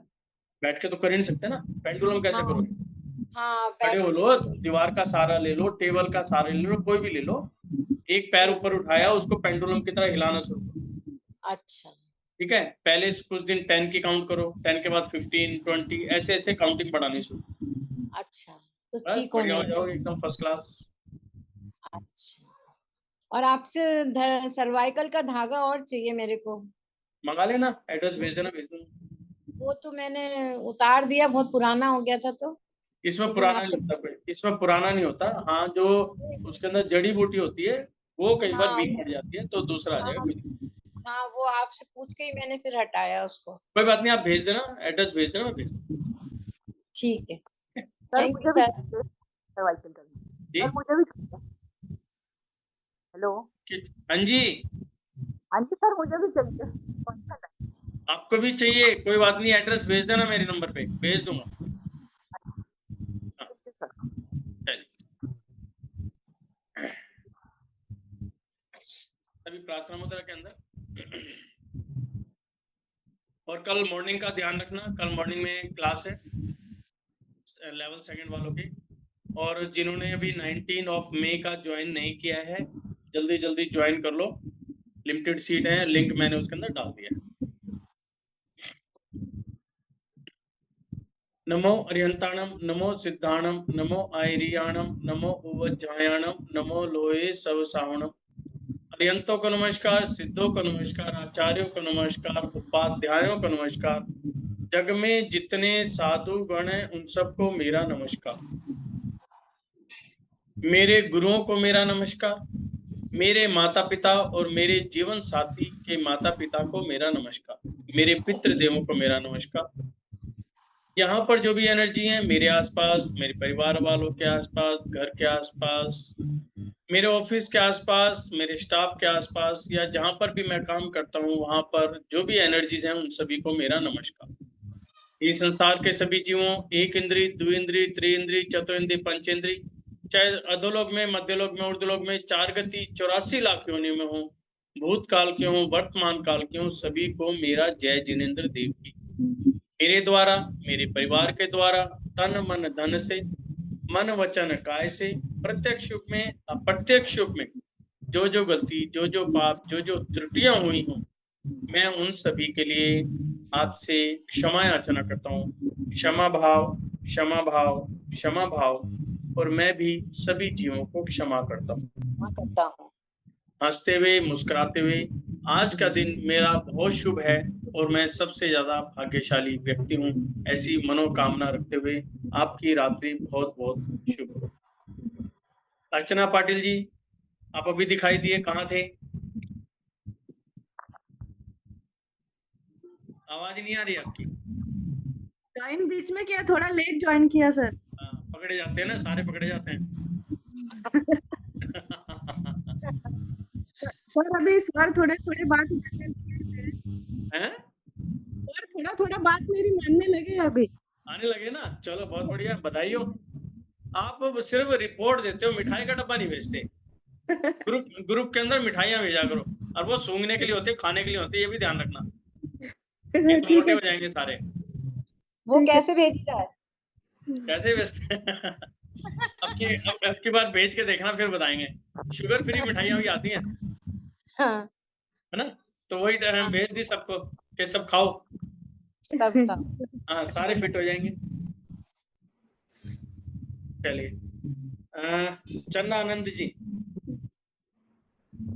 बैठ के तो कर ही नहीं सकते ना, पेंडुलम कैसे करोगे? हाँ खड़े हो लो, दीवार का सहारा ले लो, टेबल का सहारा ले लो, कोई भी ले लो, एक पैर ऊपर उठाया, उसको पेंडुलम की तरह हिलाना शुरू करो। अच्छा ठीक है, पहले कुछ दिन 10 की काउंट करो, 10 के बाद 15 20 ऐसे ऐसे काउंटिंग बढ़ानी शुरू। अच्छा तो बस ठीक बढ़िया हो होने। जाओगे, एकदम फर्स्ट क्लास। अच्छा, और आपसे सर्वाइकल का धागा और चाहिए मेरे को। मंगा लेना, एड्रेस भेज देना, भेज दूंगा। वो तो मैंने उतार दिया, बहुत पुराना हो गया था, तो इसमें पुराना नहीं होता कोई, इसमें पुराना नहीं होता। हाँ, जो उसके अंदर जड़ी बूटी होती है वो कई बार वीक पड़ जाती है, तो दूसरा आ जाएगा। हाँ वो आपसे पूछ के ही मैंने फिर हटाया उसको। कोई बात नहीं, आप भेज देना, एड्रेस भेज देना, मैं भेज दूंगा। ठीक है, सर थैंक मुझे यू भी सर। चाहिए सर्वाइकल का भी। जी सर मुझे भी चाहिए। हेलो हाँ जी, हाँ जी सर मुझे भी चाहिए। कौन सा है? आपको भी चाहिए, कोई बात नहीं, एड्रेस भेज देना, मेरे नंबर पे भेज दूंगा। अभी प्रार्थना मुद्रा के अंदर। और कल मॉर्निंग का ध्यान रखना, कल मॉर्निंग में क्लास है लेवल 2 वालों की, और जिन्होंने अभी 19 मई का ज्वाइन नहीं किया है, जल्दी जल्दी ज्वाइन कर लो, लिमिटेड सीट है, लिंक मैंने उसके अंदर डाल दिया है। नमो अरिहंताणम, नमो सिद्धाणम, नमो आयरियाणम, नमो उवज्जायाणम, नमो लोहे सवसावणम। अरिहंतों को नमस्कार, सिद्धों को नमस्कार, आचार्यों को नमस्कार, उपाध्यायों को नमस्कार, जग में जितने साधु गण हैं उन सबको मेरा नमस्कार, मेरे गुरुओं को मेरा नमस्कार, मेरे माता पिता और मेरे जीवन साथी के माता पिता को मेरा नमस्कार, मेरे पितृ देवों को मेरा नमस्कार। यहाँ पर जो भी एनर्जी है मेरे आसपास, मेरे परिवार वालों के आसपास, घर के आसपास, मेरे ऑफिस के आसपास, मेरे स्टाफ के आसपास, या जहाँ पर भी मैं काम करता हूँ वहां पर जो भी एनर्जीज हैं उन सभी को मेरा नमस्कार। ये संसार के सभी जीवों, एक इंद्री, द्विइंद्री, त्रिइंद्री, चतुर्इंद्री, पंचेंद्री, चाहे अधोलोक में, मध्यलोक में, ऊर्ध्वलोक में, 4 गति 84 लाख योनि में हो, भूतकाल के हो, वर्तमान काल के हो, सभी को मेरा जय जिनेन्द्र देव की। मेरे द्वारा, मेरे परिवार के द्वारा, तन मन धन से, मन वचन काय से, प्रत्यक्ष रूप में, अप्रत्यक्ष रूप में जो जो गलती, जो जो पाप, जो जो त्रुटियां हुई हों, मैं उन सभी के लिए आपसे क्षमा याचना करता हूँ। क्षमा भाव, क्षमा भाव, क्षमा भाव, और मैं भी सभी जीवों को क्षमा करता हूँ। हंसते हुए, मुस्कुराते हुए, आज का दिन मेरा बहुत शुभ है और मैं सबसे ज्यादा भाग्यशाली व्यक्ति हूँ, ऐसी मनोकामना रखते हुए आपकी रात्रि बहुत बहुत शुभ हो। अर्चना पाटिल जी, आप अभी दिखाई दिए, कहाँ थे? आवाज नहीं आ रही आपकी। ज्वाइन बीच में किया, थोड़ा लेट ज्वाइन किया सर। पकड़े जाते हैं ना, सारे पकड़े जाते हैं। सर अभी सर थोड़े थोड़े बात हैं? सर थोड़ा थोड़ा बात मेरी मानने लगे अभी। आने लगे ना, चलो बहुत बढ़िया, बधाई हो। आप सिर्फ रिपोर्ट देते हो, मिठाई का डब्बा नहीं भेजते। ग्रुप के अंदर मिठाइयाँ भेजा करो, और वो सूंघने के लिए होते, खाने के लिए होते, ये भी ध्यान रखना। नहीं तो मोटे हो जाएंगे सारे। वो कैसे भेजता है? कैसे भेजते हैं? अब की बार भेज के देखना, फिर बताएंगे। शुगर फ्री मिठाइयाँ भी आती हैं, हाँ, है ना? तो वही हम भेज दी सबको कि सब खाओ। हाँ, सारे फिट हो जाएंगे। चलिए, चंदा आनंद जी,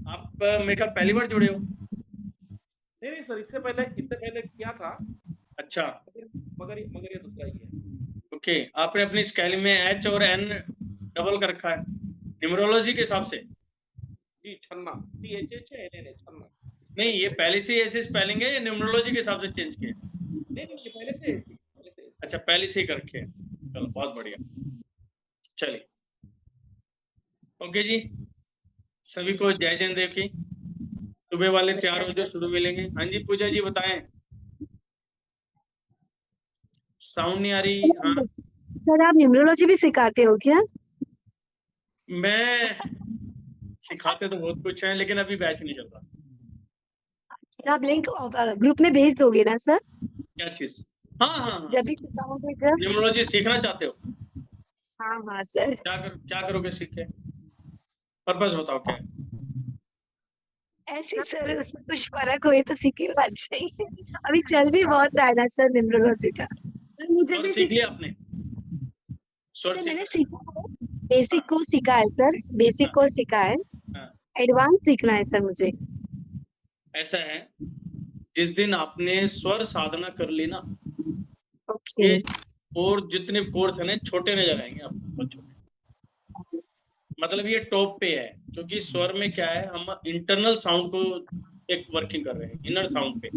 आप मेरे ख्याल पहली बार जुड़े हो। नहीं सर, इससे पहले किया था। अच्छा, मगर ये दूसरा ही है। ओके, आपने अपनी स्केलिंग में एच और एन डबल कर रखा है न्यूमरोलॉजी के हिसाब से। जी, छन्ना, THH है, छन्ना। नहीं, ये पहले से ऐसे स्पेलिंग है या न्यूमरोलॉजी के हिसाब से चेंज किया? नहीं, ये पहले से। अच्छा, पहले से ही कर रखे हैं। चलो, बहुत बढ़िया। चलिए, ओके जी, सभी को जय जन देव की। सुबह वाले तैयार हो जो शुरू मिलेंगे। हाँ जी, पूजा जी बताएं। साउंड नहीं आ रही। हाँ, सर आप न्यूमरोलॉजी भी सिखाते हो क्या? मैं सिखाते तो बहुत कुछ है, लेकिन अभी बैच नहीं चल रहा। आप लिंक ग्रुप में भेज दोगे ना सर? क्या चीज? हाँ, जब भी सिखाओगे सर। न्यूमरोलॉजी सीखना चाहते हो? हाँ सर। क्या करोगे सीख के? पर्पस बताओ क्या है? ऐसे सर, उसमें कुछ फर्क हुए तो सीखना चाहिए। अभी चल भी बहुत रहा है ना सर न्यूमरोलॉजी का। मुझे भी सीख लिया आपने? सर मैंने सीखा है, बेसिक को सीखा है सर, बेसिक को सीखा है, एडवांस सीखना है सर मुझे। ऐसा है, जिस दिन आपने स्वर साधना कर ली ना, ओके, और जितने कोर्स है ना छोटे नजर आएंगे आपको, बहुत छोटे। मतलब ये टॉप पे है, क्योंकि स्वर में क्या है, हम इंटरनल साउंड को एक वर्किंग कर रहे हैं, इनर साउंड पे।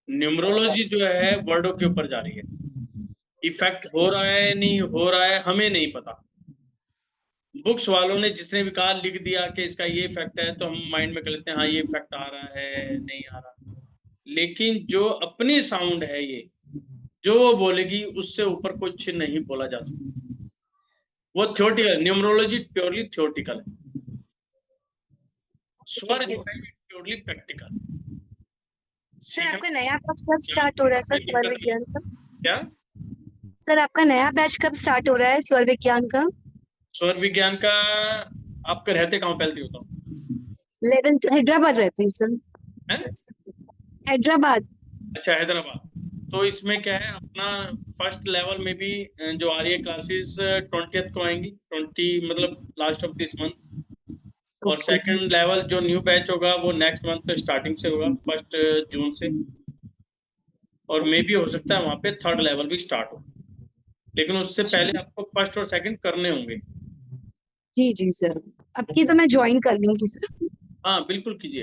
न्यूमरोलॉजी जो है वर्डों के ऊपर जा रही है। इफेक्ट हो रहा है नहीं हो रहा है हमें नहीं पता। बुक्स वालों ने जिसने भी कहा लिख दिया कि इसका ये इफेक्ट है, तो हम माइंड में कर लेते हैं हाँ ये इफेक्ट आ रहा है, नहीं आ रहा। लेकिन जो अपनी साउंड है, ये जो वो बोलेगी, उससे ऊपर कुछ नहीं बोला जा सकता। वो थ्योरेटिकल, न्यूमरोलॉजी प्योरली थ्योरेटिकल है, स्वर जो है प्योरली प्रैक्टिकल। सर आपका नया बैच कब स्टार्ट हो रहा है सर स्वर विज्ञान का? क्या सर आपका नया बैच कब स्टार्ट हो रहा है स्वर विज्ञान का? स्वर विज्ञान का आपके रहते कहाँ पहले बताओ? 11 हैदराबाद रहती हूँ सर। हैदराबाद। अच्छा, हैदराबाद। तो इसमें क्या है, अपना फर्स्ट लेवल में भी जो आ रही है क्लासेस 20th को आएंगी, 20 मतलब लास्ट ऑफ दिस मंथ। और सेकंड लेवल जो न्यू बैच होगा वो नेक्स्ट मंथ स्टार्टिंग से होगा, 1 जून से। और मे भी हो सकता है वहां पे थर्ड लेवल भी स्टार्ट हो, लेकिन उससे पहले आपको फर्स्ट और सेकंड करने होंगे। जी जी सर, अब की तो मैं ज्वाइन कर लूंगी सर। हाँ बिल्कुल कीजिए,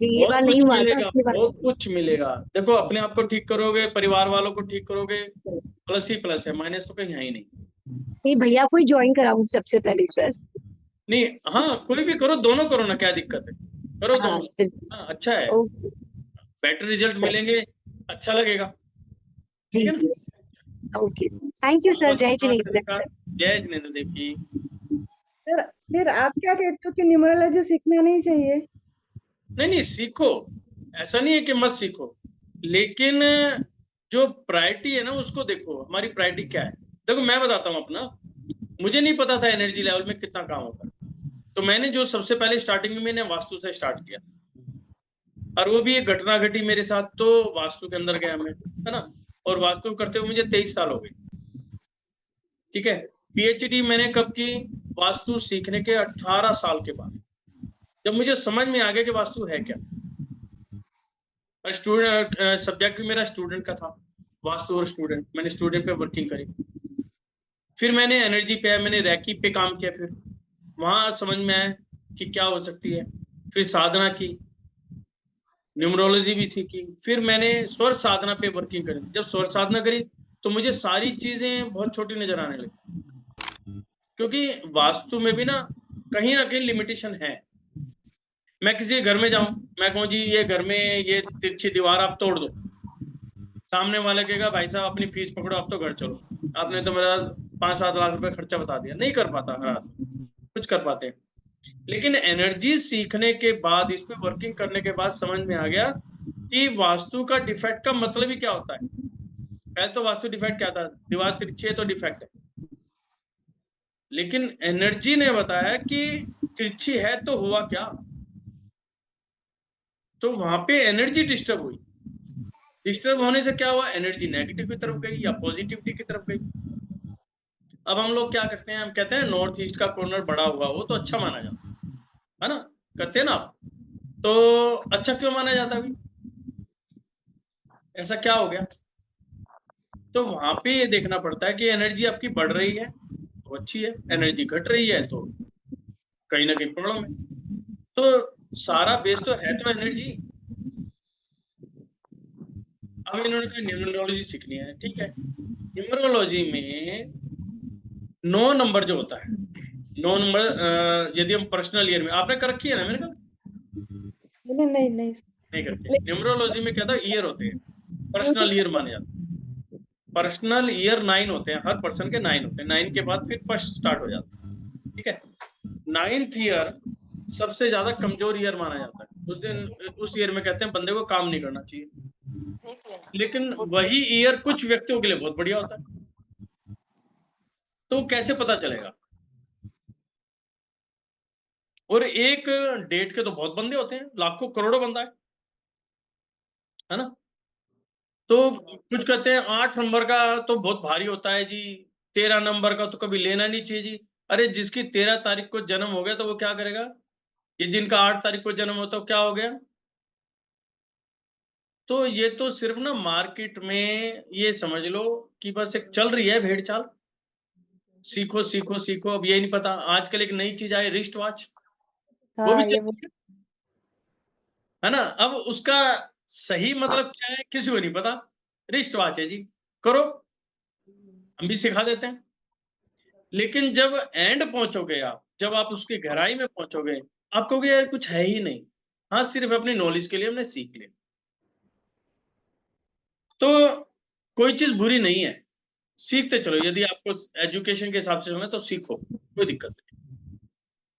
ये बार नहीं हुआ था, बहुत कुछ मिलेगा। देखो, अपने आप को ठीक करोगे, परिवार वालों को ठीक करोगे, प्लस ही प्लस है, माइनस तो कहीं है ही नहीं। नहीं भैया कोई ज्वाइन कराऊं सबसे पहले सर। नहीं, हाँ कोई भी करो, दोनों करो ना, क्या दिक्कत है, करो दोनों। हाँ, अच्छा है, बेटर रिजल्ट मिलेंगे, अच्छा लगेगा। जी जी, ओके थैंक यू सर। जय जिनेंद्र। जय जिनेंद्र देव की। फिर आप क्या कहते हो कि न्यूमरोलॉजी सीखना नहीं चाहिए? नहीं, सीखो, ऐसा नहीं है कि मत सीखो, लेकिन जो प्रायोरिटी है ना उसको देखो। हमारी प्रायोरिटी क्या है? देखो, मैं बताता हूँ अपना। मुझे नहीं पता था एनर्जी लेवल में कितना काम होता है, तो मैंने जो सबसे पहले स्टार्टिंग में मैंने वास्तु से स्टार्ट किया, और वो भी एक घटना घटी मेरे साथ, तो वास्तु के अंदर गया मैं, है ना। और वास्तु करते हुए मुझे 23 साल हो गए, ठीक है। PhD मैंने कब की? वास्तु सीखने के 18 साल के बाद, जब मुझे समझ में आ गया कि वास्तु है क्या। स्टूडेंट सब्जेक्ट भी मेरा स्टूडेंट का था, वास्तु और स्टूडेंट, मैंने स्टूडेंट पे वर्किंग करी। फिर मैंने एनर्जी पे, मैंने रैकी पे काम किया, फिर वहां समझ में आया कि क्या हो सकती है। फिर साधना की, न्यूमरोलॉजी भी सीखी, फिर मैंने स्वर साधना पे वर्किंग करी। जब स्वर साधना करी तो मुझे सारी चीजें बहुत छोटी नजर आने लगी, क्योंकि वास्तु में भी ना कहीं लिमिटेशन है। मैं किसी घर में जाऊं, मैं कहूं जी ये घर में ये तिरछी दीवार आप तोड़ दो, सामने वाला कहेगा भाई साहब अपनी फीस पकड़ो, आप तो घर चलो, आपने तो मेरा 5-7 लाख रुपए खर्चा बता दिया, नहीं कर पाता हर आदमी कुछ कर पाते। लेकिन एनर्जी सीखने के बाद, इस पे वर्किंग करने के बाद समझ में आ गया कि वास्तु का डिफेक्ट का मतलब ही क्या होता है। पहले तो वास्तु डिफेक्ट क्या था, दीवार तिरछी है तो डिफेक्ट है, लेकिन एनर्जी ने बताया कि तिरछी है तो हुआ क्या, तो वहां पे एनर्जी डिस्टर्ब हुई। डिस्टर्ब होने से क्या हुआ, एनर्जी नेगेटिव की तरफ गई या पॉजिटिविटी की तरफ गई। अब हम लोग क्या करते हैं, हम कहते हैं नॉर्थ ईस्ट का कॉर्नर बड़ा हुआ हो तो अच्छा माना जाता है ना, करते हैं ना आप, तो अच्छा क्यों माना जाता है, ऐसा क्या हो गया। तो वहां पे ये देखना पड़ता है कि एनर्जी आपकी बढ़ रही है तो अच्छी है, एनर्जी घट रही है तो कहीं ना कहीं प्रॉब्लम है। तो सारा बेस तो है तो एनर्जी। अब इन्होंने कहा न्यूमरोलॉजी सीखनी है, ठीक है। न्यूमरोलॉजी में 9 नंबर जो होता है, 9 नंबर यदि हम पर्सनल ईयर में, आपने कर रखी है ना मेरे ख्याल, नहीं करते। न्यूमरोलॉजी में क्या था, ईयर होते हैं, पर्सनल ईयर माने जाते हैं। पर्सनल ईयर 9 होते हैं, हर पर्सन के 9 होते हैं, 9 के बाद फिर फर्स्ट स्टार्ट हो जाता है, ठीक है। 9th ईयर सबसे ज्यादा कमजोर ईयर माना जाता है। उस दिन उस ईयर में कहते हैं बंदे को काम नहीं करना चाहिए, लेकिन वही ईयर कुछ व्यक्तियों के लिए बहुत बढ़िया होता है। तो कैसे पता चलेगा, और एक डेट के तो बहुत बंदे होते हैं, लाखों करोड़ों बंदा है ना। तो कुछ कहते हैं 8 नंबर का तो बहुत भारी होता है जी, 13 नंबर का तो कभी लेना नहीं चाहिए जी। अरे जिसकी 13 तारीख को जन्म हो गया तो वो क्या करेगा, ये जिनका 8 तारीख को जन्म होता है क्या हो गया। तो ये तो सिर्फ ना मार्केट में ये समझ लो कि बस एक चल रही है भेड़ चाल, सीखो सीखो सीखो। अब ये नहीं पता, आजकल एक नई चीज आई रिस्ट वॉच, वो भी हाँ, चल है ना। अब उसका सही मतलब क्या है किसी को नहीं पता, रिस्ट वॉच है जी, करो, हम भी सिखा देते हैं। लेकिन जब एंड पहुंचोगे आप, जब आप उसकी गहराई में पहुंचोगे, आप कहोगे यार कुछ है ही नहीं। हाँ, सिर्फ अपनी नॉलेज के लिए हमने सीख लिया। तो कोई चीज बुरी नहीं है, सीखते चलो। यदि आपको एजुकेशन के हिसाब से होना तो सीखो, कोई दिक्कत नहीं।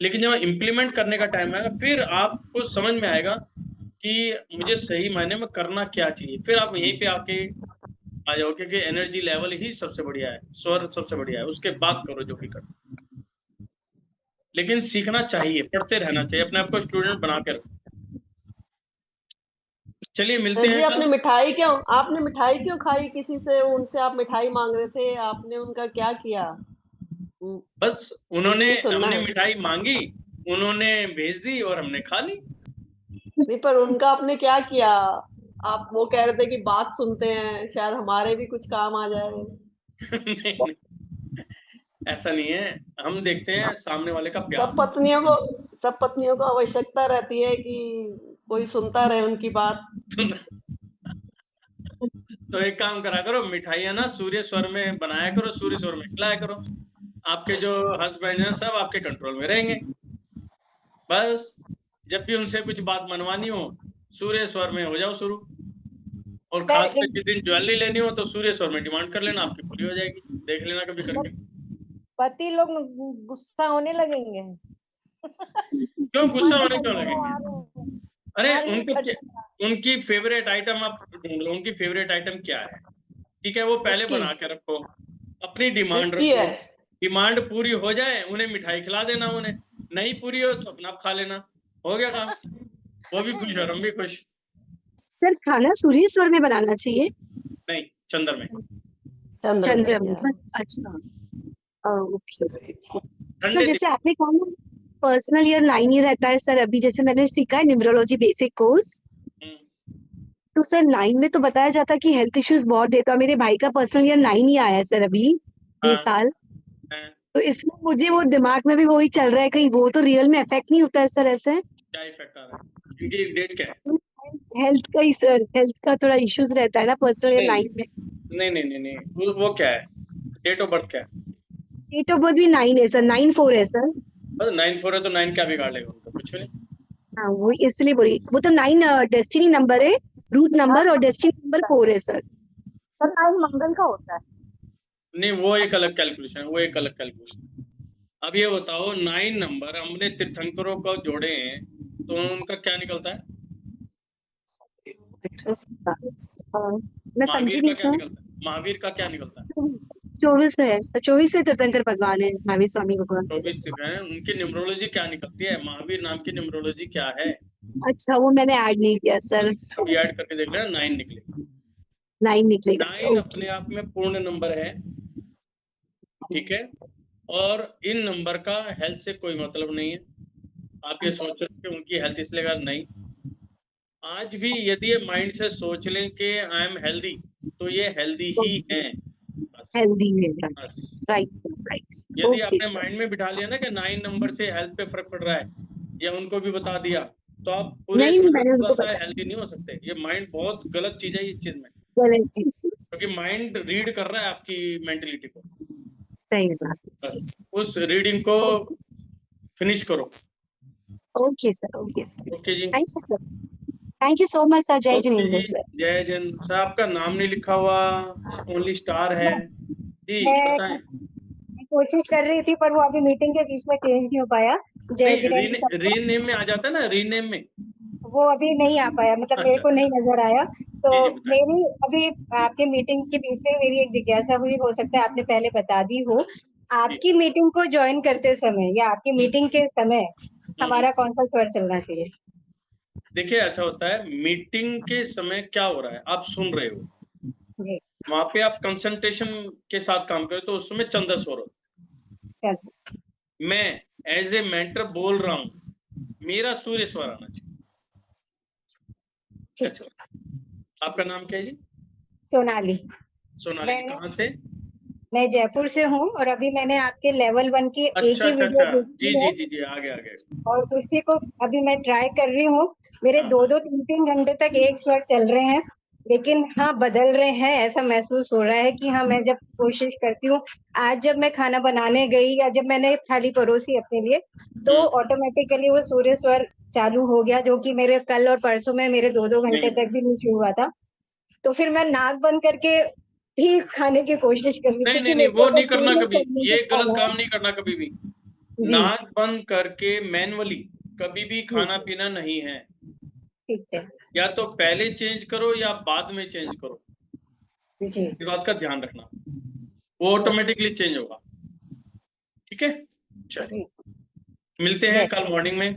लेकिन जब इम्प्लीमेंट करने का टाइम आएगा फिर आपको समझ में आएगा कि मुझे सही मायने में करना क्या चाहिए। फिर आप यहीं पे आके आ जाओ, क्योंकि एनर्जी लेवल ही सबसे बढ़िया है, स्वर सबसे बढ़िया है, उसके बाद करो जो भी करो। लेकिन सीखना चाहिए, पढ़ते रहना चाहिए, अपने आप को स्टूडेंट बना के रखो। चलिए मिलते हैं आपने मिठाई क्यों खाई किसी से, उनसे आप मिठाई मांग रहे थे, आपने उनका क्या किया। बस उन्होंने हमने मिठाई मांगी, उन्होंने भेज दी और हमने खा ली। नहीं, पर उनका आपने क्या किया। आप वो कह रहे थे कि बात सुनते हैं, शायद हमारे भी कुछ काम आ जाए। नहीं, ऐसा नहीं है, हम देखते हैं सामने वाले का प्यार। सब पत्नियों को आवश्यकता रहती है कि कोई सुनता रहे उनकी बात। तो एक काम करा करो, मिठाइयाँ ना सूर्य स्वर में बनाया करो, सूर्य स्वर में खिलाया करो, आपके जो हस्बैंड है सब आपके कंट्रोल में रहेंगे। बस जब भी उनसे कुछ बात मनवानी हो, सूर्य स्वर में हो जाओ शुरू। और खास कर जिस दिन ज्वेलरी लेनी हो तो सूर्य स्वर में डिमांड कर लेना, आपकी पूरी हो जाएगी। देख लेना कभी करके। पति लोग गुस्सा होने लगेंगे। क्यों गुस्सा होने क्यों लगेंगे। अरे उनकी फेवरेट आइटम आप ढूंढ लो, उनकी फेवरेट आइटम क्या है, ठीक है, वो पहले बना के रखो, अपनी डिमांड रखो, डिमांड पूरी हो जाए उन्हें मिठाई खिला देना, उन्हें नहीं पूरी हो तो अपना खा लेना, हो गया काम। वो भी खुश और हम भी खुश। सर खाना सूर्य स्वर में बनाना चाहिए? नहीं, चंद्र में। चंद्र में, अच्छा ओके। सर जैसे आपने कहा ना पर्सनल ईयर 9 ही रहता है सर, अभी जैसे मैंने सीखा है न्यूमरोलॉजी बेसिक कोर्स, तो सर 9 में तो बताया जाता है कि हेल्थ इश्यूज बहुत देता है। मेरे भाई का पर्सनल ईयर 9 ही आया है सर अभी ये साल, तो इसमें मुझे वो दिमाग में भी वही चल रहा है, कहीं वो तो रियल में इफेक्ट नहीं होता है सर ऐसे? क्या इफेक्ट आ रहा है, इनकी डेट क्या है? हेल्थ का ही सर, हेल्थ का थोड़ा इश्यूज रहता है ना पर्सनल ईयर 9 में। नहीं, वो क्या है, डेट ऑफ बर्थ क्या है? डेट ऑफ बर्थ भी 9 है सर, 9/4 है सर। 9/4 है तो 9 क्या बिगाड़ लेगा उनको, कुछ नहीं। हाँ वो इसलिए बोली, वो तो 9 डेस्टिनी नंबर है, रूट नंबर, और डेस्टिनी नंबर 4 है सर। सर 9 मंगल का होता है। नहीं, वो एक अलग कैलकुलेशन है, वो एक अलग कैलकुलेशन। अब ये बताओ 9 नंबर हमने तीर्थंकरों को जोड़े हैं तो उनका क्या निकलता है? मैं समझी नहीं सर। महावीर का क्या निकलता है? 24 है, 24वें तीर्थंकर भगवान है महावीर स्वामी भगवान। 24 है, उनकी न्यूमरोलॉजी क्या निकलती है? महावीर नाम की न्यूमरोलॉजी क्या है? अच्छा, वो मैंने ऐड नहीं किया सर। अभी ऐड करके देख लेना, 9 निकलेगा। 9 निकलेगा। 9 अपने आप में पूर्ण नंबर है, ठीक है, और इन नंबर का हेल्थ से कोई मतलब नहीं है। आप ये सोच रहे कि उनकी हेल्थ इसलिए नहीं, आज भी यदि ये माइंड से सोच लें कि आई एम हेल्दी, तो ये हेल्दी ही हैं। हेल्दी है, राइट। यदि आपने माइंड में बिठा लिया ना कि 9 नंबर से हेल्थ पे फर्क पड़ रहा है, या उनको भी बता दिया, तो आप पूरे थोड़ा सा हेल्दी नहीं हो सकते। ये माइंड बहुत गलत चीज है इस चीज में, गलत चीज, क्योंकि माइंड रीड कर रहा है आपकी मेंटलिटी को। सही बात। उस रीडिंग को फिनिश करो। Okay sir, okay sir, okay ji, thank you sir, thank you so much sir. जय जिनेंद्र सर। जय जन सर। आपका नाम नहीं लिखा हुआ, ओनली स्टार है जी, बताएं। कोशिश कर रही थी पर वो अभी मीटिंग के बीच में चेंज नहीं हो पाया। जय जिनेंद्र रीनेम में आ जाता है ना, रीनेम में वो अभी नहीं आ पाया, मतलब मेरे को नहीं नजर आया। तो मेरी अभी आपके मीटिंग के बीच में मेरी एक जिज्ञासा हुई, हो सकता है आपने पहले बता दी हो, आपकी मीटिंग को ज्वाइन करते समय या आपकी मीटिंग के समय हमारा कौन सा स्वर चलना चाहिए? देखिए ऐसा होता है, मीटिंग के समय क्या हो रहा है आप सुन रहे हो, वहां पे आप कंसंट्रेशन के साथ काम करें तो उस समय चंद्र स्वर होता है। मैं एज ए मेंटर बोल रहा हूं, मेरा सूर्य स्वर आना चाहिए। आपका नाम क्या है जी? सोनाली। सोनाली जी, कहाँ से? मैं जयपुर से हूँ और अभी मैंने आपके लेवल 1 की एक ही वीडियो देखी है। जी आगे और उसी को अभी मैं ट्राई कर रही हूँ। मेरे 2-3 घंटे तक एक स्वर चल रहे हैं, लेकिन हाँ बदल रहे हैं, ऐसा महसूस हो रहा है कि हाँ मैं जब कोशिश करती हूँ, आज जब मैं खाना बनाने गई या जब मैंने थाली परोसी अपने लिए, तो ऑटोमेटिकली वो सूर्य स्वर चालू हो गया, जो कि मेरे कल और परसों में मेरे 2-2 घंटे तक भी नहीं शुरू हुआ था। तो फिर मैं नाक बंद करके ही खाने की कोशिश कर रही थी। नहीं, वो नहीं करना कभी, ये गलत काम नहीं करना कभी भी। नाक बंद करके मैनुअली कभी भी खाना पीना नहीं है। ठीक है, या तो पहले चेंज करो या बाद में चेंज करो, जी, इस बात का ध्यान रखना, वो ऑटोमेटिकली चेंज होगा। ठीक है, चलिए मिलते हैं कल मॉर्निंग में।